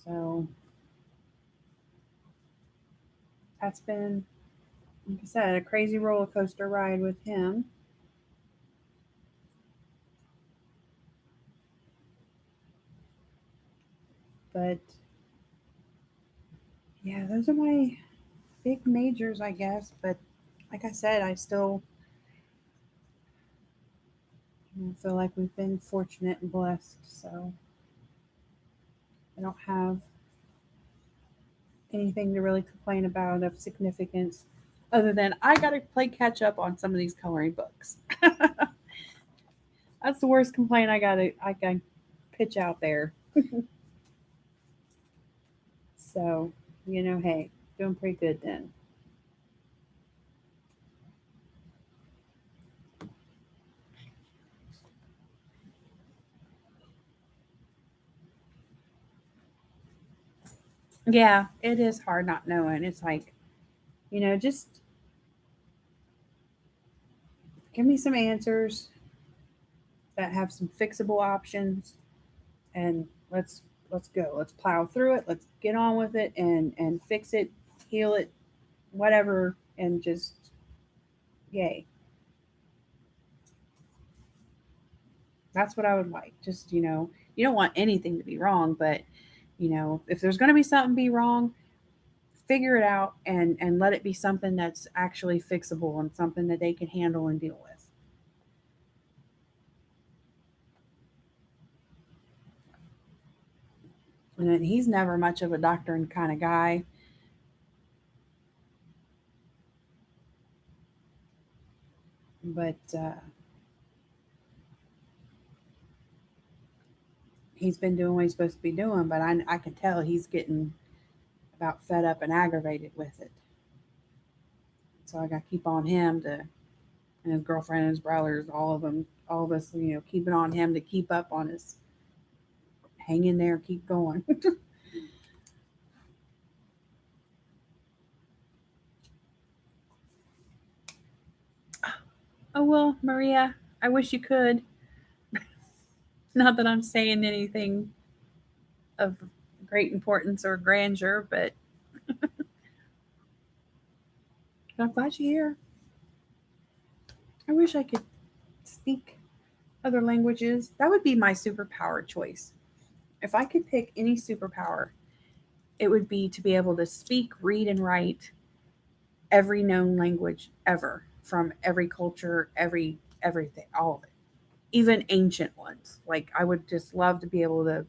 [SPEAKER 1] So that's been, like I said, a crazy roller coaster ride with him. But yeah, those are my big majors, I guess. But like I said, I still feel like we've been fortunate and blessed. So I don't have anything to really complain about of significance other than I got to play catch up on some of these coloring books. That's the worst complaint I can pitch out there. So, hey, doing pretty good then. Yeah, it is hard not knowing. It's like, just give me some answers that have some fixable options, and let's go. Let's plow through it. Let's get on with it and fix it, heal it, whatever, and just yay. That's what I would like. Just, you don't want anything to be wrong, but if there's going to be something be wrong, figure it out and let it be something that's actually fixable and something that they can handle and deal with. And then he's never much of a doctoring kind of guy. But he's been doing what he's supposed to be doing. But I can tell he's getting about fed up and aggravated with it. So I got to keep on him and his girlfriend and his brothers, all of us, keeping on him to keep up on his, hang in there, keep going. Oh, well, Maria, I wish you could. Not that I'm saying anything of great importance or grandeur, but I'm glad you're here. I wish I could speak other languages. That would be my superpower choice. If I could pick any superpower, it would be to be able to speak, read, and write every known language ever, from every culture, everything, all of it. Even ancient ones. Like, I would just love to be able to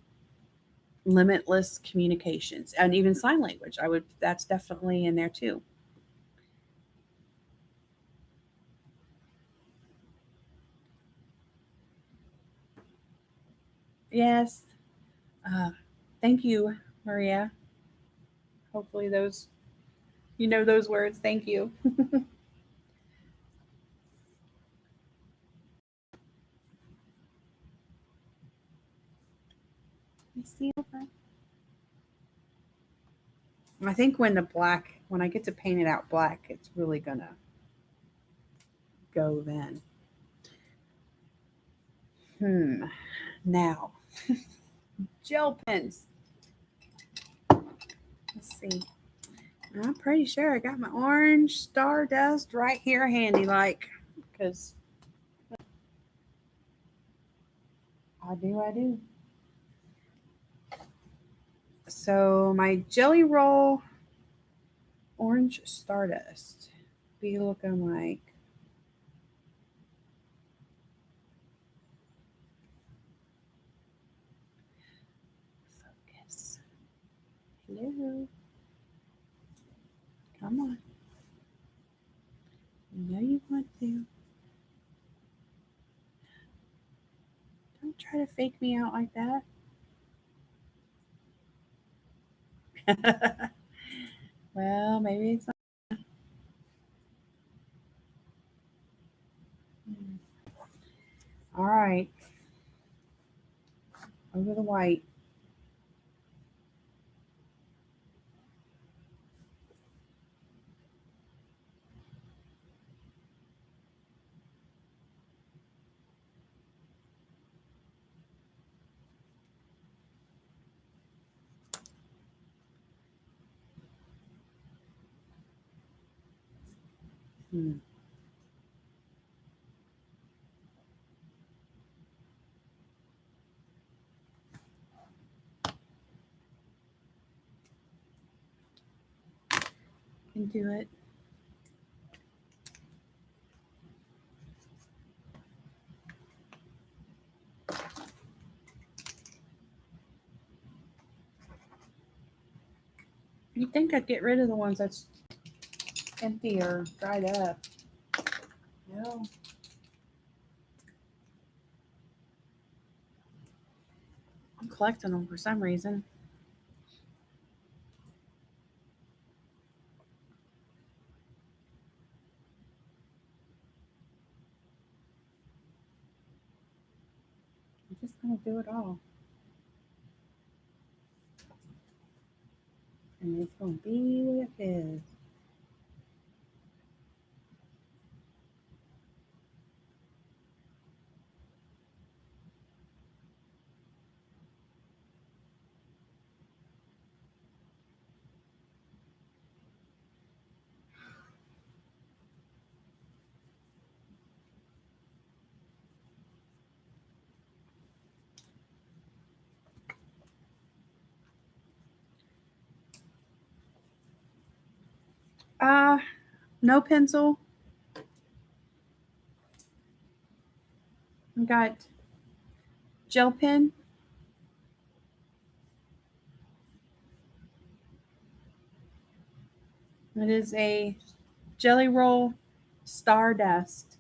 [SPEAKER 1] limitless communications, and even sign language. That's definitely in there too. Yes. Uh, thank you, Maria. Hopefully those words. Thank you. You see over. I think when I get to paint it out black, it's really gonna go then. Now, gel pens. Let's see. I'm pretty sure I got my orange Stardust right here handy, like, because I do. So So my jelly roll orange stardust be looking like. Focus. Hello. Come on. You know you want to. Don't try to fake me out like that. Well, maybe it's not. All right. Over the white. Hmm. Can do it. You'd think I'd get rid of the ones that's empty or dried up. No. I'm collecting them for some reason. I'm just going to do it all. And it's going to be what it is. No pencil. I got gel pen. It is a jelly roll stardust.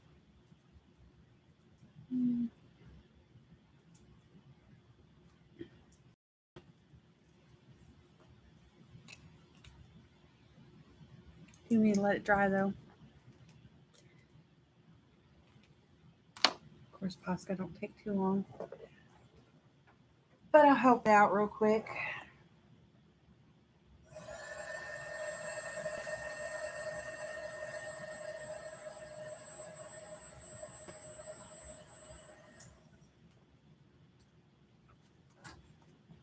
[SPEAKER 1] You need to let it dry though. Of course, Posca don't take too long. But I'll help out real quick.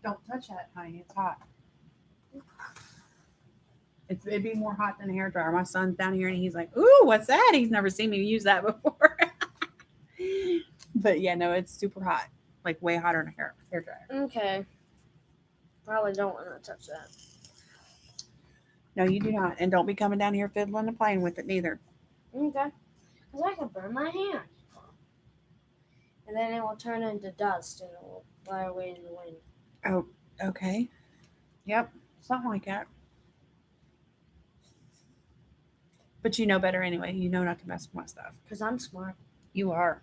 [SPEAKER 1] Don't touch that, honey. It's hot. It'd be more hot than a hairdryer. My son's down here and he's like, "Ooh, what's that?" He's never seen me use that before. But yeah, no, it's super hot. Like way hotter than a hairdryer.
[SPEAKER 3] Okay. Probably don't want to touch that.
[SPEAKER 1] No, you do not. And don't be coming down here fiddling and playing with it neither.
[SPEAKER 3] Okay. Because I can burn my hand. And then it will turn into dust and it will fly away in the wind.
[SPEAKER 1] Oh, okay. Yep. Something like that. But you know better anyway. You know not to mess with my stuff.
[SPEAKER 3] Because I'm smart.
[SPEAKER 1] You are.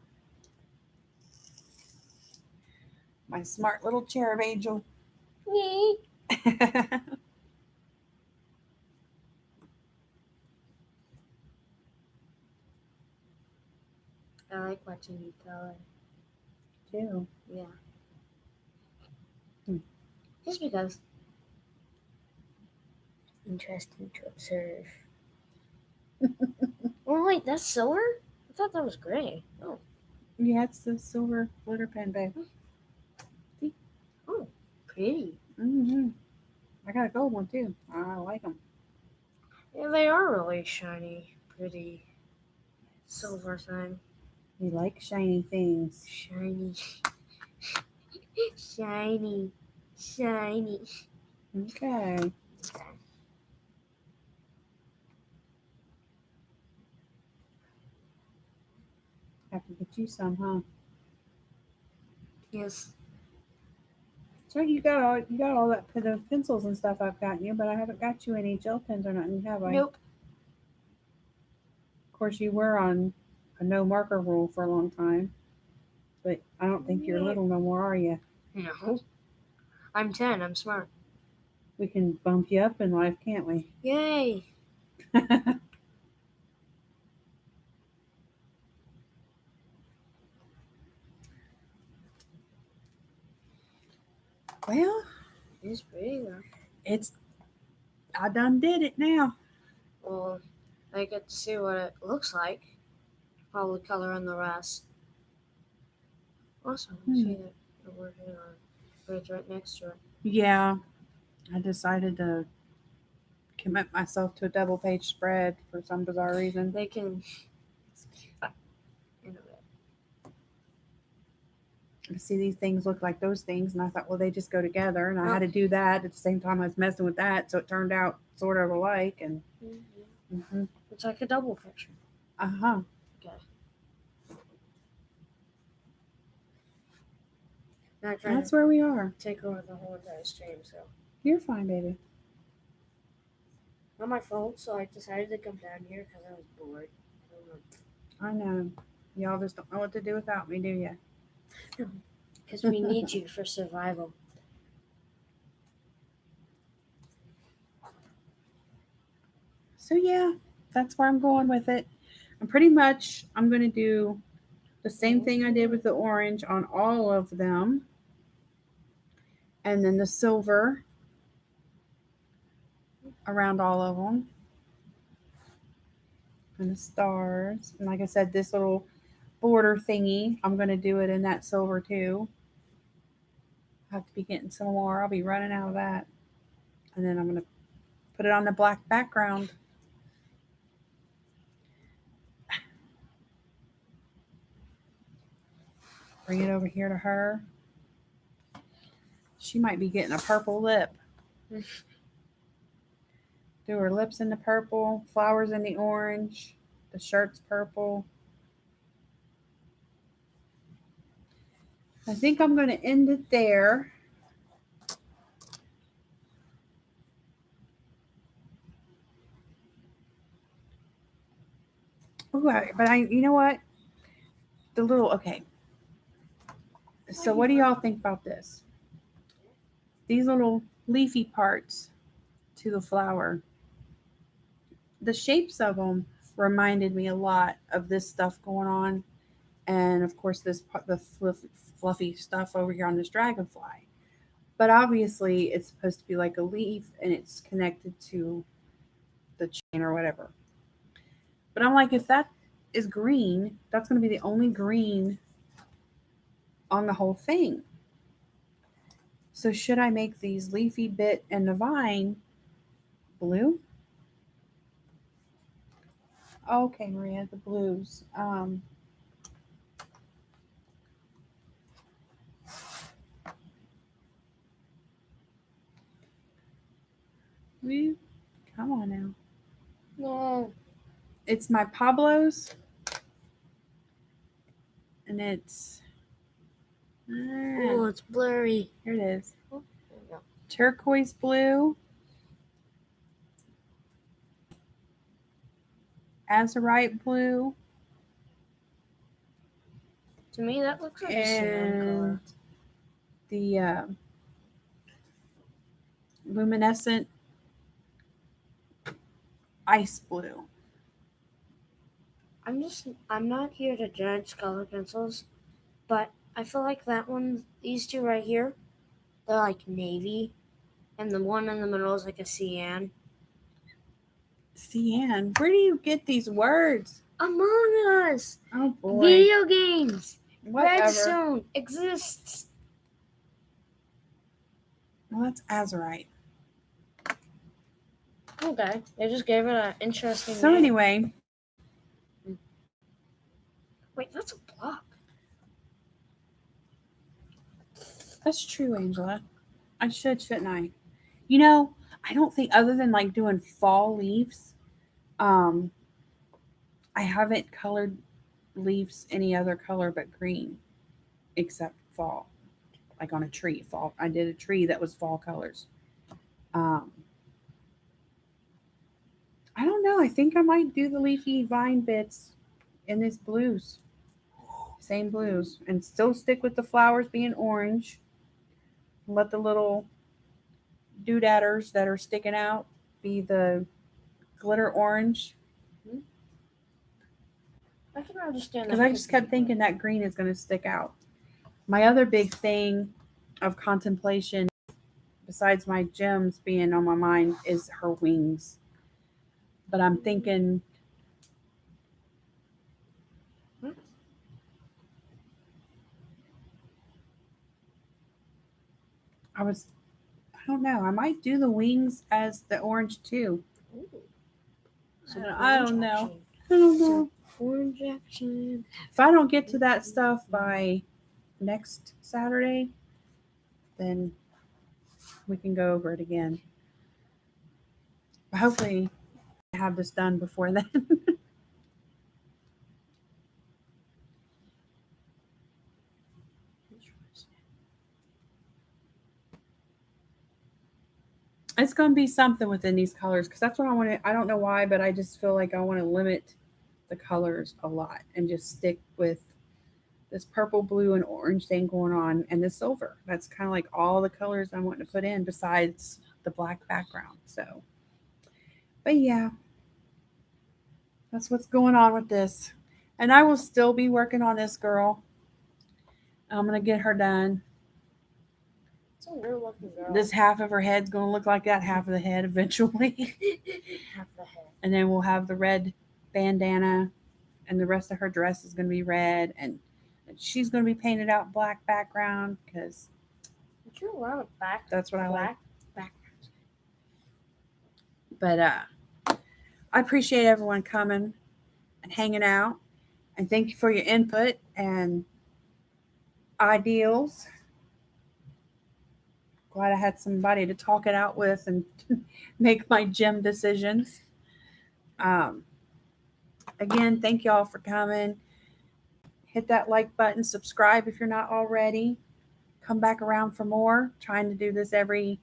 [SPEAKER 1] My smart little cherub angel.
[SPEAKER 3] Me. I like watching you color.
[SPEAKER 1] Too.
[SPEAKER 3] Yeah.
[SPEAKER 1] Hmm.
[SPEAKER 3] Just because. Interesting to observe. Oh, wait, that's silver? I thought that was gray. Oh.
[SPEAKER 1] Yeah, it's the silver glitter pen, babe.
[SPEAKER 3] Oh, pretty.
[SPEAKER 1] Mm-hmm. I got a gold one too. I like them.
[SPEAKER 3] Yeah, they are really shiny, pretty silver thing.
[SPEAKER 1] You like shiny things.
[SPEAKER 3] Shiny. Shiny. Shiny.
[SPEAKER 1] Okay.
[SPEAKER 3] Okay.
[SPEAKER 1] Have to get you some, huh?
[SPEAKER 3] Yes.
[SPEAKER 1] So you got all that the pencils and stuff I've gotten you, but I haven't got you any gel pens or nothing, have I?
[SPEAKER 3] Nope.
[SPEAKER 1] Of course, you were on a no marker rule for a long time, but I don't think you're little no more, are you?
[SPEAKER 3] No. I'm 10. I'm smart.
[SPEAKER 1] We can bump you up in life, can't we?
[SPEAKER 3] Yay.
[SPEAKER 1] Well,
[SPEAKER 3] It's pretty though.
[SPEAKER 1] I done did it now.
[SPEAKER 3] Well, I get to see what it looks like. Probably color in the rest. Also, see that the word here on bridge right next to it.
[SPEAKER 1] Yeah, I decided to commit myself to a double page spread for some bizarre reason.
[SPEAKER 3] They can. In a bit.
[SPEAKER 1] See, these things look like those things, and I thought, well, they just go together, and I had to do that at the same time I was messing with that, so it turned out sort of alike. And
[SPEAKER 3] It's like a double picture.
[SPEAKER 1] uh-huh.
[SPEAKER 3] Okay. Not trying
[SPEAKER 1] That's
[SPEAKER 3] to
[SPEAKER 1] where we are.
[SPEAKER 3] take over the whole entire stream, so
[SPEAKER 1] You're fine, baby.
[SPEAKER 3] not my fault. So I decided to come down here because I was bored.
[SPEAKER 1] I know. Y'all just don't know what to do without me, do you?
[SPEAKER 3] Because we need you for survival.
[SPEAKER 1] So yeah, that's where I'm going with it. And pretty much I'm going to do the same thing I did with the orange on all of them. And then the silver around all of them. And the stars. And like I said, this little border thingy, I'm going to do it in that silver too. I have to be getting some more. I'll be running out of that. And then I'm going to put it on the black background. Bring it over here to her. She might be getting a purple lip. Do her lips in the purple, flowers in the orange, the shirt's purple. I think I'm going to end it there. Ooh, you know what? Okay. So what do y'all think about this? These little leafy parts to the flower. The shapes of them reminded me a lot of this stuff going on. And of course, the fluffy stuff over here on this dragonfly. But obviously, it's supposed to be like a leaf and it's connected to the chain or whatever. But I'm like, if that is green, that's going to be the only green on the whole thing. So should I make these leafy bit and the vine blue? Okay, Maria, the blues. Come on now.
[SPEAKER 3] No.
[SPEAKER 1] It's my Pablo's. And it's...
[SPEAKER 3] Oh, it's blurry.
[SPEAKER 1] Here it is.
[SPEAKER 3] Oh, there we go.
[SPEAKER 1] Turquoise blue. Azurite blue.
[SPEAKER 3] To me, that looks like a sand color.
[SPEAKER 1] The luminescent ice blue.
[SPEAKER 3] I'm not here to judge color pencils, but I feel like these two right here, they're like navy, and the one in the middle is like a cyan.
[SPEAKER 1] Cyan? Where do you get these words?
[SPEAKER 3] Among Us!
[SPEAKER 1] Oh boy.
[SPEAKER 3] Video games!
[SPEAKER 1] Whatever.
[SPEAKER 3] Redstone exists!
[SPEAKER 1] Well, that's Azurite.
[SPEAKER 3] Okay, they just gave it an interesting
[SPEAKER 1] So
[SPEAKER 3] name.
[SPEAKER 1] anyway.
[SPEAKER 3] Wait, that's a block.
[SPEAKER 1] That's true, Angela. I shouldn't I? You know, I don't think other than like doing fall leaves, I haven't colored leaves any other color but green except fall. Like on a tree. Fall. I did a tree that was fall colors. Um, I don't know. I think I might do the leafy vine bits in these blues. Same blues. And still stick with the flowers being orange. Let the little doodadders that are sticking out be the glitter orange.
[SPEAKER 3] I can understand that.
[SPEAKER 1] Because I just kept thinking that green is going to stick out. My other big thing of contemplation, besides my gems being on my mind, is her wings. But I'm thinking I don't know. I might do the wings as the orange too.
[SPEAKER 3] Ooh.
[SPEAKER 1] I don't know. I don't know.
[SPEAKER 3] Orange action.
[SPEAKER 1] If I don't get to that stuff by next Saturday, then we can go over it again. But hopefully, I have this done before then. It's going to be something within these colors because that's what I want to. I don't know why, but I just feel like I want to limit the colors a lot and just stick with this purple, blue, and orange thing going on and the silver. That's kind of like all the colors I want to put in besides the black background. So, but yeah, that's what's going on with this. And I will still be working on this girl. I'm going to get her done.
[SPEAKER 3] It's a real looking girl.
[SPEAKER 1] This half of her head's going to look like that half of the head eventually.
[SPEAKER 3] Half the head.
[SPEAKER 1] And then we'll have the red bandana and the rest of her dress is going to be red and she's going to be painted out black background because
[SPEAKER 3] You a lot of back.
[SPEAKER 1] that's what I like.
[SPEAKER 3] Backgrounds.
[SPEAKER 1] But I appreciate everyone coming and hanging out and thank you for your input and ideals. Glad I had somebody to talk it out with and make my gem decisions. Again, thank y'all for coming. Hit that like button, subscribe if you're not already. Come back around for more. Trying to do this every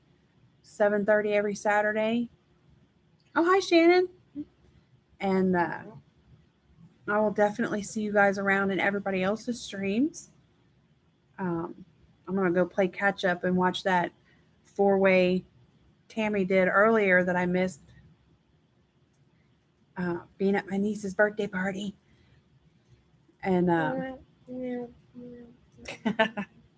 [SPEAKER 1] 7:30 every Saturday. Oh, hi Shannon. And I will definitely see you guys around in everybody else's streams. I'm gonna go play catch up and watch that 4-way Tammy did earlier that I missed. Being at my niece's birthday party. And when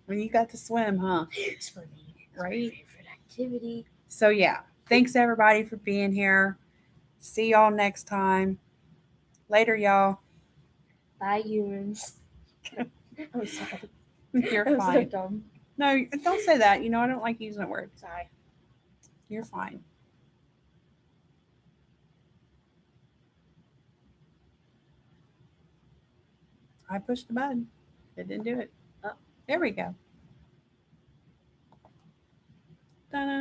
[SPEAKER 1] you got to swim, huh?
[SPEAKER 3] Swimming.
[SPEAKER 1] Right?
[SPEAKER 3] My favorite activity.
[SPEAKER 1] So yeah, thanks everybody for being here. See y'all next time. Later, y'all.
[SPEAKER 3] Bye, humans. I'm sorry.
[SPEAKER 1] You're
[SPEAKER 3] I'm
[SPEAKER 1] fine.
[SPEAKER 3] so dumb.
[SPEAKER 1] No, don't say that. You know, I don't like using that word.
[SPEAKER 3] Sorry.
[SPEAKER 1] You're fine. I pushed the button. It didn't do it. Oh, there we go.